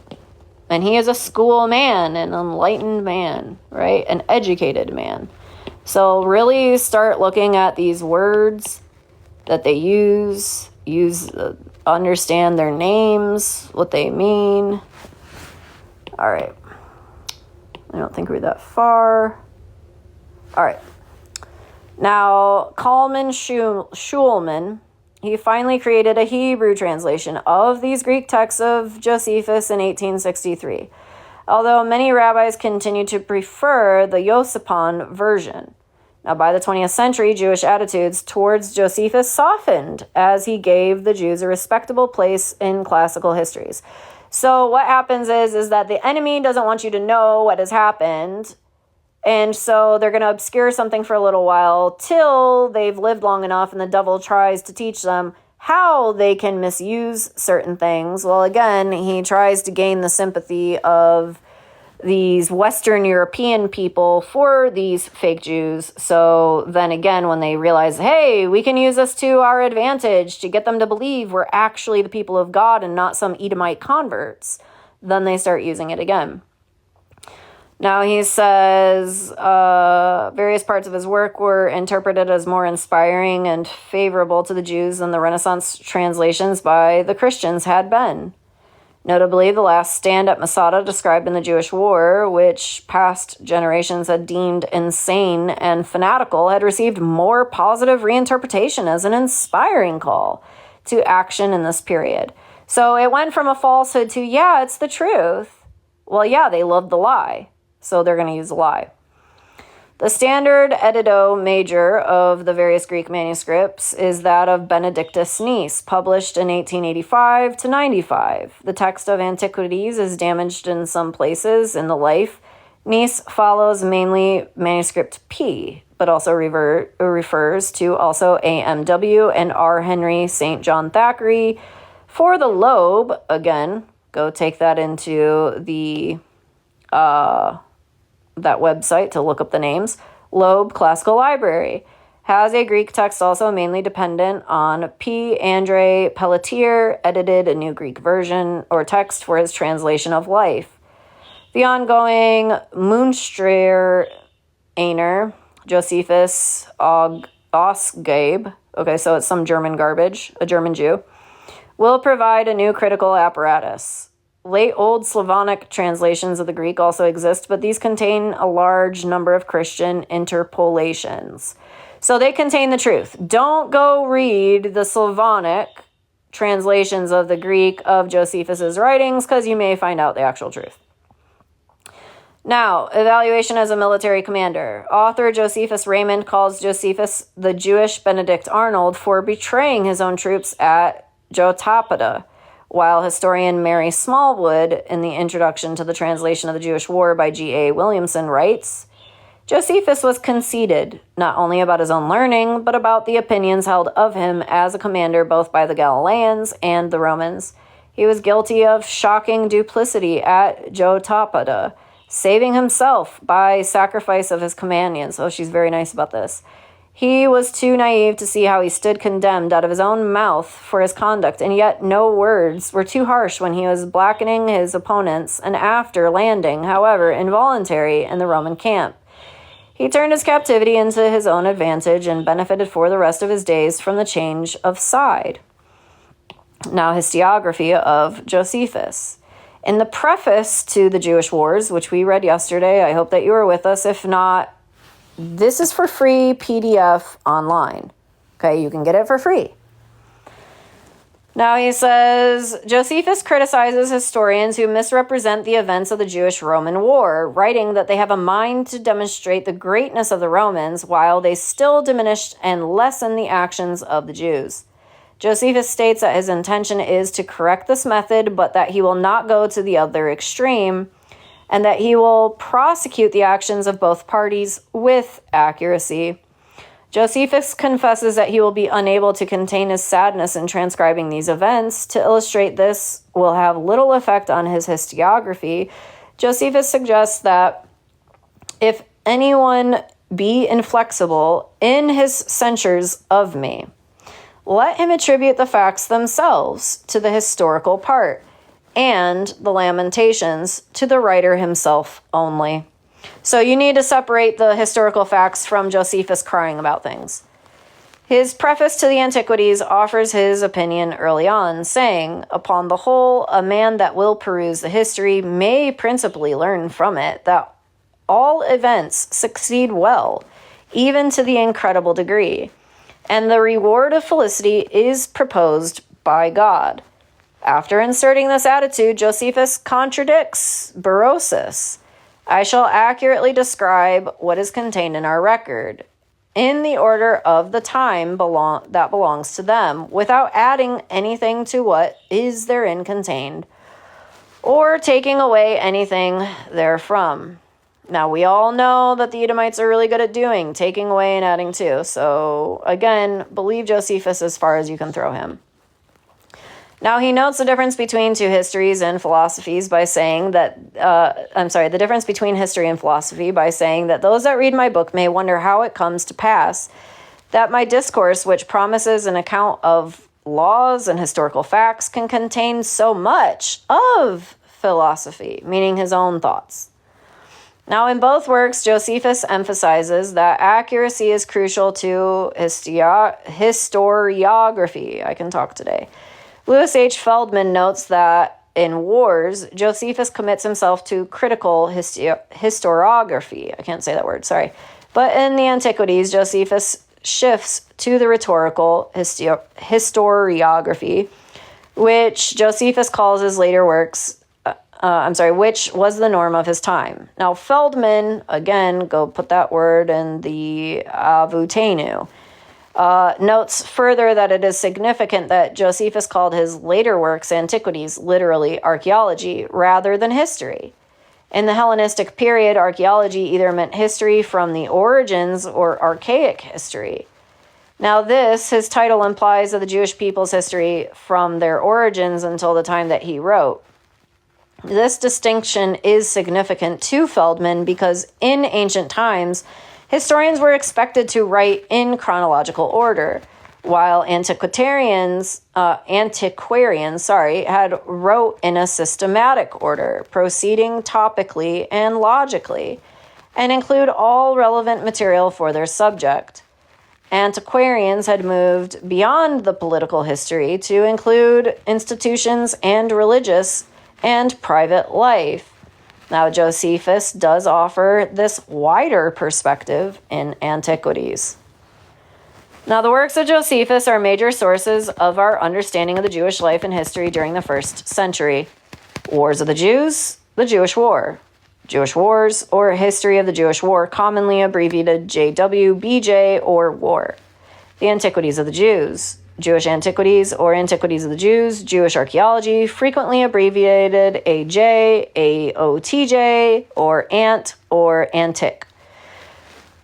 And he is a school man, an enlightened man, right? An educated man. So really start looking at these words that they use, understand their names, what they mean. All right. I don't think we're that far. All right. Now, Kalman Schulman, he finally created a Hebrew translation of these Greek texts of Josephus in 1863, although many rabbis continued to prefer the Yosipon version. Now, by the 20th century, Jewish attitudes towards Josephus softened as he gave the Jews a respectable place in classical histories. So what happens is that the enemy doesn't want you to know what has happened, and so they're going to obscure something for a little while till they've lived long enough and the devil tries to teach them how they can misuse certain things. Well, again, he tries to gain the sympathy of these Western European people for these fake Jews. So then again, when they realize, hey, we can use this to our advantage to get them to believe we're actually the people of God and not some Edomite converts, then they start using it again. Now he says various parts of his work were interpreted as more inspiring and favorable to the Jews than the Renaissance translations by the Christians had been. Notably, the last stand at Masada described in the Jewish War, which past generations had deemed insane and fanatical, had received more positive reinterpretation as an inspiring call to action in this period. So it went from a falsehood to, yeah, it's the truth. Well, yeah, they loved the lie, so they're going to use the lie. The standard edito major of the various Greek manuscripts is that of Benedictus Nice, published in 1885 to 95. The text of Antiquities is damaged in some places in the life. Nice follows mainly manuscript P, but also refers to also AMW and R. Henry St. John Thackeray. For the Loeb, again, go take that into the that website to look up the names. Loeb Classical Library has a Greek text also mainly dependent on P. Andre Pelletier, edited a new Greek version or text for his translation of life. The ongoing Munstrer Einer, Josephus Ausgabe, okay, so it's some German garbage, a German Jew, will provide a new critical apparatus. Late Old Slavonic translations of the Greek also exist, but these contain a large number of Christian interpolations. So they contain the truth. Don't go read the Slavonic translations of the Greek of Josephus's writings, because you may find out the actual truth. Now, evaluation as a military commander. Author Josephus Raymond calls Josephus the Jewish Benedict Arnold for betraying his own troops at Jotapata, while historian Mary Smallwood, in the introduction to the translation of the Jewish War by G.A. Williamson, writes, Josephus was conceited, not only about his own learning, but about the opinions held of him as a commander both by the Galileans and the Romans. He was guilty of shocking duplicity at Jotapata, saving himself by sacrifice of his companions. Oh, she's very nice about this. He was too naive to see how he stood condemned out of his own mouth for his conduct, and yet no words were too harsh when he was blackening his opponents, and after landing, however involuntary, in the Roman camp. He turned his captivity into his own advantage and benefited for the rest of his days from the change of side. Now, historiography of Josephus. In the preface to the Jewish Wars, which we read yesterday, I hope that you were with us. If not, this is for free PDF online. Okay, you can get it for free. Now he says, Josephus criticizes historians who misrepresent the events of the Jewish-Roman War, writing that they have a mind to demonstrate the greatness of the Romans while they still diminish and lessen the actions of the Jews. Josephus states that his intention is to correct this method, but that he will not go to the other extreme, and that he will prosecute the actions of both parties with accuracy. Josephus confesses that he will be unable to contain his sadness in transcribing these events. To illustrate this will have little effect on his historiography. Josephus suggests that if anyone be inflexible in his censures of me, let him attribute the facts themselves to the historical part, and the Lamentations to the writer himself only. So you need to separate the historical facts from Josephus crying about things. His preface to the Antiquities offers his opinion early on, saying, upon the whole, a man that will peruse the history may principally learn from it that all events succeed well even to the incredible degree. And the reward of felicity is proposed by God. After inserting this attitude, Josephus contradicts Berosus. I shall accurately describe what is contained in our record, in the order of the time that belongs to them, without adding anything to what is therein contained, or taking away anything therefrom. Now, we all know that the Edomites are really good at taking away and adding to. So, again, believe Josephus as far as you can throw him. Now, he notes the difference between two histories and philosophies by saying that, the difference between history and philosophy by saying that those that read my book may wonder how it comes to pass that my discourse, which promises an account of laws and historical facts, can contain so much of philosophy, meaning his own thoughts. Now, in both works, Josephus emphasizes that accuracy is crucial to historiography. I can talk today. Lewis H. Feldman notes that in Wars, Josephus commits himself to critical historiography. I can't say that word, sorry. But in the Antiquities, Josephus shifts to the rhetorical historiography, which Josephus calls his later works, which was the norm of his time. Now, Feldman, again, go put that word in the Avutenu, notes further that it is significant that Josephus called his later works Antiquities, literally archaeology, rather than history. In the Hellenistic period, archaeology either meant history from the origins or archaic history. Now this, his title implies of the Jewish people's history from their origins until the time that he wrote. This distinction is significant to Feldman because in ancient times, historians were expected to write in chronological order, while antiquarians had wrote in a systematic order, proceeding topically and logically, and include all relevant material for their subject. Antiquarians had moved beyond the political history to include institutions and religious and private life. Now, Josephus does offer this wider perspective in Antiquities. Now, the works of Josephus are major sources of our understanding of the Jewish life and history during the 1st century. Wars of the Jews, the Jewish War. Jewish Wars, or History of the Jewish War, commonly abbreviated JWBJ or War. The Antiquities of the Jews. Jewish Antiquities or Antiquities of the Jews, Jewish Archaeology, frequently abbreviated AJ, AOTJ, or Ant, or Antic.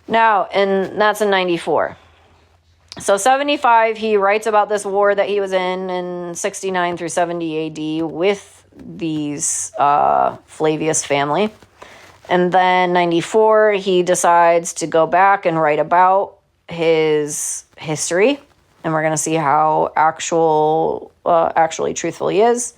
Now, and that's in 94. So 75, he writes about this war that he was in 69 through 70 AD with these Flavius family. And then 94, he decides to go back and write about his history. And we're going to see how actually truthful he is.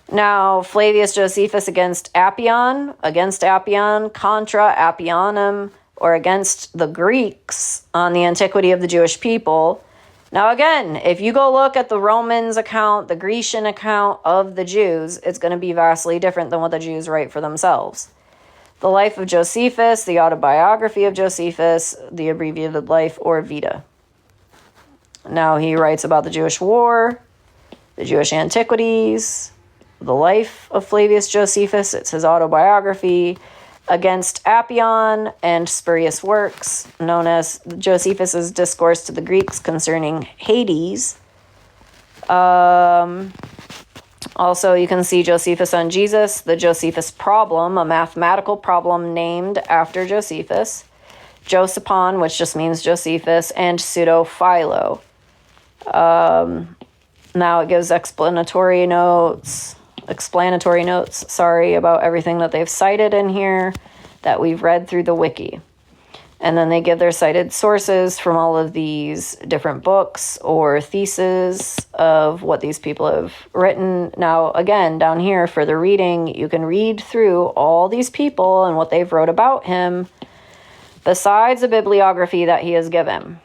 Now, Flavius Josephus against Appian, contra Appianum, or against the Greeks on the antiquity of the Jewish people. Now, again, if you go look at the Romans account, the Grecian account of the Jews, it's going to be vastly different than what the Jews write for themselves. The Life of Josephus, the Autobiography of Josephus, the Abbreviated Life, or Vita. Now he writes about the Jewish War, the Jewish Antiquities, the Life of Flavius Josephus, it's his autobiography, against Appian, and spurious works, known as Josephus's Discourse to the Greeks concerning Hades. Also, you can see Josephus on Jesus, the Josephus Problem, a mathematical problem named after Josephus, Josephon, which just means Josephus, and Pseudo-Philo. Now it gives explanatory notes, about everything that they've cited in here that we've read through the wiki. And then they give their cited sources from all of these different books or theses of what these people have written. Now, again, down here for the reading, you can read through all these people and what they've wrote about him, besides the bibliography that he has given.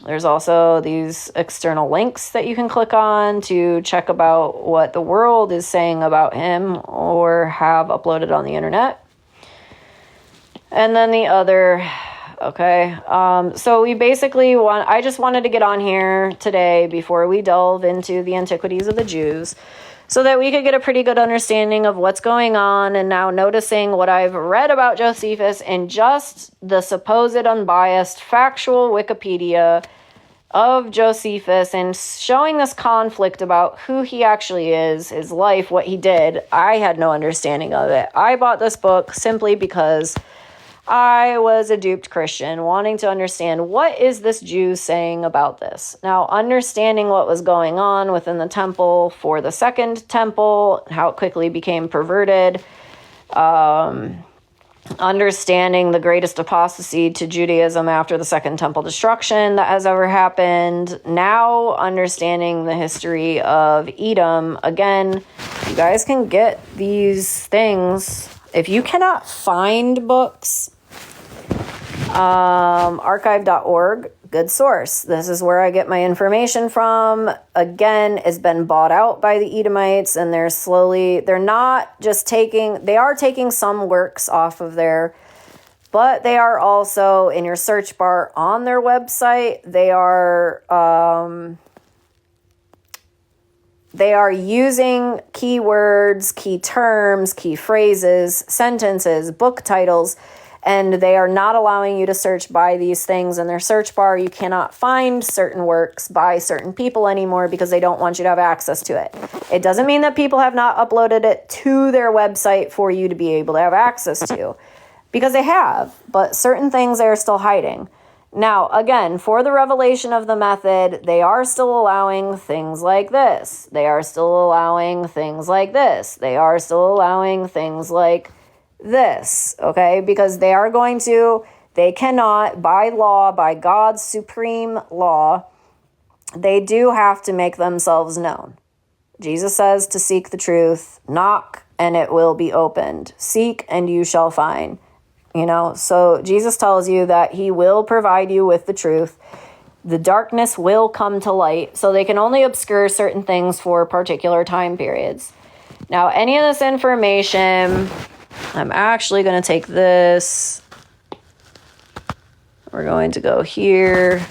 There's also these external links that you can click on to check about what the world is saying about him or have uploaded on the internet. And then the other Okay. So we basically I just wanted to get on here today before we delve into the antiquities of the Jews so that we could get a pretty good understanding of what's going on. And now noticing what I've read about Josephus and just the supposed unbiased factual Wikipedia of Josephus and showing this conflict about who he actually is, his life, what he did. I had no understanding of it. I bought this book simply because I was a duped Christian wanting to understand what is this Jew saying about this. Now, understanding what was going on within the temple for the second temple, how it quickly became perverted, understanding the greatest apostasy to Judaism after the second temple destruction that has ever happened. Now understanding the history of Edom. Again, you guys can get these things. If you cannot find books, archive.org, good source. This is where I get my information from. Again, it's been bought out by the Edomites, and they're not just they are taking some works off of there, but they are also in your search bar on their website. They are using keywords, key terms, key phrases, sentences, book titles, and they are not allowing you to search by these things in their search bar. You cannot find certain works by certain people anymore because they don't want you to have access to it. It doesn't mean that people have not uploaded it to their website for you to be able to have access to, because they have, but certain things they are still hiding. Now, again, for the revelation of the method, they are still allowing things like this. They are still allowing things like this. They are still allowing things like this, okay? Because they cannot, by law, by God's supreme law, they do have to make themselves known. Jesus says to seek the truth, knock, and it will be opened. Seek, and you shall find. So Jesus tells you that he will provide you with the truth. The darkness will come to light, so they can only obscure certain things for particular time periods. Now, any of this information, I'm actually going to take this. We're going to go here.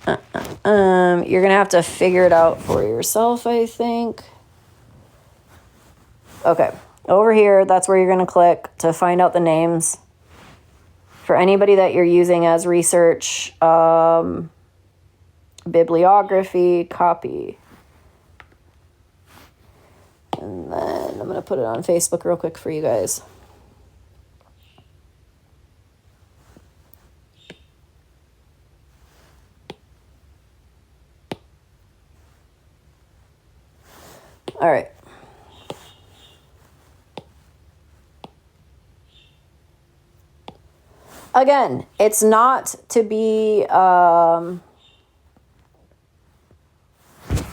You're going to have to figure it out for yourself, I think. Okay. Over here, that's where you're going to click to find out the names. For anybody that you're using as research, bibliography, copy. And then I'm going to put it on Facebook real quick for you guys. All right. Again, it's not to be, let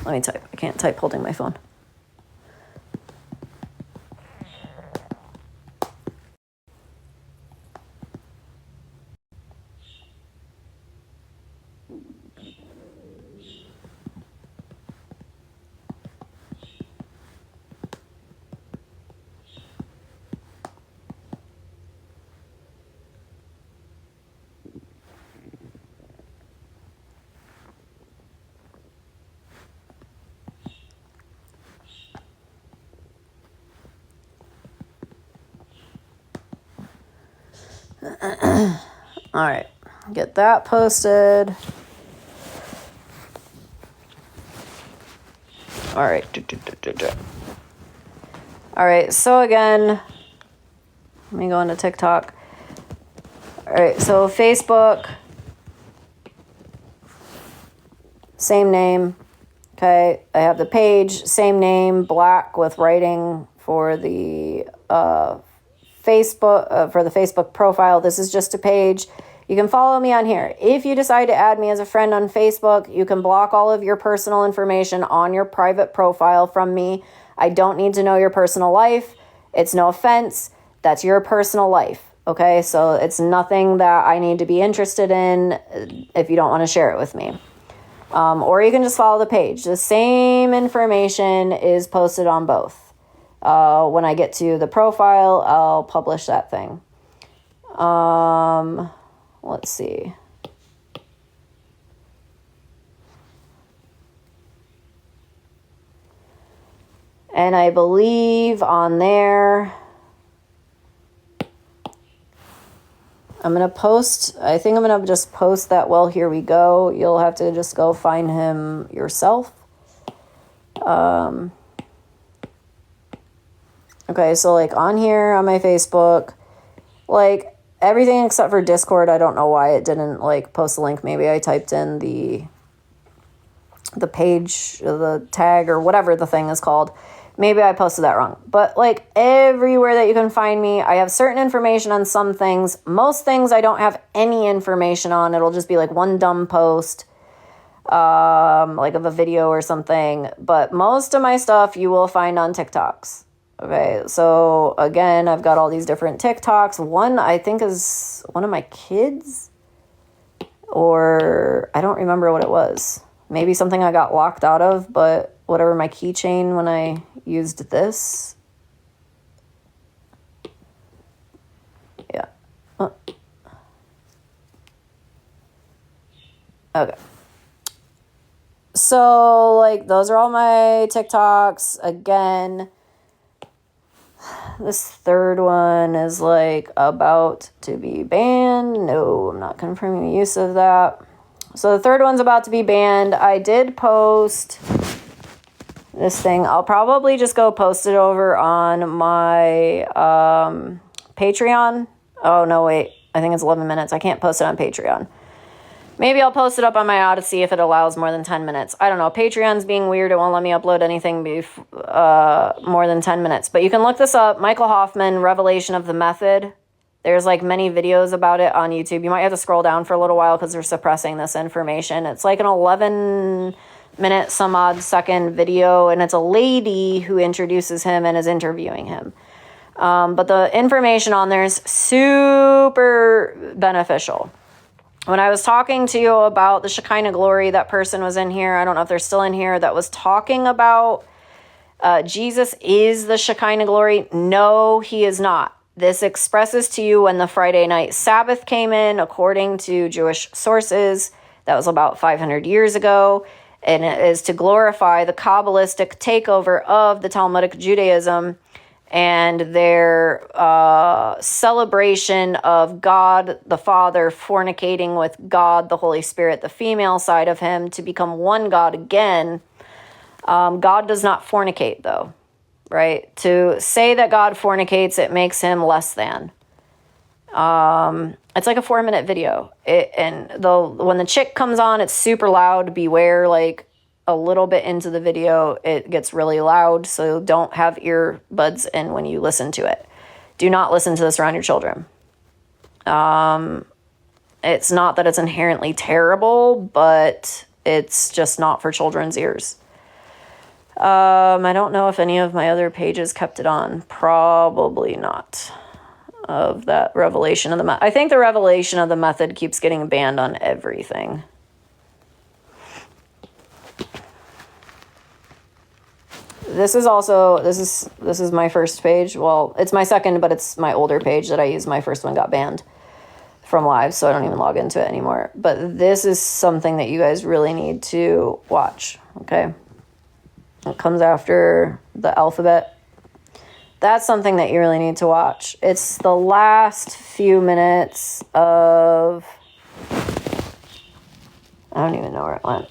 me type. I can't type holding my phone. All right, get that posted. All right. All right, so again, let me go into TikTok. All right, so Facebook, same name. Okay, I have the page, same name, black with writing for the Facebook profile. This is just a page. You can follow me on here. If you decide to add me as a friend on Facebook, you can block all of your personal information on your private profile from me. I don't need to know your personal life. It's no offense. That's your personal life. Okay, so it's nothing that I need to be interested in if you don't want to share it with me. Or you can just follow the page. The same information is posted on both. When I get to the profile, I'll publish that thing. Let's see. And I believe on there, I'm going to post, I think I'm going to just post that, well, here we go. You'll have to just go find him yourself. Okay, so like on here on my Facebook, like everything except for Discord, I don't know why it didn't like post a link. Maybe I typed in the page, the tag or whatever the thing is called. Maybe I posted that wrong. But like everywhere that you can find me, I have certain information on some things. Most things I don't have any information on. It'll just be like one dumb post, like of a video or something. But most of my stuff you will find on TikToks. Okay, so again, I've got all these different TikToks. One I think is one of my kids, or I don't remember what it was. Maybe something I got locked out of, but whatever, my keychain when I used this. Yeah. Okay. So, like, those are all my TikToks. Again, this third one is, like, about to be banned. No, I'm not confirming the use of that. So the third one's about to be banned. I did post this thing. I'll probably just go post it over on my Patreon. Oh, no, wait. I think it's 11 minutes. I can't post it on Patreon. Maybe I'll post it up on my Odyssey if it allows more than 10 minutes. I don't know. Patreon's being weird. It won't let me upload anything more than 10 minutes. But you can look this up. Michael Hoffman, Revelation of the Method. There's like many videos about it on YouTube. You might have to scroll down for a little while because they're suppressing this information. It's like an 11-minute some odd second video, and it's a lady who introduces him and is interviewing him. But the information on there is super beneficial. When I was talking to you about the Shekinah glory, that person was in here. I don't know if they're still in here. That was talking about Jesus is the Shekinah glory. No, he is not. This expresses to you when the Friday night Sabbath came in, according to Jewish sources. That was about 500 years ago. And it is to glorify the Kabbalistic takeover of the Talmudic Judaism and their celebration of God the Father fornicating with God the Holy Spirit, the female side of him, to become one God again. God does not fornicate, though, right? To say that God fornicates, it makes him less than. It's like a 4-minute video. When the chick comes on, it's super loud. Beware, like, a little bit into the video, it gets really loud, so don't have earbuds in when you listen to it. Do not listen to this around your children. It's not that it's inherently terrible, but it's just not for children's ears. I don't know if any of my other pages kept it on. Probably not. Of that revelation of the method. I think the revelation of the method keeps getting banned on everything. This is my first page. Well, it's my second, but it's my older page that I used. My first one got banned from live, so I don't even log into it anymore. But this is something that you guys really need to watch, okay? It comes after the alphabet. That's something that you really need to watch. It's the last few minutes of... I don't even know where it went.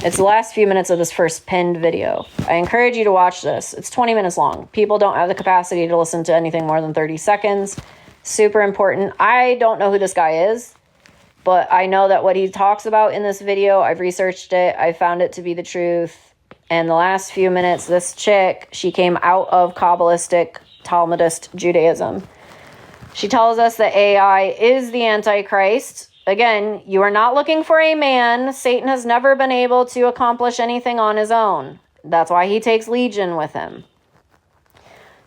It's the last few minutes of this first pinned video. I encourage you to watch this. It's 20 minutes long. People don't have the capacity to listen to anything more than 30 seconds. Super important. I don't know who this guy is, but I know that what he talks about in this video, I've researched it. I found it to be the truth. And the last few minutes, this chick, she came out of Kabbalistic Talmudist Judaism. She tells us that AI is the Antichrist. Again, you are not looking for a man. Satan has never been able to accomplish anything on his own. That's why he takes legion with him.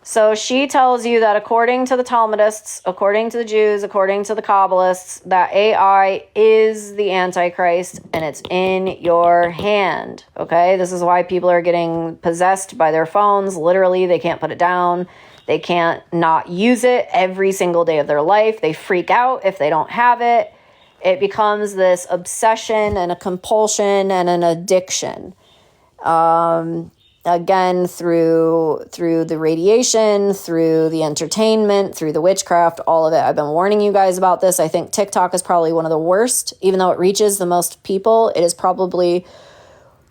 So she tells you that according to the Talmudists, according to the Jews, according to the Kabbalists, that AI is the Antichrist and it's in your hand. Okay? This is why people are getting possessed by their phones. Literally, they can't put it down. They can't not use it every single day of their life. They freak out if they don't have it. It becomes this obsession and a compulsion and an addiction. Again, through the radiation, through the entertainment, through the witchcraft, all of it. I've been warning you guys about this. I think TikTok is probably one of the worst. Even though it reaches the most people, it is probably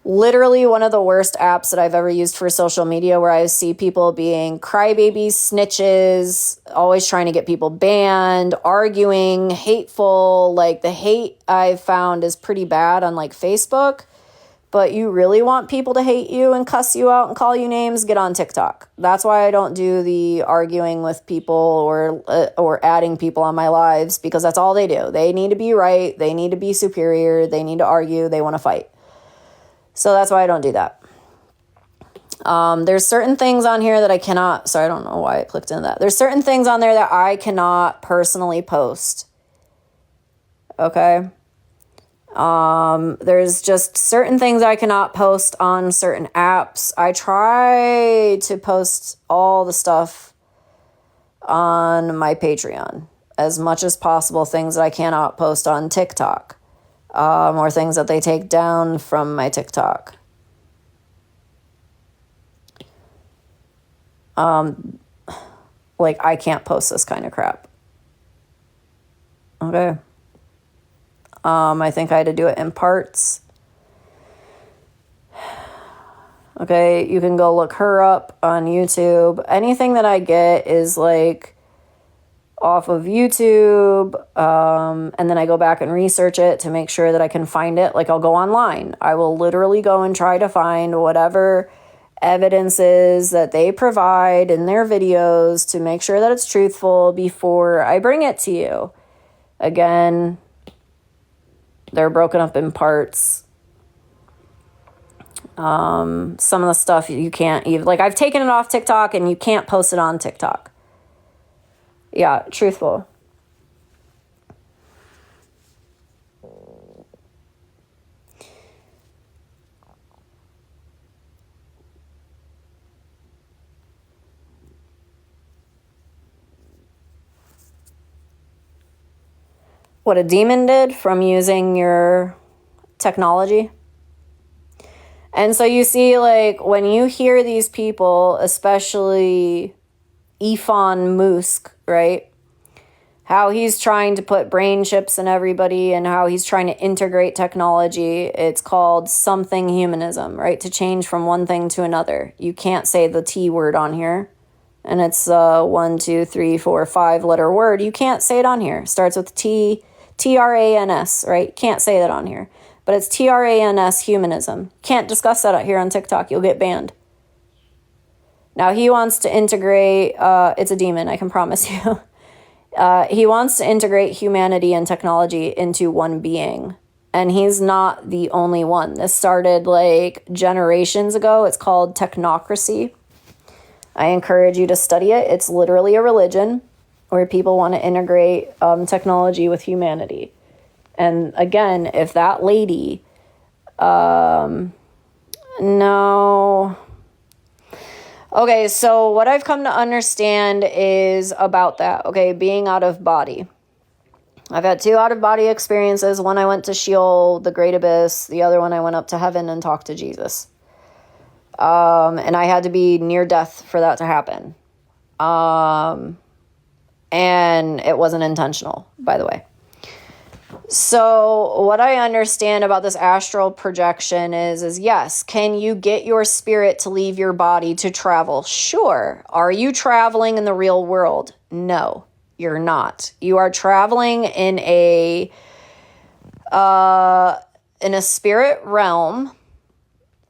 literally one of the worst apps that I've ever used for social media, where I see people being crybabies, snitches, always trying to get people banned, arguing, hateful. Like, the hate I've found is pretty bad on like Facebook. But you really want people to hate you and cuss you out and call you names, get on TikTok. That's why I don't do the arguing with people or adding people on my lives, because that's all they do. They need to be right. They need to be superior. They need to argue. They want to fight. So that's why I don't do that. There's certain things on here that I cannot, sorry, I don't know why I clicked into that. There's certain things on there that I cannot personally post. Okay. There's just certain things I cannot post on certain apps. I try to post all the stuff on my Patreon as much as possible, things that I cannot post on TikTok, or things that they take down from my TikTok. Like, I can't post this kind of crap. Okay. I think I had to do it in parts. Okay, you can go look her up on YouTube. Anything that I get is like off of YouTube, and then I go back and research it to make sure that I can find it. Like, I'll go online. I will literally go and try to find whatever evidence is that they provide in their videos to make sure that it's truthful before I bring it to you. Again, they're broken up in parts. Some of the stuff you can't even, like, I've taken it off TikTok and you can't post it on TikTok. Yeah, truthful. What a demon did from using your technology. And so you see, like, when you hear these people, especially Ifan Musk, right? How he's trying to put brain chips in everybody and how he's trying to integrate technology. It's called something humanism, right? To change from one thing to another. You can't say the T word on here. And it's a 1, 2, 3, 4, 5 letter word. You can't say it on here. Starts with T, Trans, right? Can't say that on here. But it's Trans humanism. Can't discuss that out here on TikTok. You'll get banned. Now, he wants to integrate, it's a demon, I can promise you. He wants to integrate humanity and technology into one being. And he's not the only one. This started like generations ago. It's called technocracy. I encourage you to study it. It's literally a religion where people want to integrate technology with humanity. And again, if that lady, no. Okay, so what I've come to understand is about that, okay, being out of body. I've had 2 out-of-body experiences. One, I went to Sheol, the great abyss. The other one, I went up to heaven and talked to Jesus. And I had to be near death for that to happen. And it wasn't intentional, by the way. So what I understand about this astral projection is yes, can you get your spirit to leave your body to travel? Sure. Are you traveling in the real world? No, you're not. You are traveling in a spirit realm.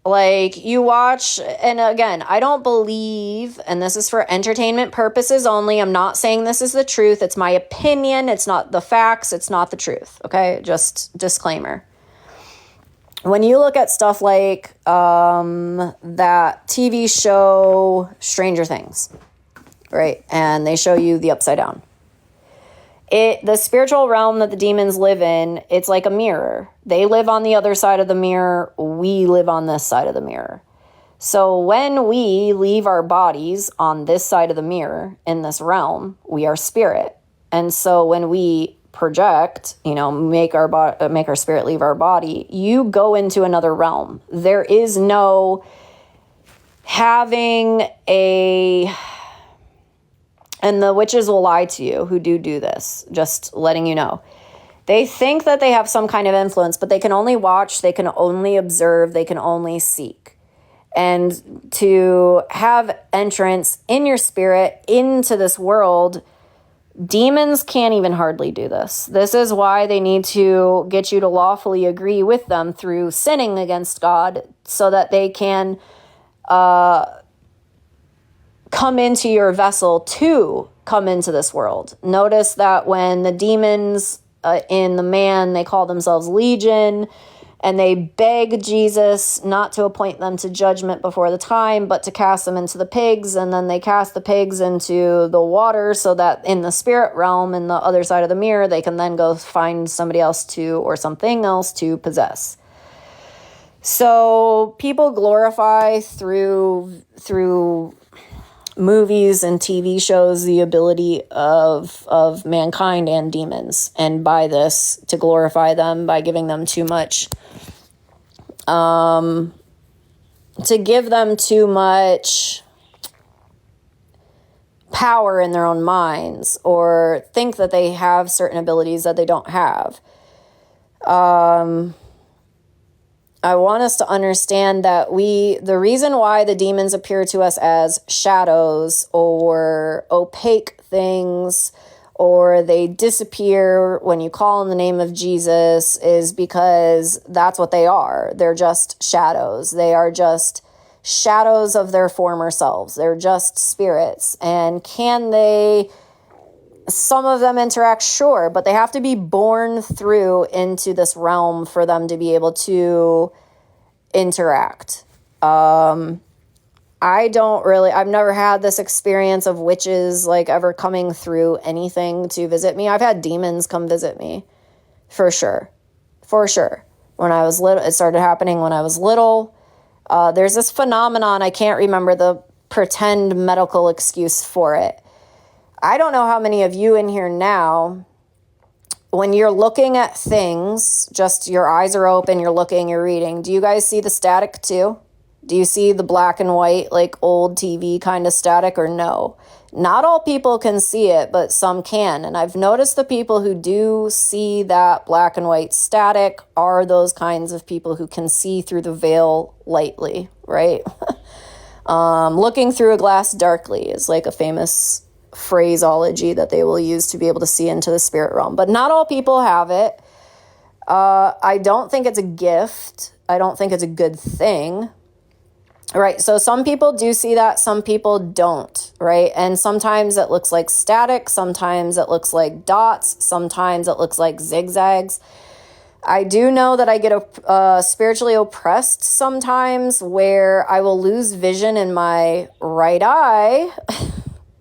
Like, you watch, and again, I don't believe, and this is for entertainment purposes only, I'm not saying this is the truth, it's my opinion, it's not the facts, it's not the truth, okay? Just disclaimer. When you look at stuff like that TV show, Stranger Things, right? And they show you the upside down. The spiritual realm that the demons live in, it's like a mirror. They live on the other side of the mirror. We live on this side of the mirror. So when we leave our bodies on this side of the mirror in this realm, we are spirit. And so when we project, make our spirit leave our body, you go into another realm. There is no having and the witches will lie to you who do this, just letting you know. They think that they have some kind of influence, but they can only watch, they can only observe, they can only seek. And to have entrance in your spirit into this world, demons can't even hardly do this. This is why they need to get you to lawfully agree with them through sinning against God so that they can come into your vessel to come into this world. Notice that when the demons in the man, they call themselves Legion, and they beg Jesus not to appoint them to judgment before the time, but to cast them into the pigs, and then they cast the pigs into the water so that in the spirit realm, in the other side of the mirror, they can then go find somebody else or something else to possess. So people glorify through movies and TV shows the ability of mankind and demons, and by this to glorify them by giving them too much to give them too much power in their own minds, or think that they have certain abilities that they don't have. I want us to understand that the reason why the demons appear to us as shadows or opaque things, or they disappear when you call in the name of Jesus, is because that's what they are. They're just shadows. They are just shadows of their former selves. They're just spirits. And some of them interact, sure, but they have to be born through into this realm for them to be able to interact. I've never had this experience of witches ever coming through anything to visit me. I've had demons come visit me, for sure. When I was little, it started happening when I was little. There's this phenomenon, I can't remember the pretend medical excuse for it. I don't know how many of you in here now, when you're looking at things, just your eyes are open, you're looking, you're reading, do you guys see the static too? Do you see the black and white, old TV kind of static, or no? Not all people can see it, but some can. And I've noticed the people who do see that black and white static are those kinds of people who can see through the veil lightly, right? Looking through a glass darkly is a famous phraseology that they will use to be able to see into the spirit realm. But not all people have it. I don't think it's a gift. I don't think it's a good thing. Right, so some people do see that, some people don't, right? And sometimes it looks like static, sometimes it looks like dots, sometimes it looks like zigzags. I do know that I get spiritually oppressed sometimes, where I will lose vision in my right eye,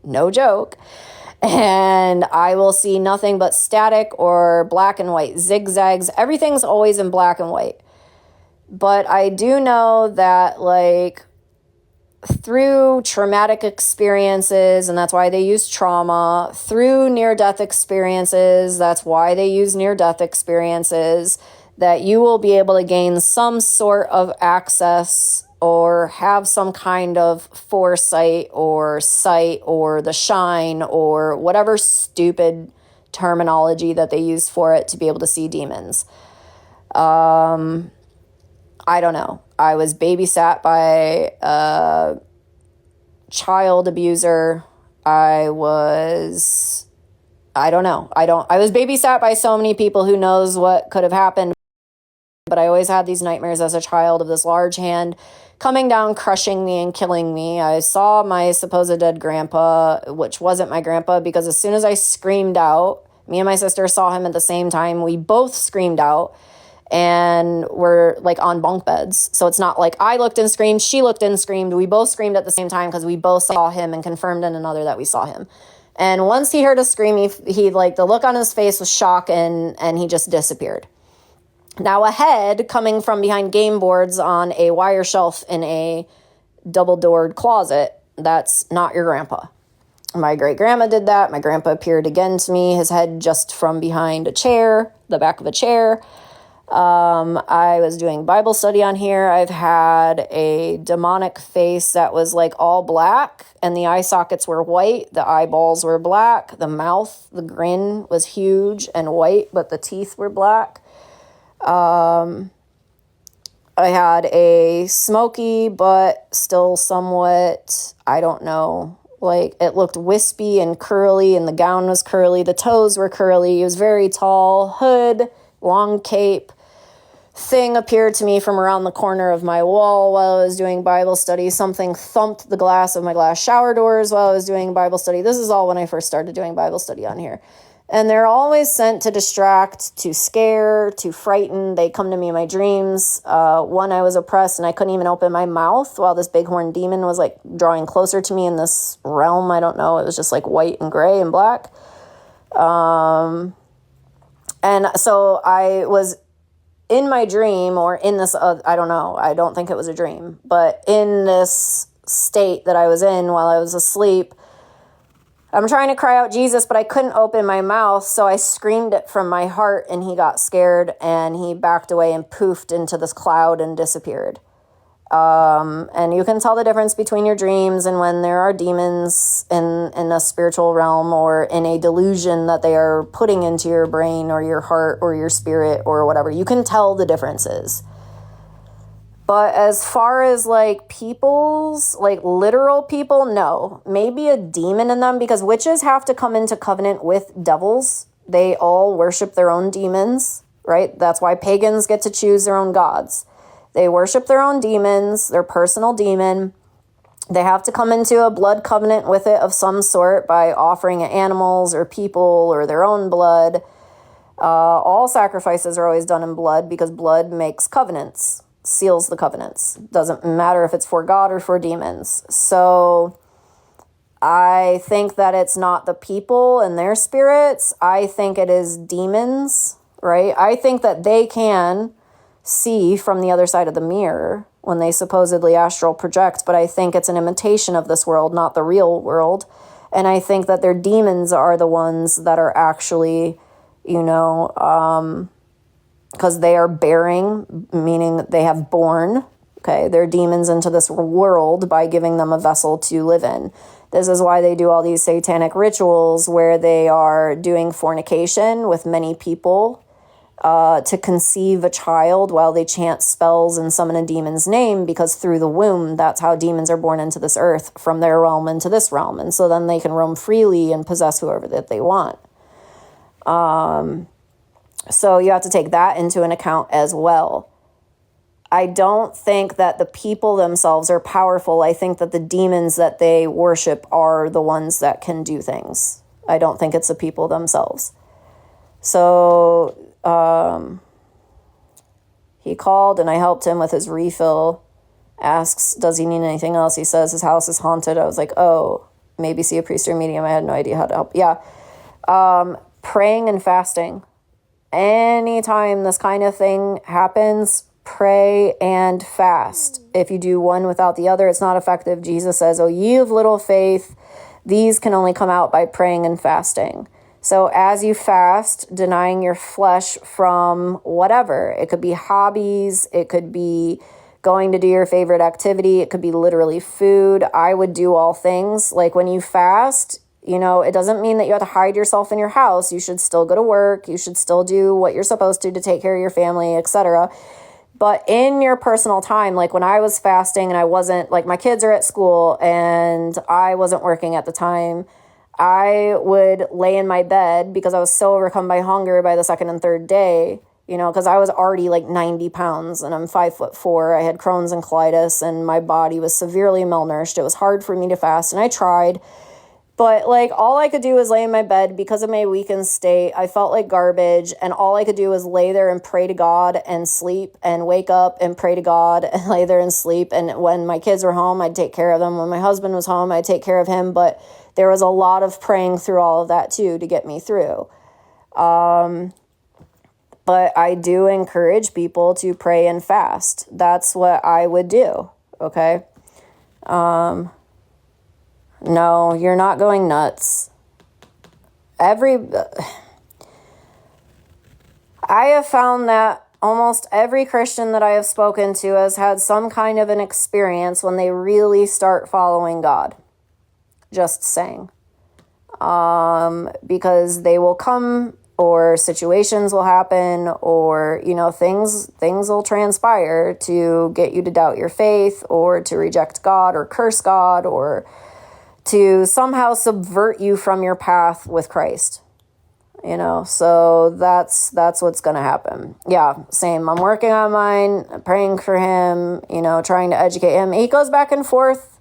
no joke, and I will see nothing but static or black and white zigzags. Everything's always in black and white. But I do know that, through traumatic experiences, and that's why they use trauma, through near-death experiences, that's why they use near-death experiences, that you will be able to gain some sort of access or have some kind of foresight or sight or the shine or whatever stupid terminology that they use for it to be able to see demons. I don't know. I was babysat by a child abuser. I was babysat by so many people, who knows what could have happened. But I always had these nightmares as a child of this large hand coming down, crushing me and killing me. I saw my supposed dead grandpa, which wasn't my grandpa, because as soon as I screamed out, me and my sister saw him at the same time. We both screamed out. And we're on bunk beds. So it's not I looked and screamed, she looked and screamed. We both screamed at the same time because we both saw him and confirmed in another that we saw him. And once he heard us scream, he the look on his face was shock, and he just disappeared. Now a head coming from behind game boards on a wire shelf in a double-doored closet, that's not your grandpa. My great-grandma did that. My grandpa appeared again to me, his head just from behind a chair, the back of a chair. I was doing Bible study on here. I've had a demonic face that was like all black, and the eye sockets were white. The eyeballs were black. The mouth, the grin was huge and white, but the teeth were black. I had a smoky, but still somewhat, I don't know, like it looked wispy and curly, and the gown was curly. The toes were curly. He was very tall. Hood, long cape. Thing appeared to me from around the corner of my wall while I was doing Bible study. Something thumped the glass of my glass shower doors while I was doing Bible study. This is all when I first started doing Bible study on here. And they're always sent to distract, to scare, to frighten. They come to me in my dreams. One, I was oppressed and I couldn't even open my mouth while this bighorn demon was like drawing closer to me in this realm. I don't know. It was just like white and gray and black. And so I was in my dream, or in this, I don't know. I don't think it was a dream. But in this state that I was in while I was asleep, I'm trying to cry out Jesus, but I couldn't open my mouth, so I screamed it from my heart, and he got scared, and he backed away and poofed into this cloud and disappeared. And you can tell the difference between your dreams and when there are demons in a spiritual realm or in a delusion that they are putting into your brain or your heart or your spirit or whatever. You can tell the differences. But as far as like people's, like literal people, no. Maybe a demon in them, because witches have to come into covenant with devils. They all worship their own demons, right? That's why pagans get to choose their own gods. They worship their own demons, their personal demon. They have to come into a blood covenant with it of some sort by offering animals or people or their own blood. All sacrifices are always done in blood because blood makes covenants. Seals the covenants. Doesn't matter if it's for God or for demons. So I think that it's not the people and their spirits. I think it is demons, right? I think that they can see from the other side of the mirror when they supposedly astral project, but I think it's an imitation of this world, not the real world. And I think that their demons are the ones that are actually, because they are bearing, meaning they have born, okay, their demons into this world by giving them a vessel to live in. This is why they do all these satanic rituals where they are doing fornication with many people to conceive a child while they chant spells and summon a demon's name, because through the womb, that's how demons are born into this earth, from their realm into this realm. And so then they can roam freely and possess whoever that they want. So you have to take that into an account as well. I don't think that the people themselves are powerful. I think that the demons that they worship are the ones that can do things. I don't think it's the people themselves. So he called and I helped him with his refill. Asks, does he need anything else? He says his house is haunted. I was like, oh, maybe see a priest or medium. I had no idea how to help. Yeah. Praying and fasting. Anytime this kind of thing happens, pray and fast. If you do one without the other, it's not effective. Jesus says, oh, ye of little faith, these can only come out by praying and fasting. So as you fast, denying your flesh from whatever, it could be hobbies, it could be going to do your favorite activity, it could be literally food. I would do all things. Like when you fast, it doesn't mean that you have to hide yourself in your house. You should still go to work. You should still do what you're supposed to take care of your family, etc. But in your personal time, like when I was fasting and I wasn't, like my kids are at school and I wasn't working at the time, I would lay in my bed because I was so overcome by hunger by the second and third day, because I was already like 90 pounds and I'm 5'4". I had Crohn's and colitis and my body was severely malnourished. It was hard for me to fast and I tried. But like all I could do was lay in my bed because of my weakened state. I felt like garbage, and all I could do was lay there and pray to God and sleep and wake up and pray to God and lay there and sleep. And when my kids were home, I'd take care of them. When my husband was home, I'd take care of him. But there was a lot of praying through all of that too to get me through. But I do encourage people to pray and fast. That's what I would do, okay? No, you're not going nuts. I have found that almost every Christian that I have spoken to has had some kind of an experience when they really start following God. Just saying. Because they will come, or situations will happen, or, things will transpire to get you to doubt your faith, or to reject God, or curse God, or to somehow subvert you from your path with Christ. So that's what's going to happen. Yeah, same. I'm working on mine, praying for him, trying to educate him. He goes back and forth.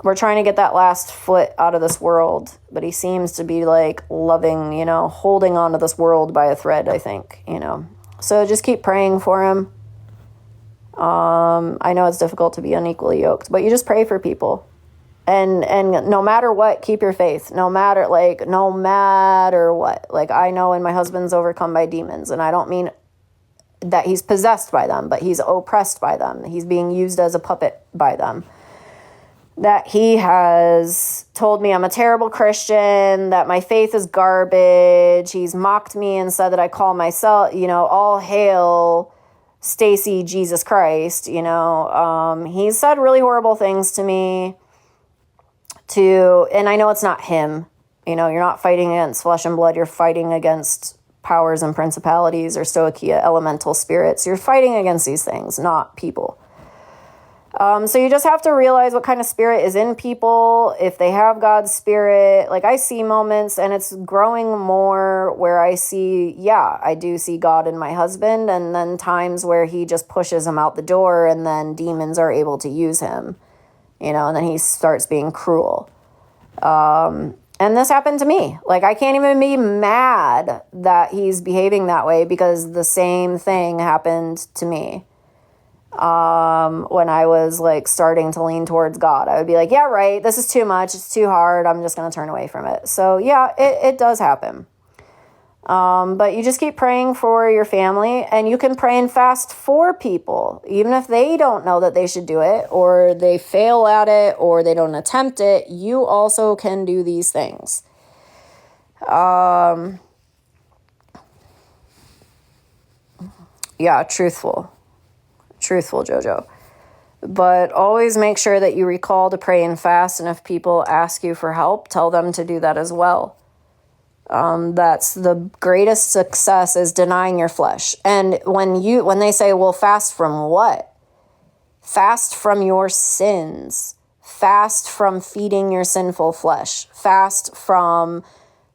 We're trying to get that last foot out of this world, but he seems to be loving, holding on to this world by a thread, I think, So just keep praying for him. I know it's difficult to be unequally yoked, but you just pray for people. And no matter what, keep your faith. No matter what. I know when my husband's overcome by demons, and I don't mean that he's possessed by them, but he's oppressed by them. He's being used as a puppet by them. That he has told me I'm a terrible Christian, that my faith is garbage. He's mocked me and said that I call myself, all hail Stacy Jesus Christ. He's said really horrible things to me. And I know it's not him. You're not fighting against flesh and blood. You're fighting against powers and principalities, or stoichia, elemental spirits. You're fighting against these things, not people. So you just have to realize what kind of spirit is in people, if they have God's spirit. I see moments, and it's growing more, where I do see God in my husband, and then times where he just pushes him out the door, and then demons are able to use him, and then he starts being cruel. And this happened to me. I can't even be mad that he's behaving that way, because the same thing happened to me. When I was starting to lean towards God, I would be like, yeah, right, this is too much. It's too hard. I'm just going to turn away from it. So yeah, it does happen. But you just keep praying for your family, and you can pray and fast for people, even if they don't know that they should do it, or they fail at it, or they don't attempt it. You also can do these things. Yeah, truthful, Jojo. But always make sure that you recall to pray and fast, and if people ask you for help, tell them to do that as well. That's the greatest success, is denying your flesh. And when they say, well, fast from what? Fast from your sins. Fast from feeding your sinful flesh. Fast from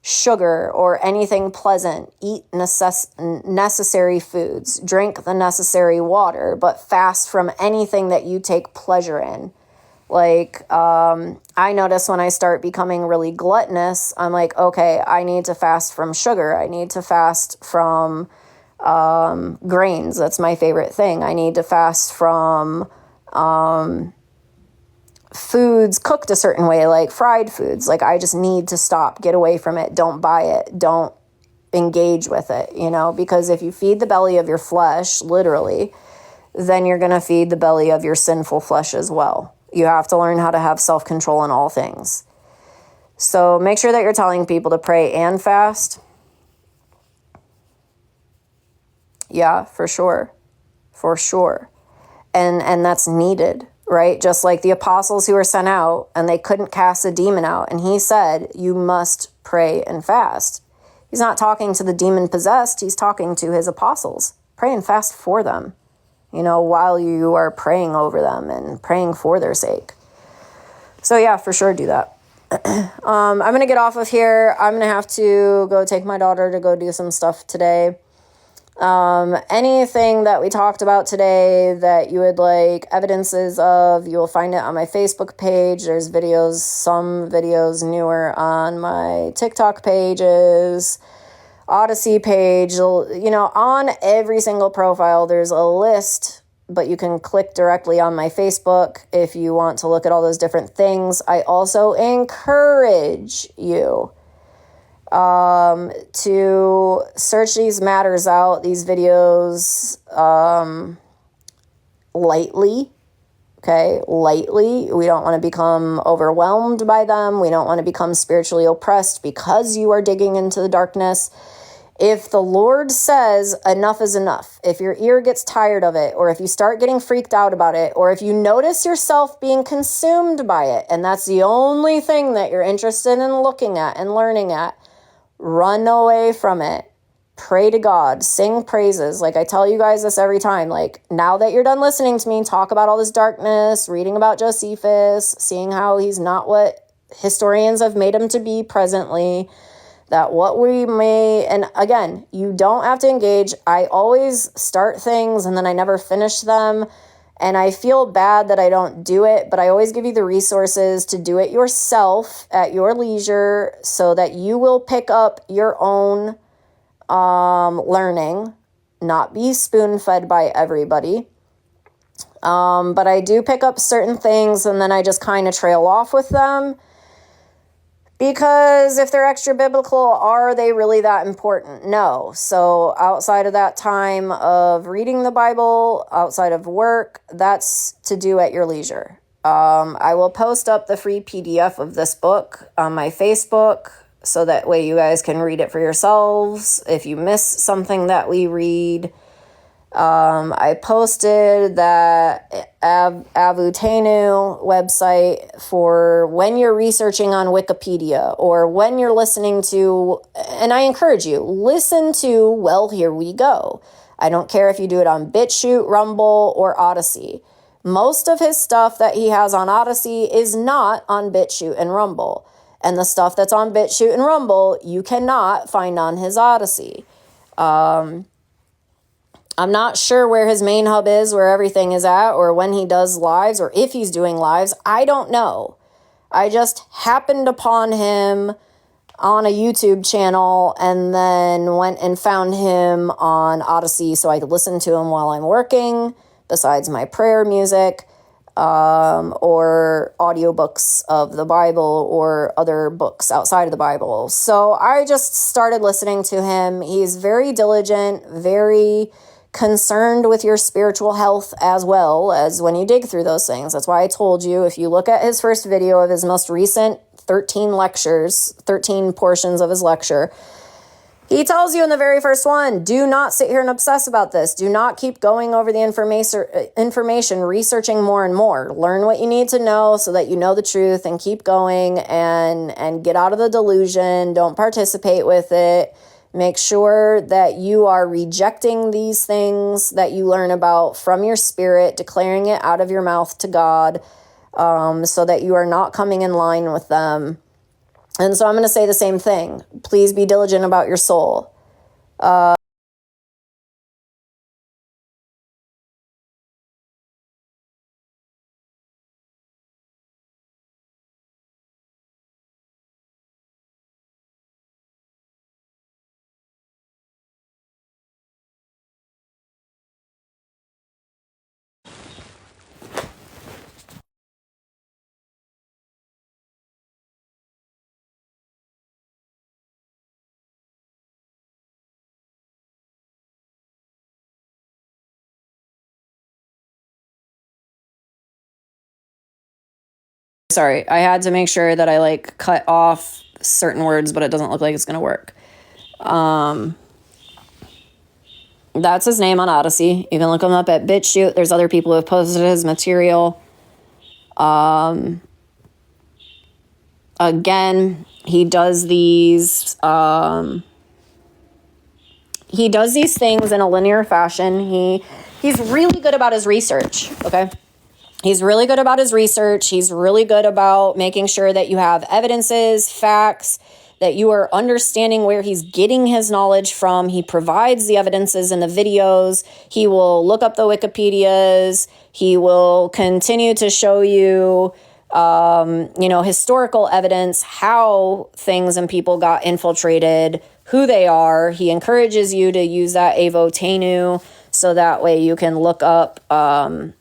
sugar or anything pleasant. Eat necessary foods. Drink the necessary water, but fast from anything that you take pleasure in. I notice when I start becoming really gluttonous, I'm like, okay, I need to fast from sugar. I need to fast from grains. That's my favorite thing. I need to fast from foods cooked a certain way, like fried foods. I just need to stop, get away from it. Don't buy it. Don't engage with it, because if you feed the belly of your flesh, literally, then you're going to feed the belly of your sinful flesh as well. You have to learn how to have self-control in all things. So make sure that you're telling people to pray and fast. Yeah, for sure. For sure. And that's needed, right? Just like the apostles who were sent out and they couldn't cast a demon out. And he said, you must pray and fast. He's not talking to the demon possessed. He's talking to his apostles. Pray and fast for them. While you are praying over them and praying for their sake. So yeah, for sure do that. I'm going to get off of here. I'm going to have to go take my daughter to go do some stuff today. Anything that we talked about today that you would like evidences of, you will find it on my Facebook page. There's videos, some videos newer on my TikTok pages. Odyssey page, on every single profile, there's a list, but you can click directly on my Facebook if you want to look at all those different things. I also encourage you to search these matters out, these videos, lightly. Okay, lightly. We don't want to become overwhelmed by them. We don't want to become spiritually oppressed because you are digging into the darkness. If the Lord says enough is enough, if your ear gets tired of it, or if you start getting freaked out about it, or if you notice yourself being consumed by it, and that's the only thing that you're interested in looking at and learning at, run away from it. Pray to God, sing praises. Like I tell you guys this every time, like now that you're done listening to me talk about all this darkness, reading about Josephus, seeing how he's not what historians have made him to be presently, that what we may, and again, you don't have to engage. I always start things and then I never finish them. And I feel bad that I don't do it, but I always give you the resources to do it yourself at your leisure so that you will pick up your own learning, not be spoon-fed by everybody. But I do pick up certain things and then I just kind of trail off with them. Because if they're extra biblical, are they really that important? No. So outside of that time of reading the Bible, outside of work, that's to do at your leisure. I will post up the free PDF of this book on my Facebook so that way you guys can read it for yourselves. If you miss something that we read, I posted that Avutenu website for when you're researching on Wikipedia or when you're listening to, and I encourage you, listen to Well, Here We Go. I don't care if you do it on BitChute, Rumble, or Odyssey. Most of his stuff that he has on Odyssey is not on BitChute and Rumble. And the stuff that's on BitChute and Rumble, you cannot find on his Odyssey. I'm not sure where his main hub is, where everything is at, or when he does lives, or if he's doing lives. I don't know. I just happened upon him on a YouTube channel and then went and found him on Odyssey so I could listen to him while I'm working, besides my prayer music, or audiobooks of the Bible or other books outside of the Bible. So I just started listening to him. He's very diligent, very concerned with your spiritual health as well as when you dig through those things. That's why I told you, if you look at his first video of his most recent 13 lectures, 13 portions of his lecture, he tells you in the very first one, do not sit here and obsess about this. Do not keep going over the information, researching more and more. Learn what you need to know so that you know the truth and keep going and get out of the delusion. Don't participate with it. Make sure that you are rejecting these things that you learn about from your spirit, declaring it out of your mouth to God, so that you are not coming in line with them. And so I'm going to say the same thing. Please be diligent about your soul. Sorry, I had to make sure that I cut off certain words, but it doesn't look like it's going to work. That's his name on Odyssey. You can look him up at BitChute. There's other people who have posted his material. Again, he does these things in a linear fashion. He's really good about his research, okay? He's really good about his research. He's really good about making sure that you have evidences, facts, that you are understanding where he's getting his knowledge from. He provides the evidences in the videos. He will look up the Wikipedias. He will continue to show you, historical evidence, how things and people got infiltrated, who they are. He encourages you to use that Avotenu, so that way you can look up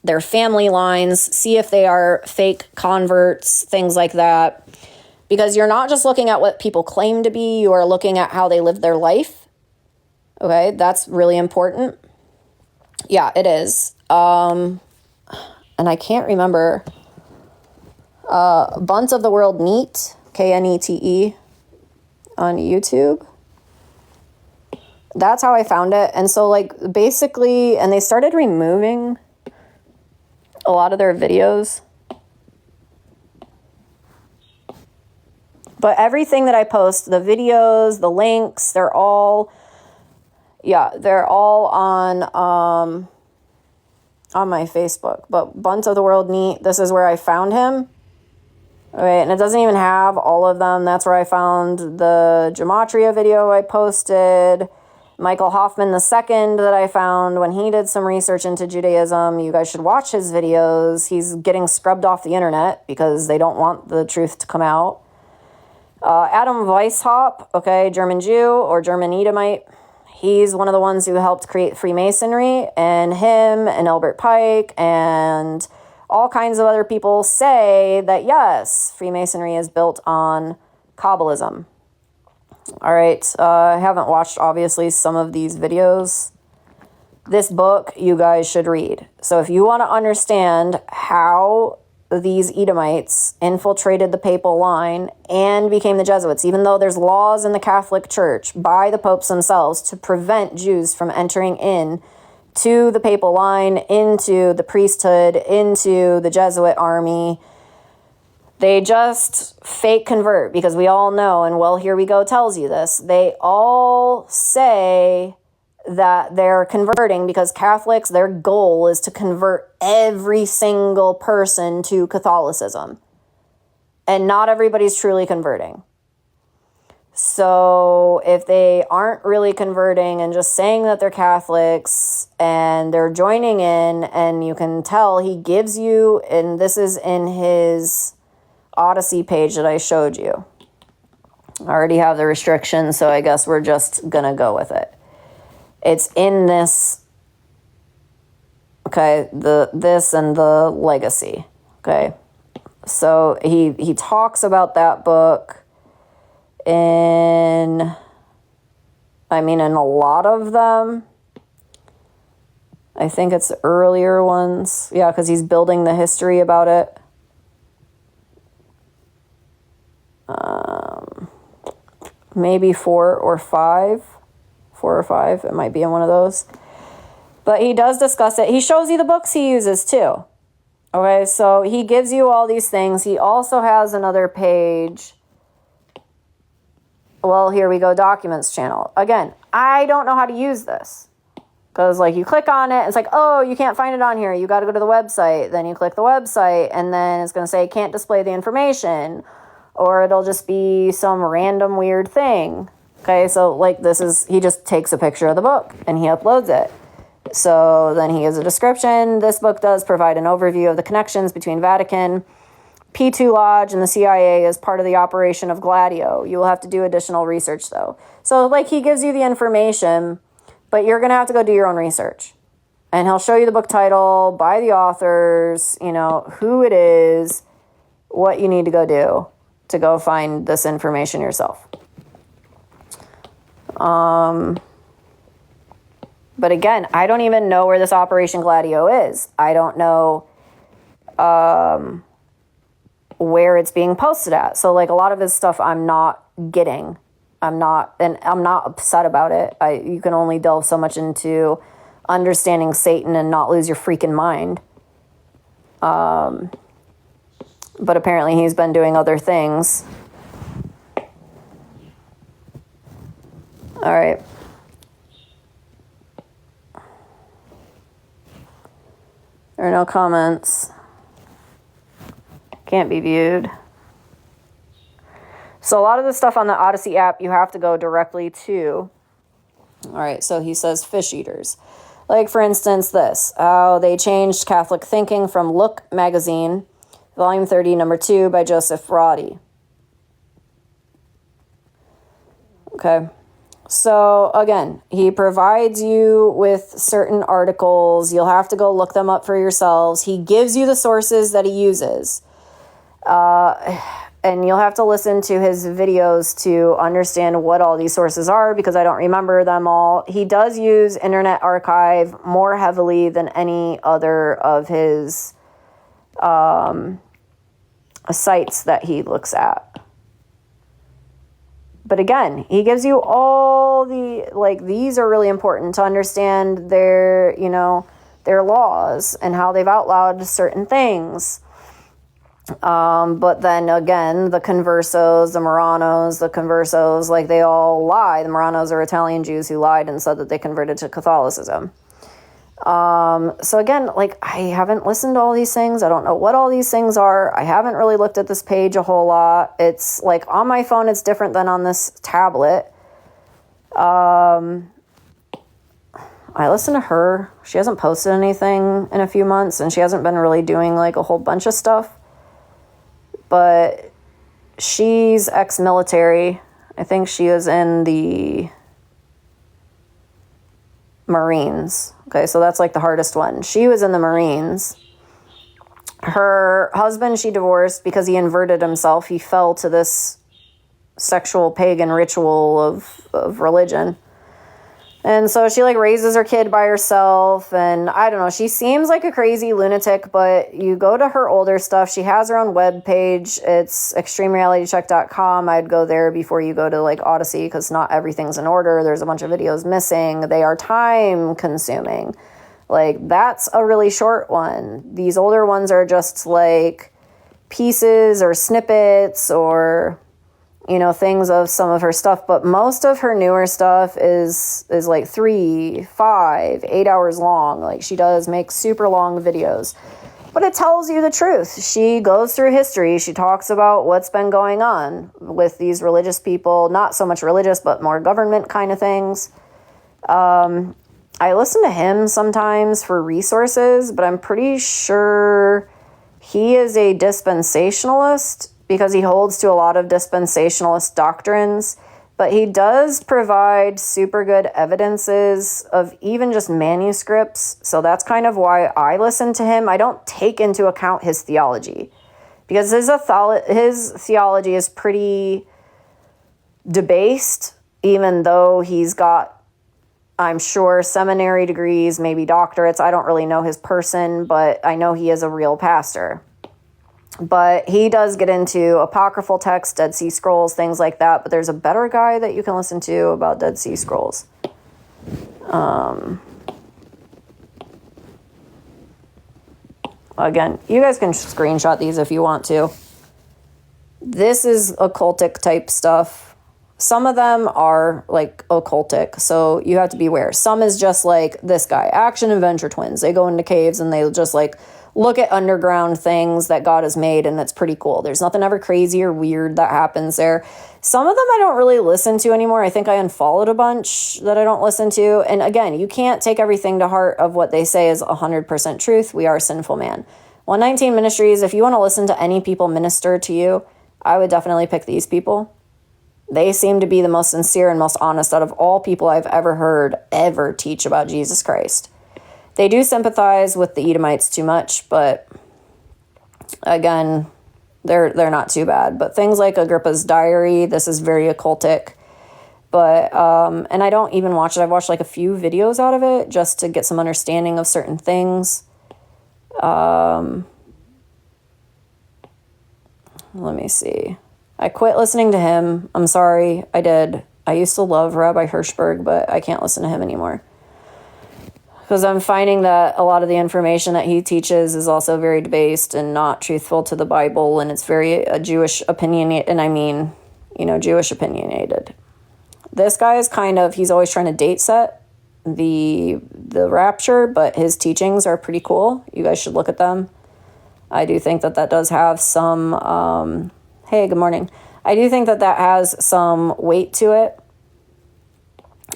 their family lines, see if they are fake converts, things like that. Because you're not just looking at what people claim to be, you are looking at how they live their life. Okay, that's really important. Yeah, it is. and I can't remember, Bunts of the World Neat, Knete, on YouTube. That's how I found it. And so, like, basically, and they started removing a lot of their videos. But everything that I post, the videos, the links, they're all on my Facebook. But Bunts of the World Neat, this is where I found him. Okay, and it doesn't even have all of them. That's where I found the Gematria video I posted. Michael Hoffman II that I found when he did some research into Judaism. You guys should watch his videos. He's getting scrubbed off the internet because they don't want the truth to come out. Adam Weishaupt, okay, German Jew or German Edomite. He's one of the ones who helped create Freemasonry, and him and Albert Pike and all kinds of other people say that, yes, Freemasonry is built on Kabbalism. All right, I haven't watched, obviously, some of these videos. This book you guys should read. So if you want to understand how these Edomites infiltrated the papal line and became the Jesuits, even though there's laws in the Catholic Church by the popes themselves to prevent Jews from entering in to the papal line, into the priesthood, into the Jesuit army. They just fake convert, because we all know, and Well Here We Go tells you this, they all say that they're converting because Catholics, their goal is to convert every single person to Catholicism. And not everybody's truly converting. So if they aren't really converting and just saying that they're Catholics and they're joining in, and you can tell he gives you, and this is in his Odyssey page that I showed you. I already have the restrictions, so I guess we're just going to go with it. It's in this, okay, this and the legacy, okay? So he talks about that book in a lot of them. I think it's earlier ones. Yeah, because he's building the history about it. Maybe 4 or 5. It might be in one of those. But he does discuss it. He shows you the books he uses too. Okay, so he gives you all these things. He also has another page. Well, Here We Go Documents channel. Again, I don't know how to use this. Because, like, you click on it, it's like, oh, you can't find it on here. You got to go to the website. Then you click the website, and then it's going to say, can't display the information. Or it'll just be some random weird thing. Okay, so, like, he just takes a picture of the book, and he uploads it. So then he gives a description. This book does provide an overview of the connections between Vatican, P2 Lodge, and the CIA as part of the operation of Gladio. You will have to do additional research, though. So, like, he gives you the information, but you're going to have to go do your own research. And he'll show you the book title, by the authors, who it is, what you need to go do to go find this information yourself. But again, I don't even know where this Operation Gladio is. I don't know where it's being posted at. So, like, a lot of his stuff I'm not getting. I'm not upset about it. You can only delve so much into understanding Satan and not lose your freaking mind. But apparently he's been doing other things. All right. There are no comments. Can't be viewed. So a lot of the stuff on the Odyssey app, you have to go directly to. All right, so he says fish eaters. Like, for instance, this. How they changed Catholic thinking from Look magazine, volume 30, number 2, by Joseph Roddy. Okay. So, again, he provides you with certain articles. You'll have to go look them up for yourselves. He gives you the sources that he uses. And you'll have to listen to his videos to understand what all these sources are, because I don't remember them all. He does use Internet Archive more heavily than any other of his sites that he looks at. But again, he gives you all the, like, these are really important to understand their, you know, their laws and how they've outlawed certain things. But then again, the conversos, the Marranos, like, they all lie. The Marranos are Italian Jews who lied and said that they converted to Catholicism. So again, like, I haven't listened to all these things. I don't know what all these things are. I haven't really looked at this page a whole lot. It's like on my phone, it's different than on this tablet. I listen to her. She hasn't posted anything in a few months, and she hasn't been really doing like a whole bunch of stuff. But she's ex-military. I think she was in the Marines. Okay, so that's like the hardest one. She was in the Marines. Her husband, she divorced because he inverted himself. He fell to this sexual pagan ritual of religion. And so she like raises her kid by herself, and I don't know, she seems like a crazy lunatic, but you go to her older stuff. She has her own web page. It's extremerealitycheck.com. I'd go there before you go to like Odyssey, because not everything's in order. There's a bunch of videos missing. They are time consuming. Like, that's a really short one. These older ones are just like pieces or snippets or, you know, things of some of her stuff. But most of her newer stuff is like 3, 5, 8 hours long. Like, she does make super long videos, but it tells you the truth. She goes through history. She talks about what's been going on with these religious people, not so much religious, but more government kind of things. I listen to him sometimes for resources, but I'm pretty sure he is a dispensationalist, because he holds to a lot of dispensationalist doctrines, but he does provide super good evidences of even just manuscripts. So that's kind of why I listen to him. I don't take into account his theology, because his theology is pretty debased, even though he's got, I'm sure, seminary degrees, maybe doctorates. I don't really know his person, but I know he is a real pastor. But he does get into apocryphal texts, Dead Sea Scrolls, things like that. But there's a better guy that you can listen to about Dead Sea Scrolls. Again, you guys can screenshot these if you want to. This is occultic type stuff. Some of them are like occultic, so you have to be aware. Some is just like this guy, Action Adventure Twins. They go into caves and they just like look at underground things that God has made, and that's pretty cool. There's nothing ever crazy or weird that happens there. Some of them I don't really listen to anymore. I think I unfollowed a bunch that I don't listen to. And again, you can't take everything to heart of what they say as 100% truth. We are sinful man. 119 Ministries, if you want to listen to any people minister to you, I would definitely pick these people. They seem to be the most sincere and most honest out of all people I've ever heard ever teach about Jesus Christ. They do sympathize with the Edomites too much, but again, they're not too bad. But things like Agrippa's diary, this is very occultic. But and I don't even watch it. I've watched like a few videos out of it just to get some understanding of certain things. Let me see. I quit listening to him. I'm sorry, I did. I used to love Rabbi Hirschberg, but I can't listen to him anymore. Because I'm finding that a lot of the information that he teaches is also very debased and not truthful to the Bible, and it's very Jewish opinionated, and I mean, you know, Jewish opinionated. This guy is kind of, he's always trying to date set the rapture, but his teachings are pretty cool. You guys should look at them. I do think that does have some... Hey, good morning. I do think that has some weight to it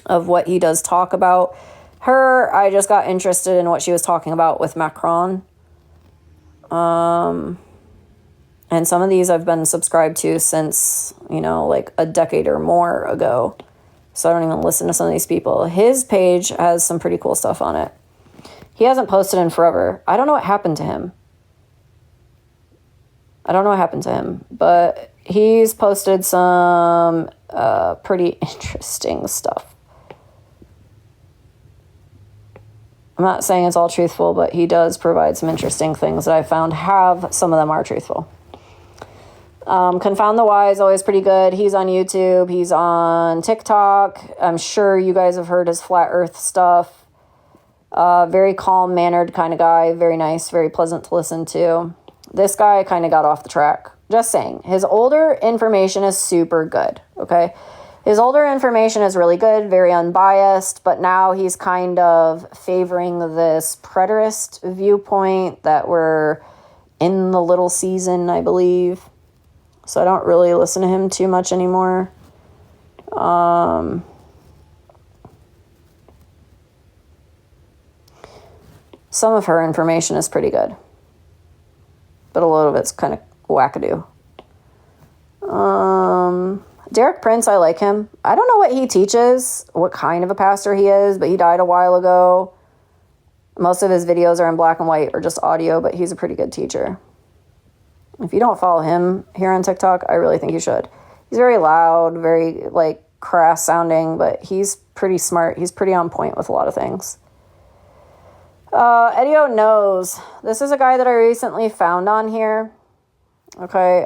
of what he does talk about. Her, I just got interested in what she was talking about with Macron. And some of these I've been subscribed to since, you know, like a decade or more ago. So I don't even listen to some of these people. His page has some pretty cool stuff on it. He hasn't posted in forever. I don't know what happened to him. But he's posted some pretty interesting stuff. I'm not saying it's all truthful, but he does provide some interesting things that I found some of them are truthful. Confound the Wise, always pretty good. He's on YouTube. He's on TikTok. I'm sure you guys have heard his flat earth stuff. Very calm-mannered kind of guy. Very nice, very pleasant to listen to. This guy kind of got off the track. Just saying. His older information is super good, okay? His older information is really good, very unbiased, but now he's kind of favoring this preterist viewpoint that we're in the little season, I believe. So I don't really listen to him too much anymore. Some of her information is pretty good, but a lot of it's kind of wackadoo. Derek Prince, I like him. I don't know what he teaches, what kind of a pastor he is, but he died a while ago. Most of his videos are in black and white or just audio, but he's a pretty good teacher. If you don't follow him here on TikTok, I really think you should. He's very loud, very crass sounding, but he's pretty smart. He's pretty on point with a lot of things. EDOM knows. This is a guy that I recently found on here. Okay,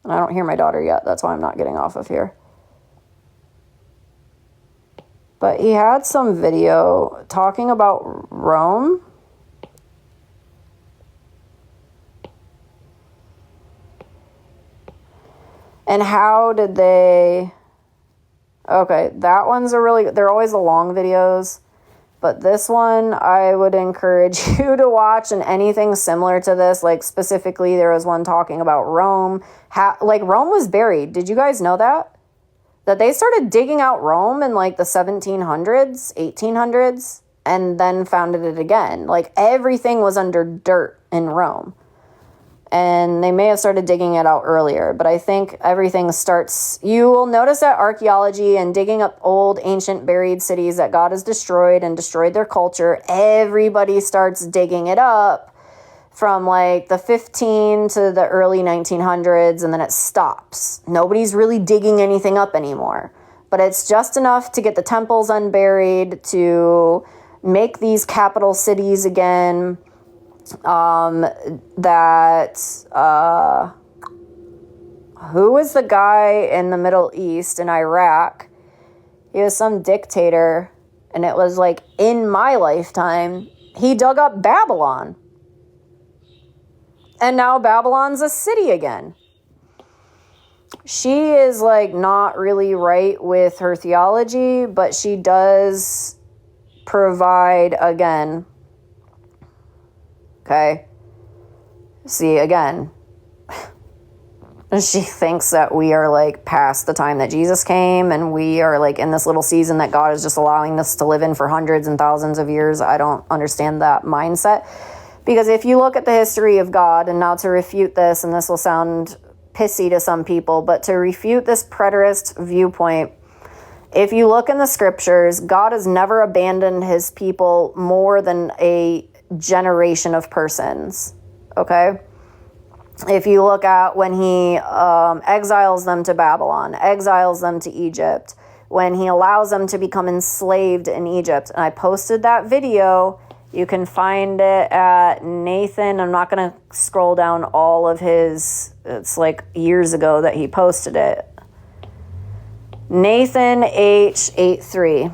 and I don't hear my daughter yet. That's why I'm not getting off of here. But he had some video talking about Rome. And how did they... Okay, that one's they're always the long videos. But this one, I would encourage you to watch, and anything similar to this, specifically, there was one talking about Rome. Rome was buried. Did you guys know that? That they started digging out Rome in, the 1700s, 1800s, and then founded it again. Everything was under dirt in Rome. And they may have started digging it out earlier, but I think everything starts... You will notice that archaeology and digging up old, ancient, buried cities that God has destroyed and destroyed their culture, everybody starts digging it up from, the 15 to the early 1900s, and then it stops. Nobody's really digging anything up anymore. But it's just enough to get the temples unburied, to make these capital cities again... who was the guy in the Middle East, in Iraq? He was some dictator, and it was in my lifetime, he dug up Babylon. And now Babylon's a city again. She is not really right with her theology, but she does provide, again... Okay. See, again, she thinks that we are past the time that Jesus came, and we are in this little season that God is just allowing us to live in for hundreds and thousands of years. I don't understand that mindset, because if you look at the history of God, and now to refute this, and this will sound pissy to some people, but to refute this preterist viewpoint, if you look in the scriptures, God has never abandoned his people more than a generation of persons, okay? If you look at when he exiles them to Babylon, exiles them to Egypt, when he allows them to become enslaved in Egypt, and I posted that video, you can find it at Nathan. I'm not going to scroll down all of his, it's years ago that he posted it. Nathan H83.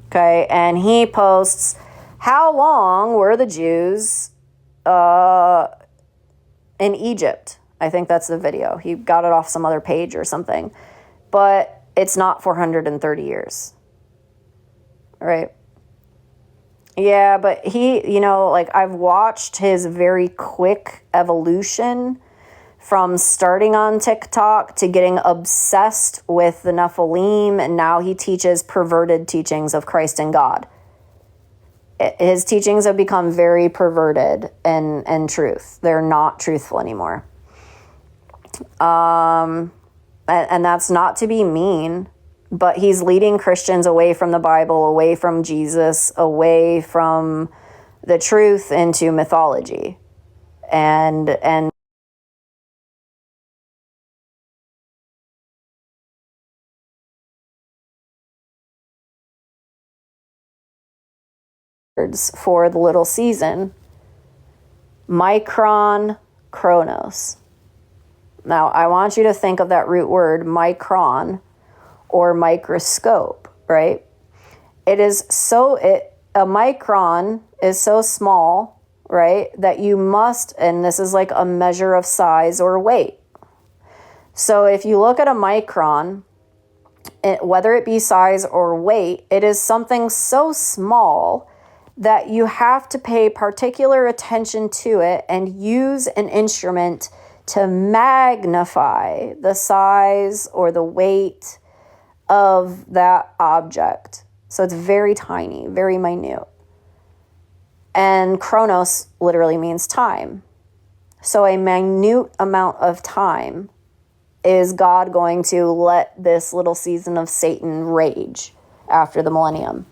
Okay, and he posts, how long were the Jews in Egypt? I think that's the video. He got it off some other page or something. But it's not 430 years. Right? Yeah, but he, I've watched his very quick evolution from starting on TikTok to getting obsessed with the Nephilim, and now he teaches perverted teachings of Christ and God. His teachings have become very perverted and truth. They're not truthful anymore. And that's not to be mean, but he's leading Christians away from the Bible, away from Jesus, away from the truth into mythology. And words for the little season: micron, chronos. Now, I want you to think of that root word, micron, or microscope, right? A micron is so small, right, that you must, and this is like a measure of size or weight. So if you look at a micron, whether it be size or weight, it is something so small that you have to pay particular attention to it and use an instrument to magnify the size or the weight of that object. So it's very tiny, very minute. And chronos literally means time. So a minute amount of time is God going to let this little season of Satan rage after the millennium.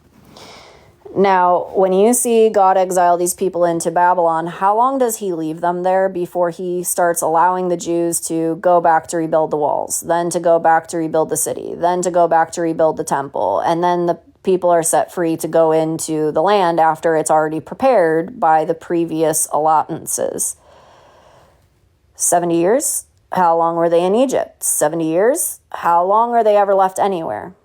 Now, when you see God exile these people into Babylon, how long does he leave them there before he starts allowing the Jews to go back to rebuild the walls, then to go back to rebuild the city, then to go back to rebuild the temple, and then the people are set free to go into the land after it's already prepared by the previous allottances? 70 years? How long were they in Egypt? 70 years? How long were they ever left anywhere?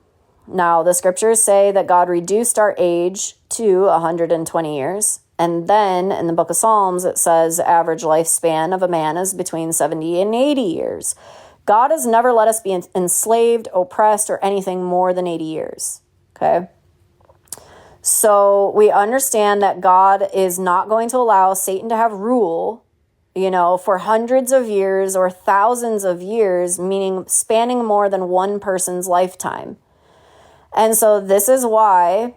Now, the scriptures say that God reduced our age to 120 years. And then in the book of Psalms, it says average lifespan of a man is between 70 and 80 years. God has never let us be enslaved, oppressed, or anything more than 80 years. Okay? So we understand that God is not going to allow Satan to have rule, for hundreds of years or thousands of years, meaning spanning more than one person's lifetime. And so this is why,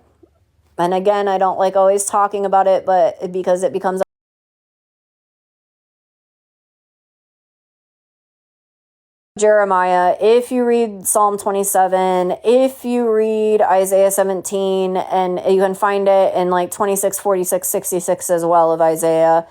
and again, I don't like always talking about it, but because it becomes Jeremiah, if you read Psalm 27, if you read Isaiah 17, and you can find it in like 26, 46, 66 as well of Isaiah.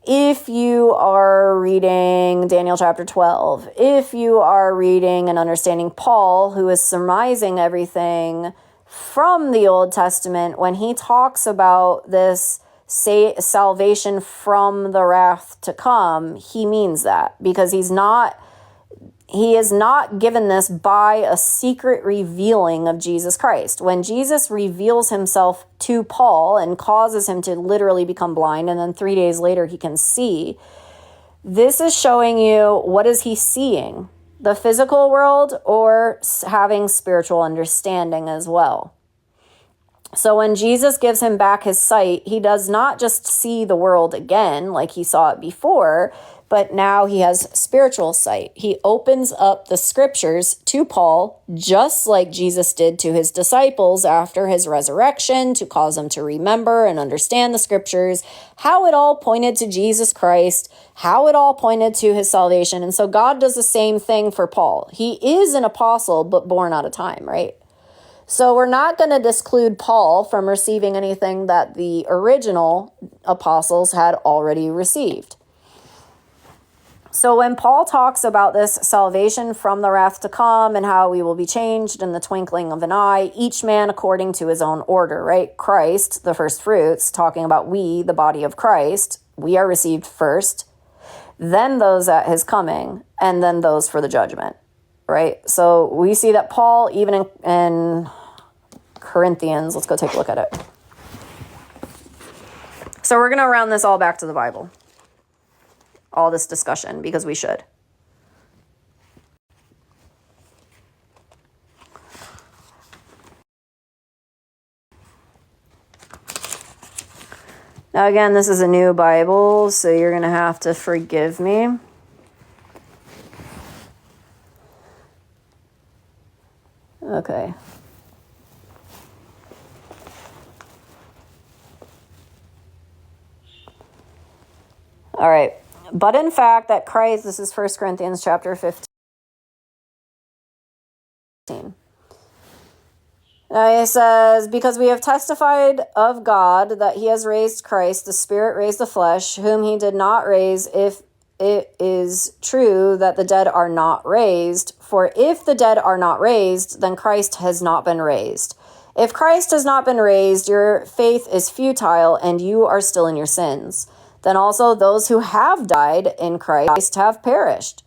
If you are reading Daniel chapter 12, if you are reading and understanding Paul, who is surmising everything from the Old Testament, when he talks about this salvation from the wrath to come, he means that, because he is not given this by a secret revealing of Jesus Christ. When Jesus reveals himself to Paul and causes him to literally become blind, and then 3 days later he can see, this is showing you, what is he seeing? The physical world, or having spiritual understanding as well? So when Jesus gives him back his sight, he does not just see the world again like he saw it before, but now he has spiritual sight. He opens up the scriptures to Paul, just like Jesus did to his disciples after his resurrection, to cause them to remember and understand the scriptures, how it all pointed to Jesus Christ, how it all pointed to his salvation. And so God does the same thing for Paul. He is an apostle, but born out of time, right? So we're not going to disclude Paul from receiving anything that the original apostles had already received. So when Paul talks about this salvation from the wrath to come and how we will be changed in the twinkling of an eye, each man according to his own order, right? Christ, the first fruits, talking about we, the body of Christ, we are received first, then those at his coming, and then those for the judgment, right? So we see that Paul, even in Corinthians, let's go take a look at it. So we're going to round this all back to the Bible. All this discussion, because we should. Now again, this is a new Bible, so you're going to have to forgive me. Okay. All right. But in fact, that Christ, this is 1 Corinthians chapter 15. It says, because we have testified of God that he has raised Christ, the Spirit raised the flesh, whom he did not raise, if it is true that the dead are not raised. For if the dead are not raised, then Christ has not been raised. If Christ has not been raised, your faith is futile and you are still in your sins. Then also those who have died in Christ have perished.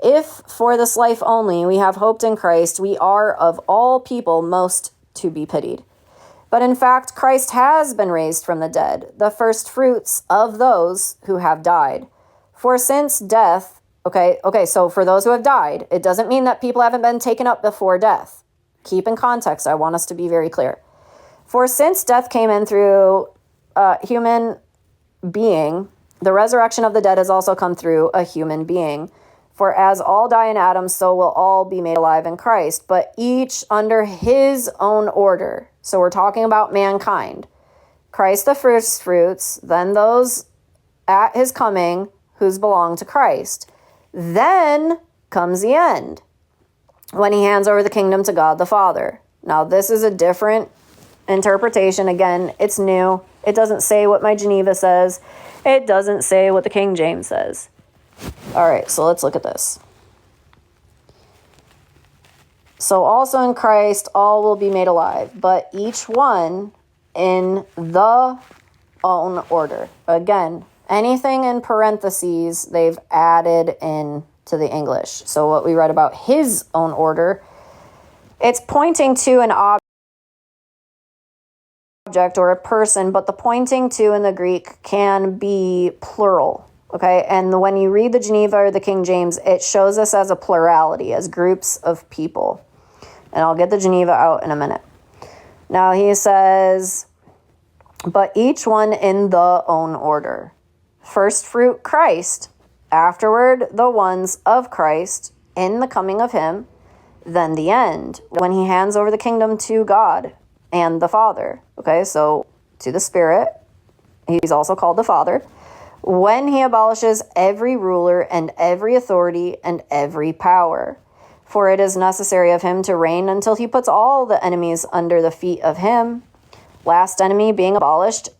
If for this life only we have hoped in Christ, we are of all people most to be pitied. But in fact, Christ has been raised from the dead, the first fruits of those who have died. For since death, so for those who have died, it doesn't mean that people haven't been taken up before death. Keep in context, I want us to be very clear. For since death came in through human being, the resurrection of the dead has also come through a human being. For as all die in Adam, so will all be made alive in Christ, but each under his own order. So we're talking about mankind. Christ the first fruits, then those at his coming whose belong to Christ. Then comes the end, when he hands over the kingdom to God the Father. Now, this is a different interpretation. Again, it's new. It doesn't say what my Geneva says. It doesn't say what the King James says. All right, so let's look at this. So also in Christ, all will be made alive, but each one in the own order. Again, anything in parentheses, they've added in to the English. So what we read about his own order, it's pointing to an object or a person, but the pointing to in the Greek can be plural. Okay, and when you read the Geneva or the King James, it shows us as a plurality, as groups of people. And I'll get the Geneva out in a minute. Now he says, but each one in the own order. First fruit, Christ. Afterward, the ones of Christ in the coming of him. Then the end, when he hands over the kingdom to God and the Father. Okay, so to the Spirit. He's also called the Father. When he abolishes every ruler and every authority and every power. For it is necessary of him to reign until he puts all the enemies under the feet of him. Last enemy being abolished,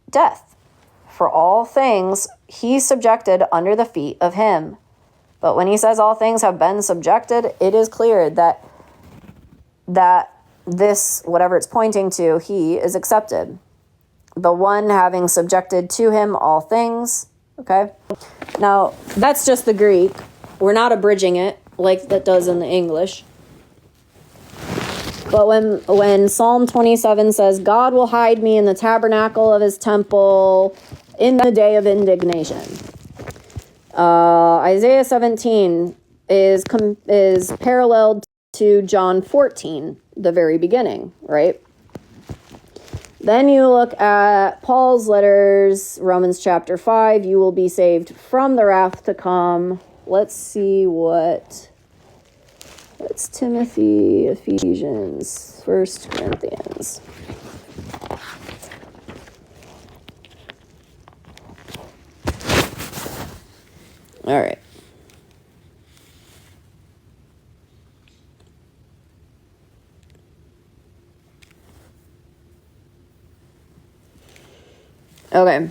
death. For all things he subjected under the feet of him. But when he says all things have been subjected, it is clear that this, whatever it's pointing to, he is accepted. The one having subjected to him all things. Okay? Now, that's just the Greek. We're not abridging it like that does in the English. But when Psalm 27 says, God will hide me in the tabernacle of his temple in the day of indignation. Isaiah 17 is paralleled to John 14, the very beginning, right? Then you look at Paul's letters, Romans chapter 5, you will be saved from the wrath to come. Let's see what's Timothy, Ephesians, 1 Corinthians. All right. Okay.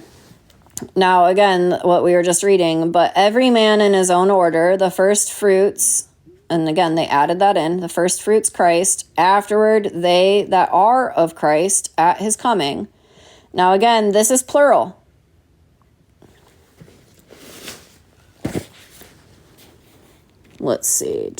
Now, again, what we were just reading, but every man in his own order, the first fruits, and again, they added that in, the first fruits Christ, afterward they that are of Christ at his coming. Now, again, this is plural. Let's see.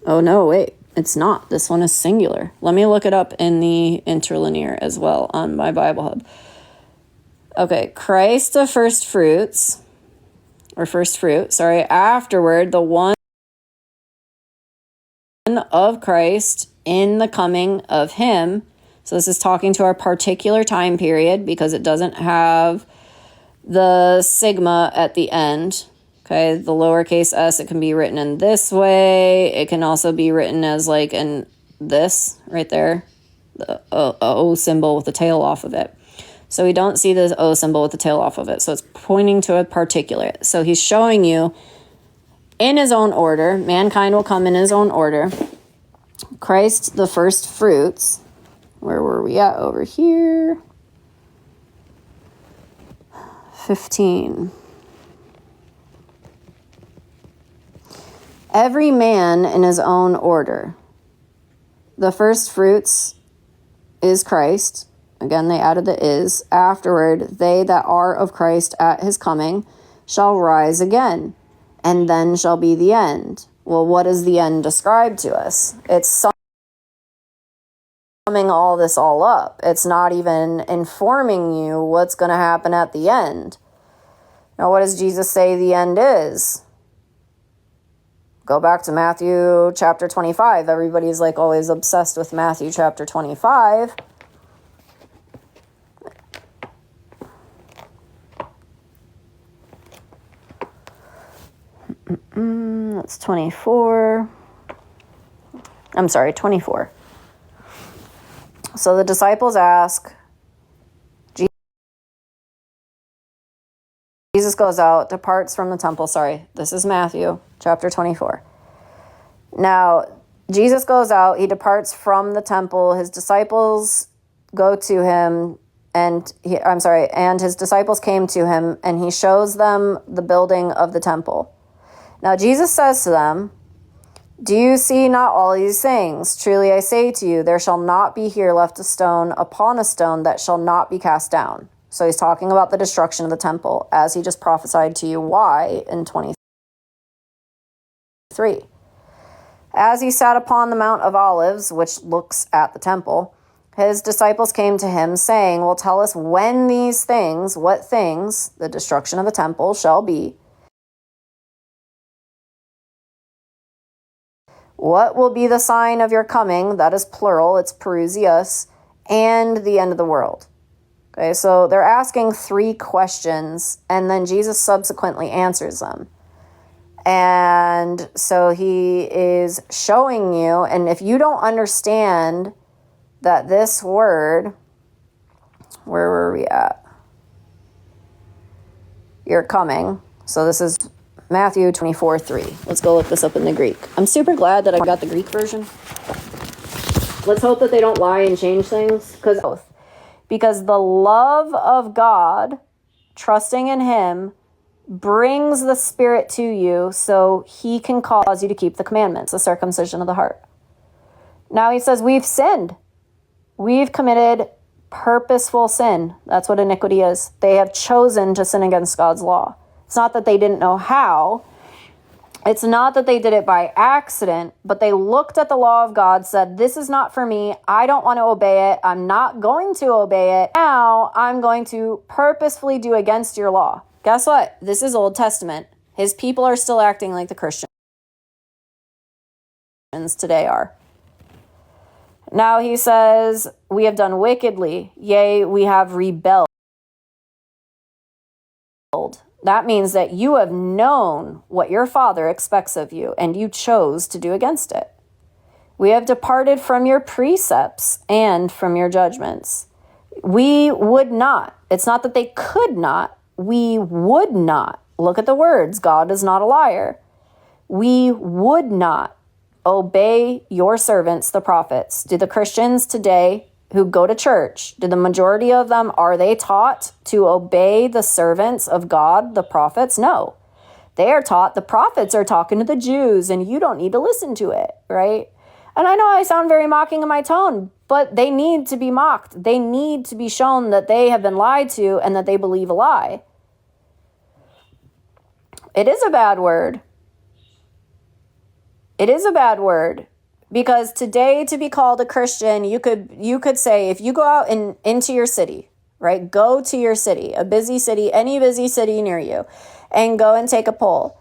Oh, no, wait. It's not. This one is singular. Let me look it up in the interlinear as well on my Bible Hub. Okay, Christ the first fruits, or first fruit, sorry, afterward, the one of Christ in the coming of him. So this is talking to our particular time period because it doesn't have the sigma at the end. Okay, the lowercase s, it can be written in this way. It can also be written as like in this right there, the O symbol with the tail off of it. So we don't see the O symbol with the tail off of it. So it's pointing to a particulate. So he's showing you in his own order, mankind will come in his own order. Christ, the first fruits. Where were we at over here? 15. Every man in his own order. The first fruits is Christ. Again, they added the is. Afterward, they that are of Christ at his coming shall rise again, and then shall be the end. Well, what is the end described to us? It's summing all this all up. It's not even informing you what's going to happen at the end. Now, what does Jesus say the end is? Go back to Matthew chapter 25. Everybody's like always obsessed with Matthew chapter 25. That's 24. I'm sorry, 24. So the disciples ask, Jesus goes out, departs from the temple. Sorry, this is Matthew chapter 24. Now, Jesus goes out, he departs from the temple. His disciples go to him, and his disciples came to him, and he shows them the building of the temple. Now, Jesus says to them, do you see not all these things? Truly I say to you, there shall not be here left a stone upon a stone that shall not be cast down. So he's talking about the destruction of the temple, as he just prophesied to you why in 23. As he sat upon the Mount of Olives, which looks at the temple, his disciples came to him, saying, well, tell us when these things, what things, the destruction of the temple, shall be. What will be the sign of your coming? That is plural, it's parousios, and the end of the world. Okay, so they're asking 3 questions, and then Jesus subsequently answers them. And so he is showing you, and if you don't understand that this word, where were we at? You're coming. So this is Matthew 24:3. Let's go look this up in the Greek. I'm super glad that I got the Greek version. Let's hope that they don't lie and change things, because the love of God, trusting in him, brings the Spirit to you so he can cause you to keep the commandments, the circumcision of the heart. Now he says we've sinned. We've committed purposeful sin. That's what iniquity is. They have chosen to sin against God's law. It's not that they didn't know how. It's not that they did it by accident, but they looked at the law of God, said, this is not for me. I don't want to obey it. I'm not going to obey it. Now I'm going to purposefully do against your law. Guess what? This is Old Testament. His people are still acting like the Christians today are. Now he says, we have done wickedly. Yea, we have rebelled. That means that you have known what your Father expects of you, and you chose to do against it. We have departed from your precepts and from your judgments. We would not. It's not that they could not. We would not. Look at the words. God is not a liar. We would not obey your servants, the prophets. Do the Christians today who go to church, do the majority of them, are they taught to obey the servants of God, the prophets? No. They are taught, the prophets are talking to the Jews, and you don't need to listen to it, right? And I know I sound very mocking in my tone, but they need to be mocked. They need to be shown that they have been lied to and that they believe a lie. It is a bad word. It is a bad word. Because today, to be called a Christian, you could say, if you go out into your city, right? Go to your city, a busy city, any busy city near you, and go and take a poll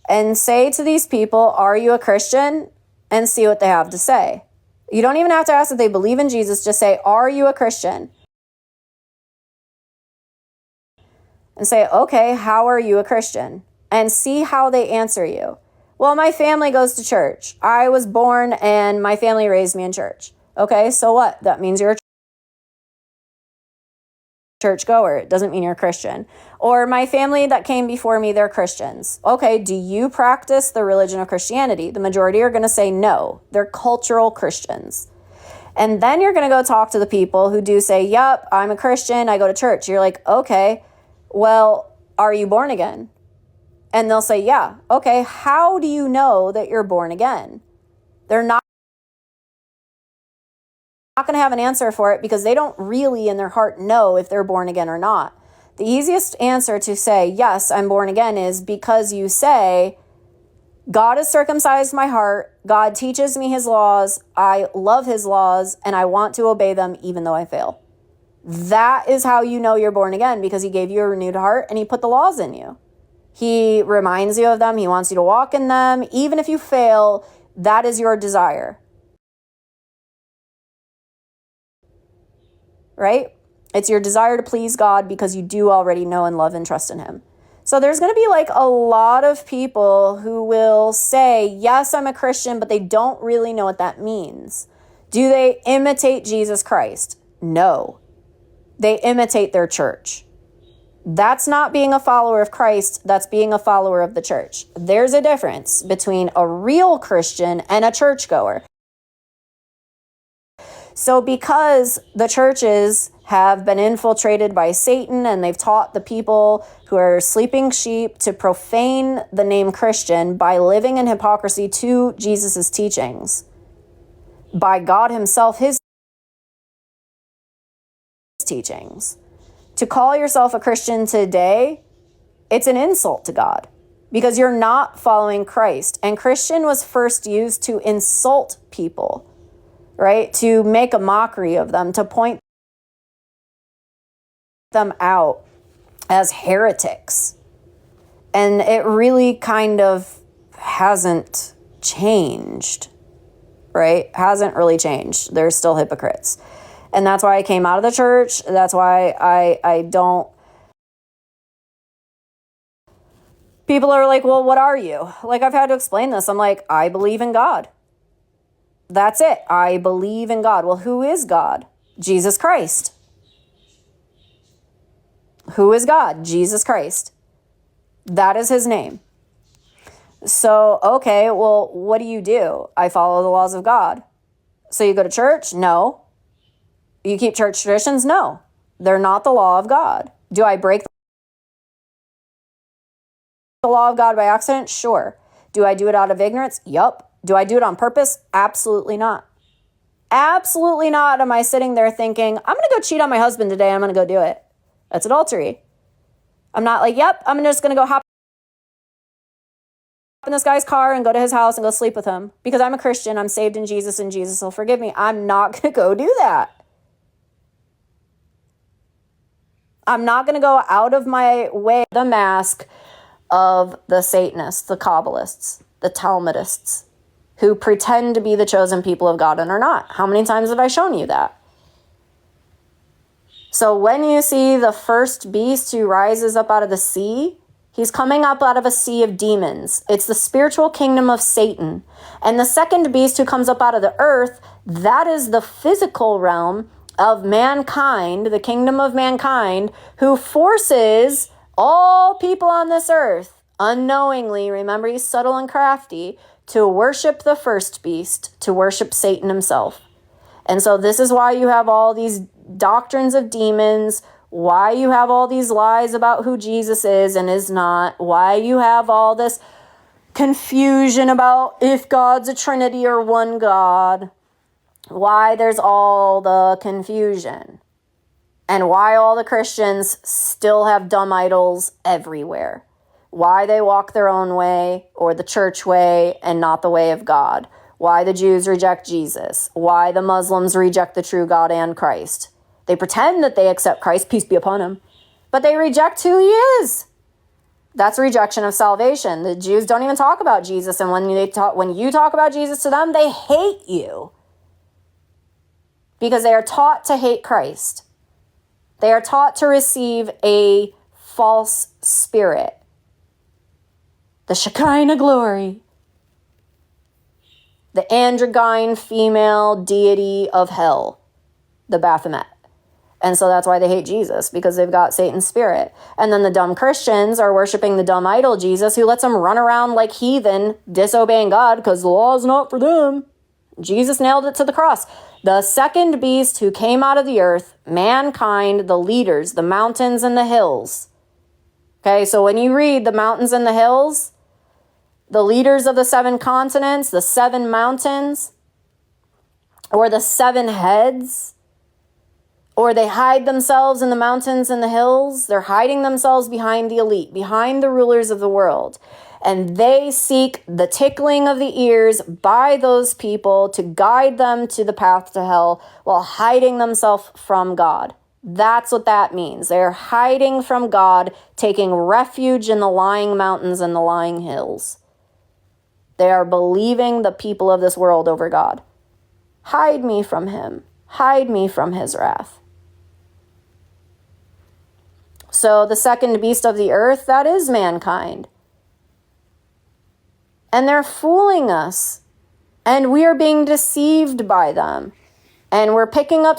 and say to these people, are you a Christian? And see what they have to say. You don't even have to ask if they believe in Jesus. Just say, are you a Christian? And say, okay, how are you a Christian? And see how they answer you. Well, my family goes to church. I was born and my family raised me in church. Okay, so what? That means you're a church goer. It doesn't mean you're a Christian. Or my family that came before me, they're Christians. Okay, do you practice the religion of Christianity? The majority are going to say no. They're cultural Christians. And then you're going to go talk to the people who do say, yep, I'm a Christian. I go to church. You're like, okay, well, are you born again? And they'll say, yeah, okay, how do you know that you're born again? They're not going to have an answer for it because they don't really in their heart know if they're born again or not. The easiest answer to say, yes, I'm born again is because you say, God has circumcised my heart, God teaches me his laws, I love his laws, and I want to obey them even though I fail. That is how you know you're born again, because he gave you a renewed heart and he put the laws in you. He reminds you of them. He wants you to walk in them. Even if you fail, that is your desire. Right? It's your desire to please God because you do already know and love and trust in him. So there's going to be like a lot of people who will say, yes, I'm a Christian, but they don't really know what that means. Do they imitate Jesus Christ? No. They imitate their church. That's not being a follower of Christ. That's being a follower of the church. There's a difference between a real Christian and a churchgoer. So because the churches have been infiltrated by Satan and they've taught the people who are sleeping sheep to profane the name Christian by living in hypocrisy to Jesus's teachings, by God himself, his teachings. To call yourself a Christian today, it's an insult to God because you're not following Christ. And Christian was first used to insult people, right? To make a mockery of them, to point them out as heretics. And it really kind of hasn't changed, right? Hasn't really changed. They're still hypocrites. And that's why I came out of the church. That's why I don't. People are like, well, what are you? Like, I've had to explain this. I'm like, I believe in God. That's it. I believe in God. Well, who is God? Jesus Christ. Who is God? Jesus Christ. That is his name. So, okay, well, what do? I follow the laws of God. So you go to church? No. You keep church traditions? No. They're not the law of God. Do I break the law of God by accident? Sure. Do I do it out of ignorance? Yup. Do I do it on purpose? Absolutely not. Absolutely not. Am I sitting there thinking, I'm going to go cheat on my husband today. I'm going to go do it. That's adultery. I'm not like, yep, I'm just going to go hop in this guy's car and go to his house and go sleep with him because I'm a Christian. I'm saved in Jesus and Jesus will forgive me. I'm not going to go do that. I'm not going to go out of my way. The mask of the Satanists, the Kabbalists, the Talmudists, who pretend to be the chosen people of God and are not. How many times have I shown you that? So when you see the first beast who rises up out of the sea, he's coming up out of a sea of demons. It's the spiritual kingdom of Satan. And the second beast who comes up out of the earth, that is the physical realm of mankind, the kingdom of mankind, who forces all people on this earth, unknowingly, remember he's subtle and crafty, to worship the first beast, to worship Satan himself. And so this is why you have all these doctrines of demons, why you have all these lies about who Jesus is and is not, why you have all this confusion about if God's a Trinity or one God, why there's all the confusion, and why all the Christians still have dumb idols everywhere, why they walk their own way or the church way and not the way of God, why the Jews reject Jesus, why the Muslims reject the true God and Christ. They pretend that they accept Christ, peace be upon him, but they reject who he is. That's rejection of salvation. The Jews don't even talk about Jesus, and when you talk about Jesus to them, they hate you because they are taught to hate Christ. They are taught to receive a false spirit, the Shekinah glory, the androgyne female deity of hell, the Baphomet. And so that's why they hate Jesus, because they've got Satan's spirit. And then the dumb Christians are worshiping the dumb idol Jesus, who lets them run around like heathen, disobeying God because the law is not for them. Jesus nailed it to the cross. The second beast who came out of the earth, mankind, the leaders, the mountains and the hills, Okay, so when you read the mountains and the hills, the leaders of the 7 continents, the 7 mountains, or the 7 heads, or they hide themselves in the mountains and the hills, they're hiding themselves behind the elite, behind the rulers of the world. And they seek the tickling of the ears by those people to guide them to the path to hell while hiding themselves from God. That's what that means. They're hiding from God, taking refuge in the lying mountains and the lying hills. They are believing the people of this world over God. Hide me from him. Hide me from his wrath. So the second beast of the earth, that is mankind. And they're fooling us. And we are being deceived by them. And we're picking up